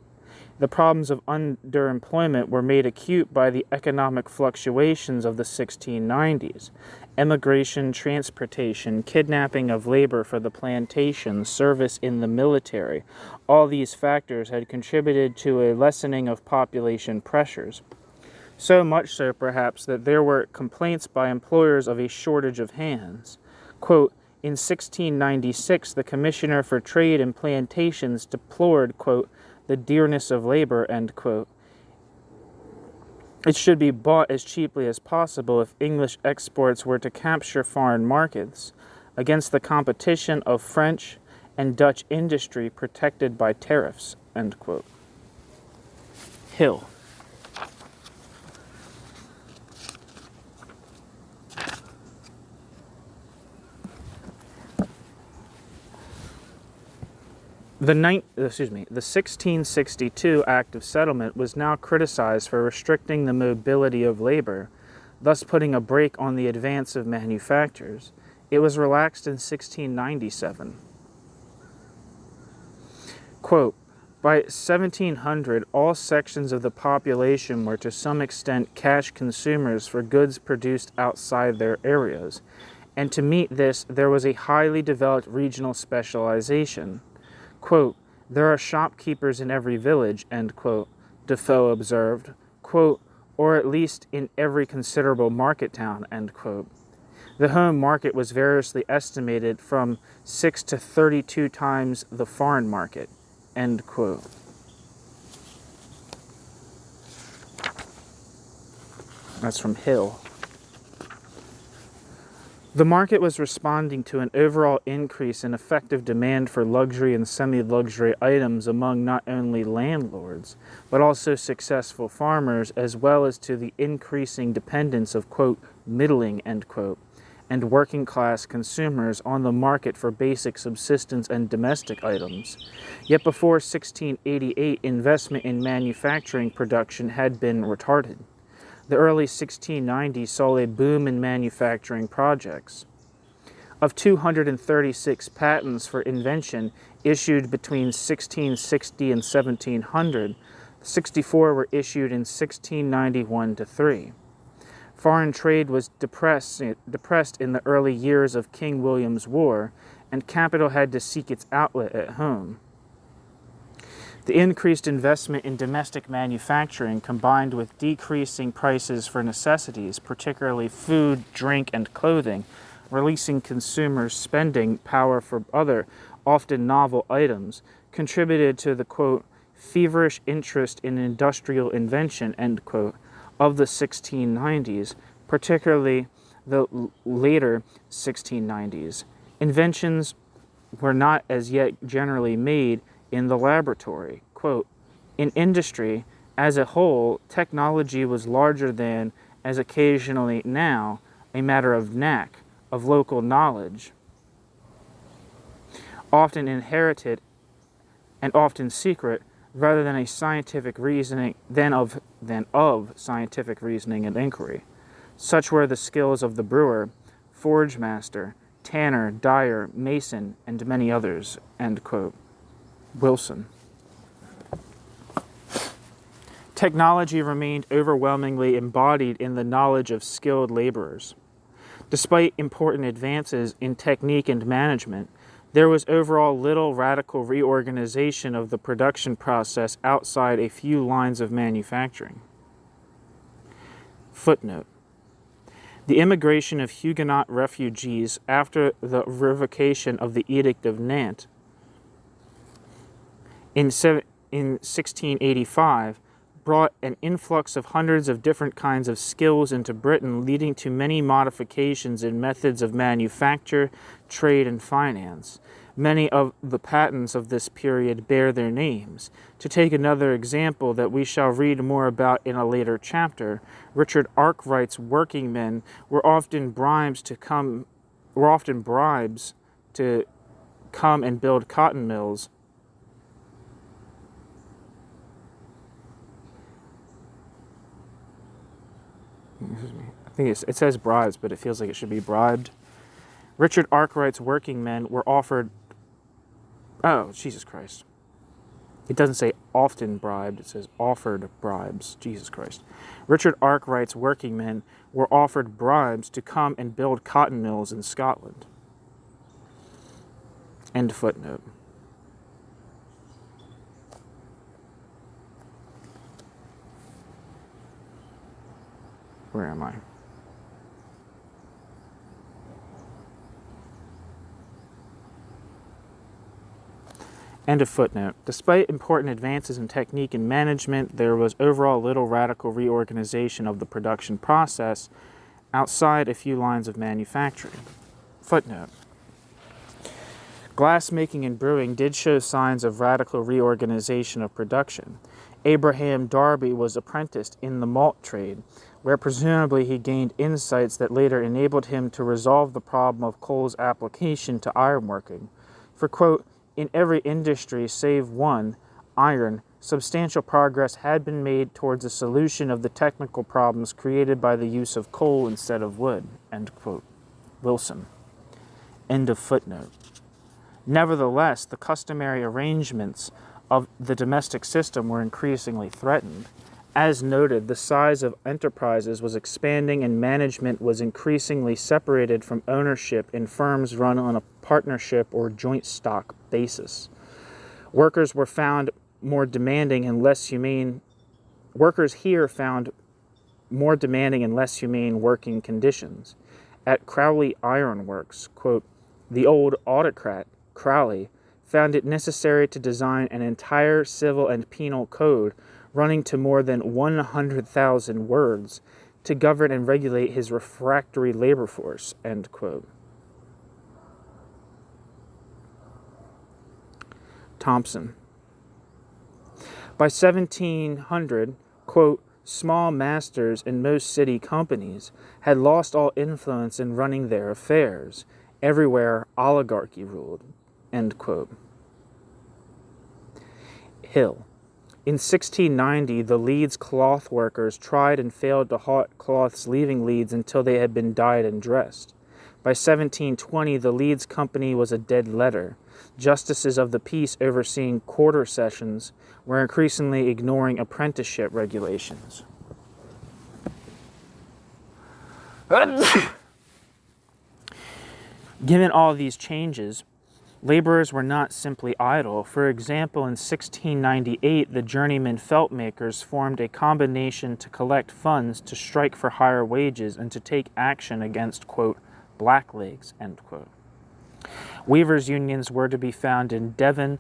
The problems of underemployment were made acute by the economic fluctuations of the 1690s. Emigration, transportation, kidnapping of labor for the plantation, service in the military, all these factors had contributed to a lessening of population pressures. So much so, perhaps, that there were complaints by employers of a shortage of hands. Quote, in 1696, the Commissioner for Trade and Plantations deplored, quote, the dearness of labor, end quote. It should be bought as cheaply as possible if English exports were to capture foreign markets against the competition of French and Dutch industry protected by tariffs, end quote. Hill. The 1662 Act of Settlement was now criticized for restricting the mobility of labor, thus putting a brake on the advance of manufactures. It was relaxed in 1697. Quote, by 1700, all sections of the population were to some extent cash consumers for goods produced outside their areas, and to meet this there was a highly developed regional specialization. Quote, there are shopkeepers in every village, end quote, Defoe observed, quote, or at least in every considerable market town, end quote. The home market was variously estimated from 6 to 32 times the foreign market, end quote. That's from Hill. The market was responding to an overall increase in effective demand for luxury and semi-luxury items among not only landlords, but also successful farmers, as well as to the increasing dependence of, quote, middling, end quote, and working-class consumers on the market for basic subsistence and domestic items. Yet before 1688, investment in manufacturing production had been retarded. The early 1690s saw a boom in manufacturing projects. Of 236 patents for invention issued between 1660 and 1700, 64 were issued in 1691 to 3. Foreign trade was depressed in the early years of King William's War, and capital had to seek its outlet at home. The increased investment in domestic manufacturing, combined with decreasing prices for necessities, particularly food, drink, and clothing, releasing consumers' spending power for other, often novel items, contributed to the, quote, feverish interest in industrial invention, end quote, of the 1690s, particularly the later 1690s. Inventions were not as yet generally made in the laboratory. Quote, in industry as a whole, technology was larger than, as occasionally now, a matter of knack, of local knowledge, often inherited and often secret, rather than a scientific reasoning than of scientific reasoning and inquiry. Such were the skills of the brewer, forge master, tanner, dyer, mason, and many others, end quote. Wilson. Technology remained overwhelmingly embodied in the knowledge of skilled laborers. Despite important advances in technique and management, there was overall little radical reorganization of the production process outside a few lines of manufacturing. Footnote. The immigration of Huguenot refugees after the revocation of the Edict of Nantes in 1685 brought an influx of hundreds of different kinds of skills into Britain, leading to many modifications in methods of manufacture, trade, and finance. Many of the patents of this period bear their names. To take another example that we shall read more about in a later chapter, Richard Arkwright's working men were often bribes to come and build cotton mills. I think it says bribes, but it feels like it should be bribed. Richard Arkwright's working men were offered... Oh, Jesus Christ. It doesn't say often bribed, it says offered bribes. Jesus Christ. Richard Arkwright's working men were offered bribes to come and build cotton mills in Scotland. End footnote. Where am I? End of footnote. Despite important advances in technique and management, there was overall little radical reorganization of the production process outside a few lines of manufacturing. Footnote. Glassmaking and brewing did show signs of radical reorganization of production. Abraham Darby was apprenticed in the malt trade, where presumably he gained insights that later enabled him to resolve the problem of coal's application to ironworking. For, quote, in every industry save one, iron, substantial progress had been made towards a solution of the technical problems created by the use of coal instead of wood, end quote. Wilson. End of footnote. Nevertheless, the customary arrangements of the domestic system were increasingly threatened. As noted, the size of enterprises was expanding and management was increasingly separated from ownership in firms run on a partnership or joint stock basis. Workers here found more demanding and less humane working conditions. At Crowley Iron Works, quote, the old autocrat, Crowley, found it necessary to design an entire civil and penal code running to more than 100,000 words to govern and regulate his refractory labor force, end quote. Thompson. By 1700, quote, small masters in most city companies had lost all influence in running their affairs. Everywhere oligarchy ruled, end quote. Hill. In 1690, the Leeds cloth workers tried and failed to halt cloths leaving Leeds until they had been dyed and dressed. By 1720, the Leeds Company was a dead letter. Justices of the peace overseeing quarter sessions were increasingly ignoring apprenticeship regulations. Given all these changes, laborers were not simply idle. For example, in 1698, the journeyman felt makers formed a combination to collect funds to strike for higher wages and to take action against, quote, blacklegs, end quote. Weavers' unions were to be found in Devon,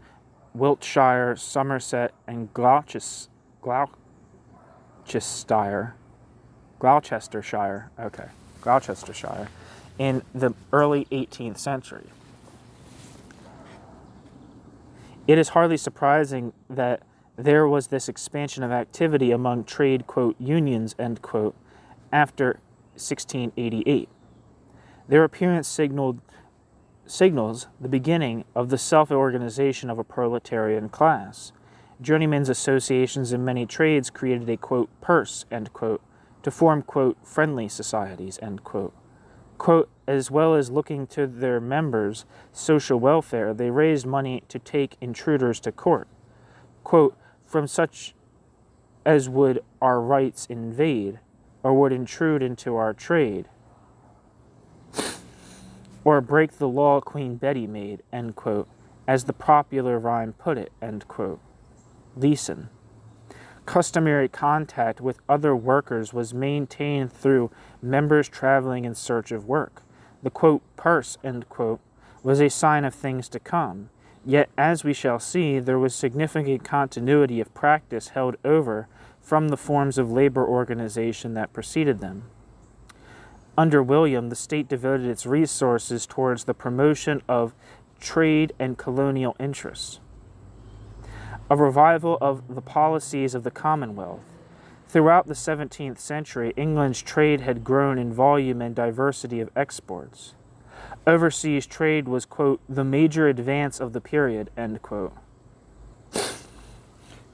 Wiltshire, Somerset, and Gloucestershire, in the early 18th century. It is hardly surprising that there was this expansion of activity among trade, quote, unions, end quote, after 1688. Their appearance signals the beginning of the self-organization of a proletarian class. Journeymen's associations in many trades created a, quote, purse, end quote, to form, quote, friendly societies, end quote. Quote, as well as looking to their members' social welfare, they raised money to take intruders to court. Quote, from such as would our rights invade, or would intrude into our trade, or break the law Queen Betty made, end quote, as the popular rhyme put it, end quote. Leeson. Customary contact with other workers was maintained through members traveling in search of work. The, quote, purse, end quote, was a sign of things to come. Yet, as we shall see, there was significant continuity of practice held over from the forms of labor organization that preceded them. Under William, the state devoted its resources towards the promotion of trade and colonial interests. A revival of the policies of the Commonwealth. Throughout the 17th century, England's trade had grown in volume and diversity of exports. Overseas trade was, quote, the major advance of the period, end quote.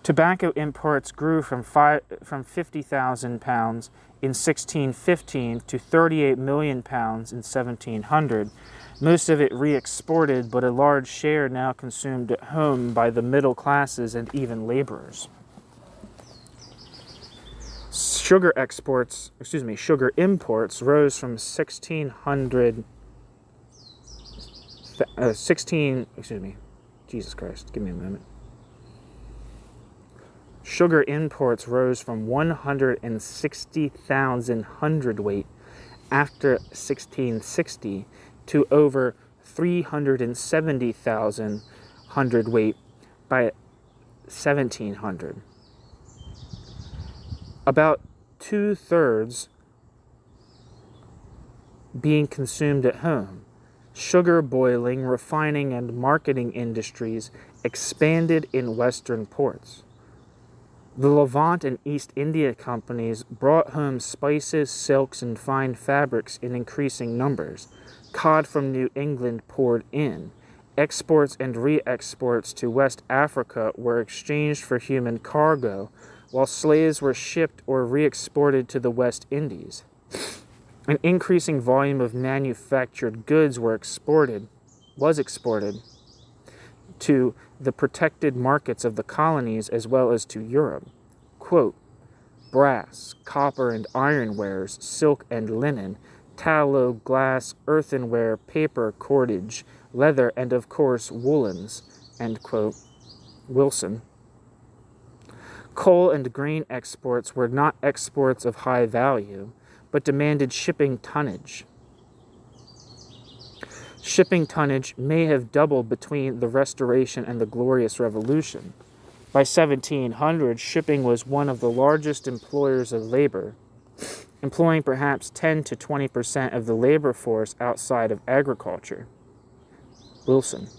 Tobacco imports grew from 50,000 pounds in 1615 to 38 million pounds in 1700, most of it re-exported, but a large share now consumed at home by the middle classes and even laborers. Sugar imports rose from 160,000 hundredweight after 1660 to over 370,000 hundredweight by 1700. About 2/3 being consumed at home. Sugar boiling, refining, and marketing industries expanded in Western ports. The Levant and East India companies brought home spices, silks, and fine fabrics in increasing numbers. Cod from New England poured in. Exports and re-exports to West Africa were exchanged for human cargo, while slaves were shipped or re-exported to the West Indies. An increasing volume of manufactured goods was exported to the protected markets of the colonies as well as to Europe. Quote, brass, copper and iron wares, silk and linen, tallow, glass, earthenware, paper, cordage, leather, and of course woolens, end quote. Wilson. Coal and grain exports were not exports of high value, but demanded shipping tonnage. Shipping tonnage may have doubled between the Restoration and the Glorious Revolution. By 1700, shipping was one of the largest employers of labor, employing perhaps 10 to 20% of the labor force outside of agriculture. Wilson.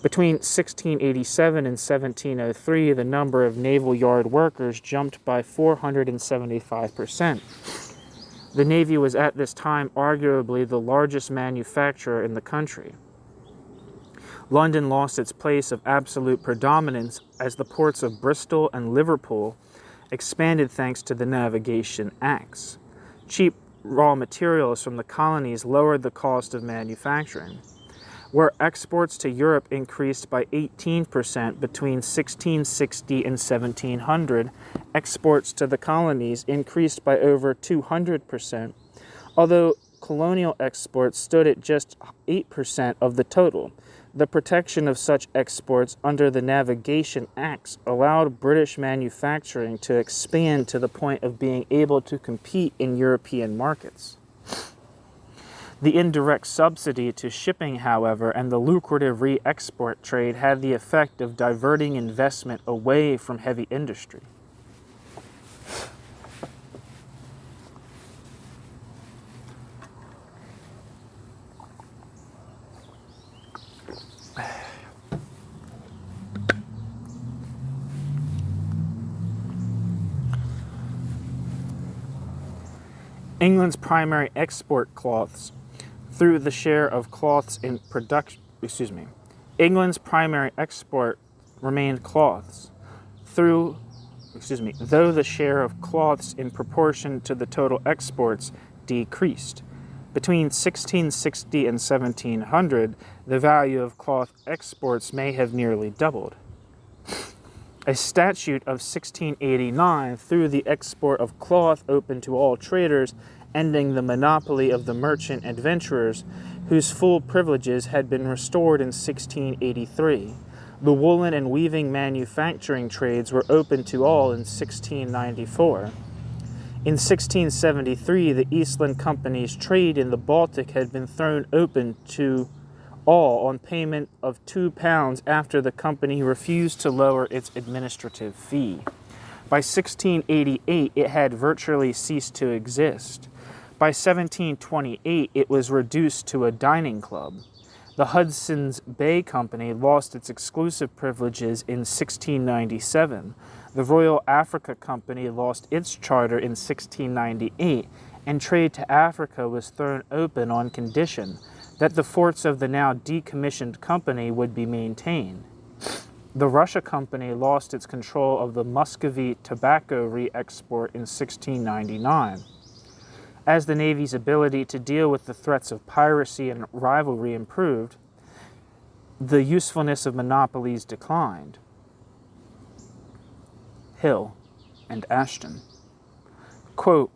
Between 1687 and 1703, the number of naval yard workers jumped by 475%. The Navy was at this time arguably the largest manufacturer in the country. London lost its place of absolute predominance as the ports of Bristol and Liverpool expanded thanks to the Navigation Acts. Cheap raw materials from the colonies lowered the cost of manufacturing. Where exports to Europe increased by 18% between 1660 and 1700, exports to the colonies increased by over 200%, although colonial exports stood at just 8% of the total. The protection of such exports under the Navigation Acts allowed British manufacturing to expand to the point of being able to compete in European markets. The indirect subsidy to shipping, however, and the lucrative re-export trade had the effect of diverting investment away from heavy industry. England's primary export cloths through the share of cloths in production. England's primary export remained cloths though the share of cloths in proportion to the total exports decreased. Between 1660 and 1700, the value of cloth exports may have nearly doubled. A statute of 1689 threw the export of cloth open to all traders, ending the monopoly of the merchant adventurers, whose full privileges had been restored in 1683. The woolen and weaving manufacturing trades were open to all in 1694. In 1673, the Eastland Company's trade in the Baltic had been thrown open to all on payment of £2 after the company refused to lower its administrative fee. By 1688, it had virtually ceased to exist. By 1728, it was reduced to a dining club. The Hudson's Bay Company lost its exclusive privileges in 1697. The Royal Africa Company lost its charter in 1698, and trade to Africa was thrown open on condition that the forts of the now decommissioned company would be maintained. The Russia Company lost its control of the Muscovy tobacco re-export in 1699. As the Navy's ability to deal with the threats of piracy and rivalry improved, the usefulness of monopolies declined. Hill and Ashton. Quote,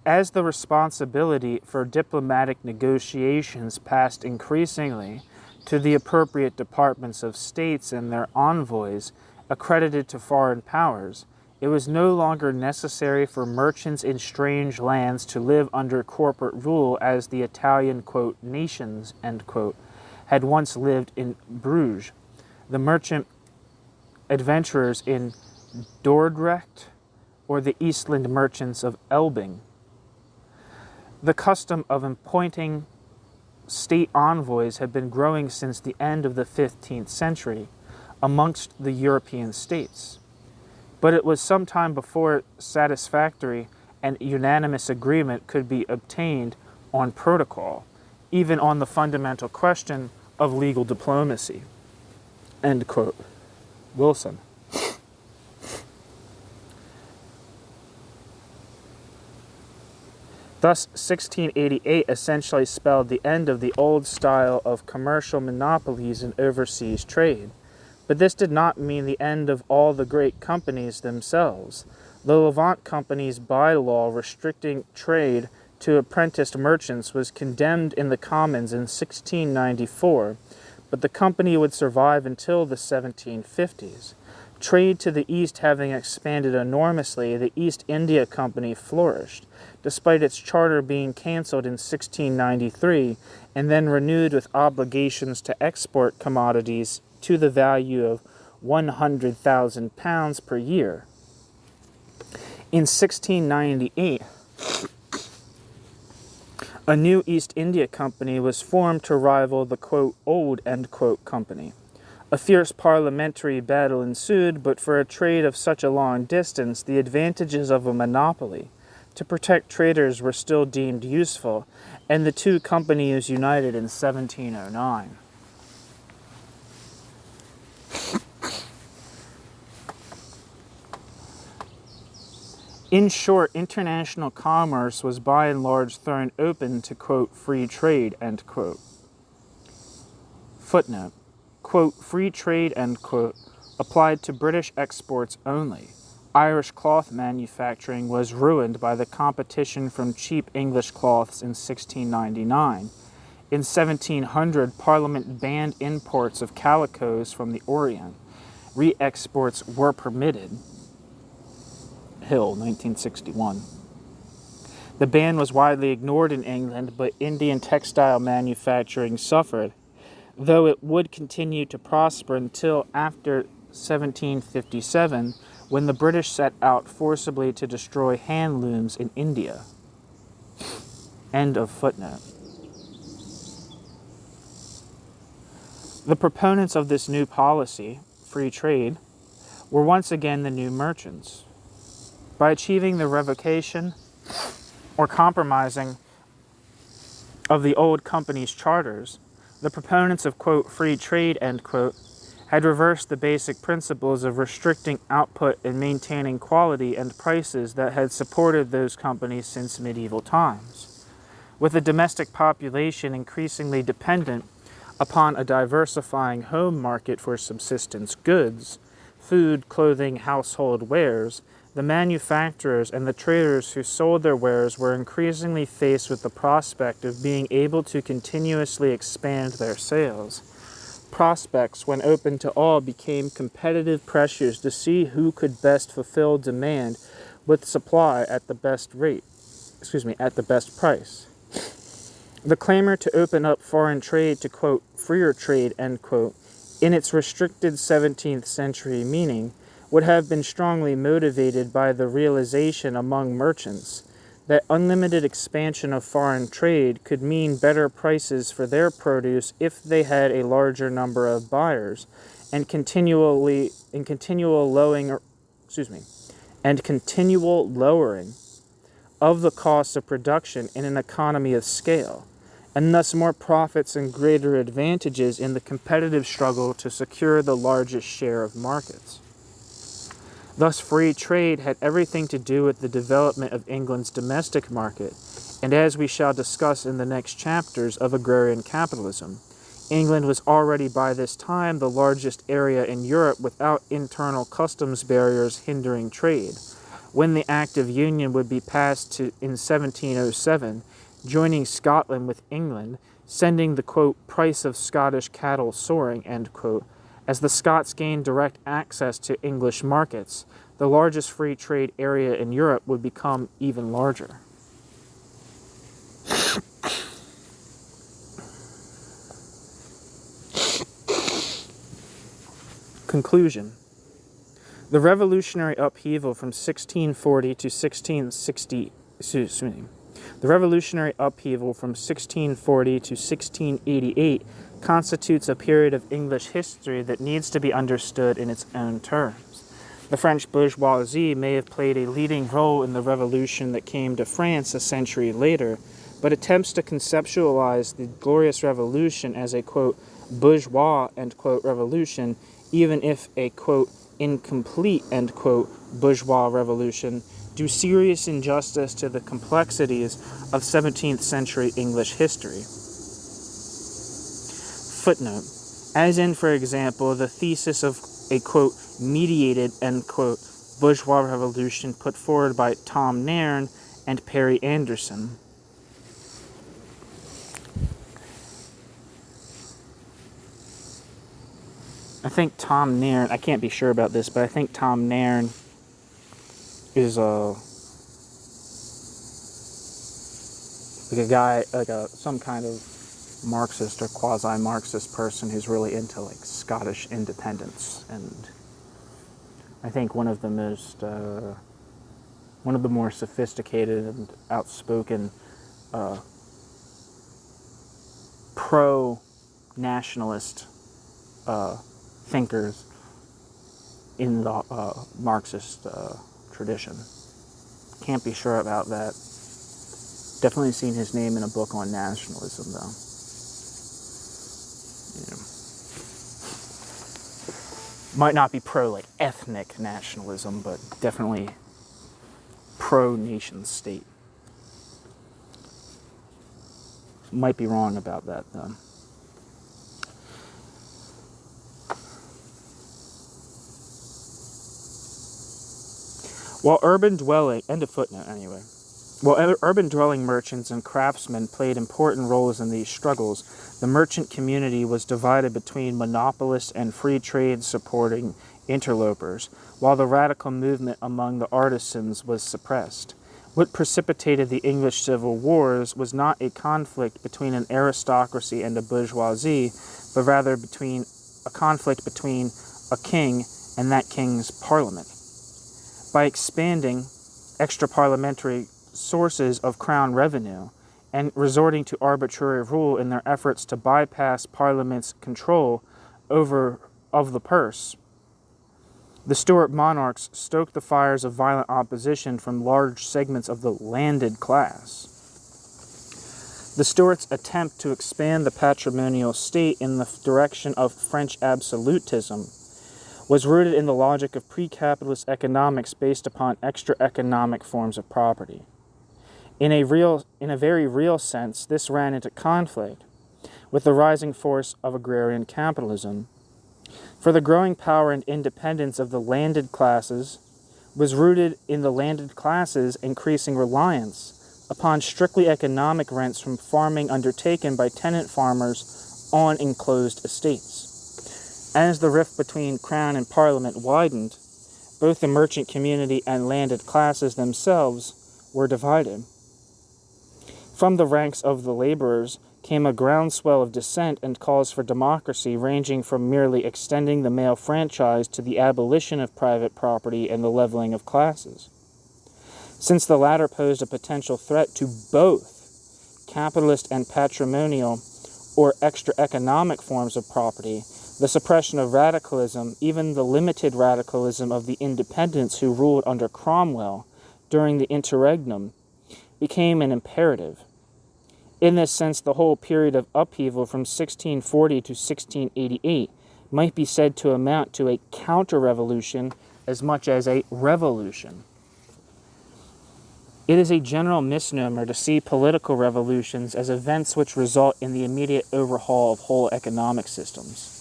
as the responsibility for diplomatic negotiations passed increasingly to the appropriate departments of states and their envoys accredited to foreign powers, it was no longer necessary for merchants in strange lands to live under corporate rule as the Italian, quote, nations, end quote, had once lived in Bruges. The merchant adventurers in Dordrecht or the Eastland merchants of Elbing. The custom of appointing state envoys had been growing since the end of the 15th century amongst the European states, but it was some time before satisfactory and unanimous agreement could be obtained on protocol, even on the fundamental question of legal diplomacy. End quote. Wilson. Thus, 1688 essentially spelled the end of the old style of commercial monopolies in overseas trade. But this did not mean the end of all the great companies themselves. The Levant Company's bylaw restricting trade to apprenticed merchants was condemned in the Commons in 1694, but the company would survive until the 1750s. Trade to the East having expanded enormously, the East India Company flourished, despite its charter being cancelled in 1693 and then renewed with obligations to export commodities to the value of £100,000 per year. In 1698, a new East India Company was formed to rival the, quote, old, end quote, company. A fierce parliamentary battle ensued, but for a trade of such a long distance, the advantages of a monopoly to protect traders were still deemed useful, and the two companies united in 1709. In short, international commerce was by and large thrown open to, quote, free trade, end quote. Footnote, quote, free trade, end quote, applied to British exports only. Irish cloth manufacturing was ruined by the competition from cheap English cloths in 1699. In 1700, Parliament banned imports of calicos from the Orient. Re-exports were permitted. Hill, 1961. The ban was widely ignored in England, but Indian textile manufacturing suffered, though it would continue to prosper until after 1757, when the British set out forcibly to destroy hand looms in India. End of footnote. The proponents of this new policy, free trade, were once again the new merchants. By achieving the revocation or compromising of the old company's charters, the proponents of, quote, free trade, end quote, had reversed the basic principles of restricting output and maintaining quality and prices that had supported those companies since medieval times. With a domestic population increasingly dependent upon a diversifying home market for subsistence goods, food, clothing, household wares, the manufacturers and the traders who sold their wares were increasingly faced with the prospect of being able to continuously expand their sales. Prospects, when open to all, became competitive pressures to see who could best fulfill demand with supply at the best price. The clamor to open up foreign trade to, quote, freer trade, end quote, in its restricted 17th century meaning, would have been strongly motivated by the realization among merchants that unlimited expansion of foreign trade could mean better prices for their produce if they had a larger number of buyers, and continual lowering of the cost of production in an economy of scale, and thus more profits and greater advantages in the competitive struggle to secure the largest share of markets. Thus, free trade had everything to do with the development of England's domestic market, and as we shall discuss in the next chapters of Agrarian Capitalism, England was already by this time the largest area in Europe without internal customs barriers hindering trade, when the Act of Union would be passed in 1707, joining Scotland with England, sending the, quote, price of Scottish cattle soaring, end quote. As the Scots gained direct access to English markets, the largest free trade area in Europe would become even larger. Conclusion. The revolutionary upheaval from 1640 to 1660, the revolutionary upheaval from 1640 to 1688 constitutes a period of English history that needs to be understood in its own terms. The French bourgeoisie may have played a leading role in the revolution that came to France a century later, but attempts to conceptualize the Glorious Revolution as a, quote, bourgeois, end quote, revolution, even if a, quote, incomplete, end quote, bourgeois revolution, do serious injustice to the complexities of 17th century English history. Footnote. As in, for example, the thesis of a, quote, mediated, end quote, bourgeois revolution put forward by Tom Nairn and Perry Anderson. I think Tom Nairn, I can't be sure about this, but I think Tom Nairn is like a guy, like some kind of Marxist or quasi-Marxist person who's really into like Scottish independence, and I think one of the more sophisticated and outspoken pro-nationalist thinkers in the Marxist tradition. Can't be sure about that. Definitely seen his name in a book on nationalism, though. Might not be pro like ethnic nationalism, but definitely pro nation state. Might be wrong about that, though. While urban dwelling, end of footnote anyway. While urban dwelling merchants and craftsmen played important roles in these struggles, the merchant community was divided between monopolists and free trade supporting interlopers, while the radical movement among the artisans was suppressed. What precipitated the English Civil Wars was not a conflict between an aristocracy and a bourgeoisie, but rather a conflict between a king and that king's parliament. By expanding extra-parliamentary sources of crown revenue and resorting to arbitrary rule in their efforts to bypass Parliament's control of the purse, the Stuart monarchs stoked the fires of violent opposition from large segments of the landed class. The Stuarts' attempt to expand the patrimonial state in the direction of French absolutism was rooted in the logic of pre-capitalist economics based upon extra-economic forms of property. In a very real sense, this ran into conflict with the rising force of agrarian capitalism. For the growing power and independence of the landed classes was rooted in the landed classes' increasing reliance upon strictly economic rents from farming undertaken by tenant farmers on enclosed estates. As the rift between Crown and Parliament widened, both the merchant community and landed classes themselves were divided. From the ranks of the laborers came a groundswell of dissent and calls for democracy, ranging from merely extending the male franchise to the abolition of private property and the leveling of classes. Since the latter posed a potential threat to both capitalist and patrimonial or extra-economic forms of property, the suppression of radicalism, even the limited radicalism of the independents who ruled under Cromwell during the interregnum, became an imperative. In this sense, the whole period of upheaval from 1640 to 1688 might be said to amount to a counter-revolution as much as a revolution. It is a general misnomer to see political revolutions as events which result in the immediate overhaul of whole economic systems.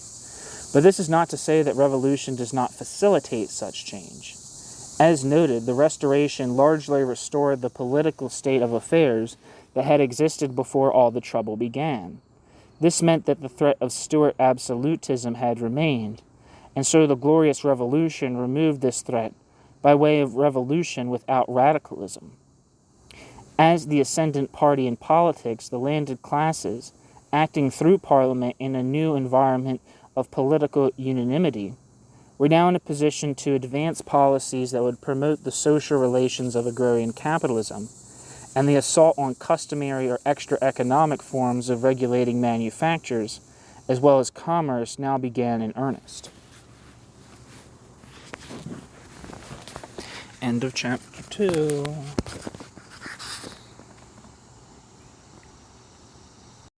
But this is not to say that revolution does not facilitate such change. As noted, the Restoration largely restored the political state of affairs that had existed before all the trouble began. This meant that the threat of Stuart absolutism had remained, and so the Glorious Revolution removed this threat by way of revolution without radicalism. As the ascendant party in politics, the landed classes, acting through Parliament in a new environment of political unanimity, We're now in a position to advance policies that would promote the social relations of agrarian capitalism, and the assault on customary or extra-economic forms of regulating manufactures, as well as commerce, now began in earnest. End of chapter 2.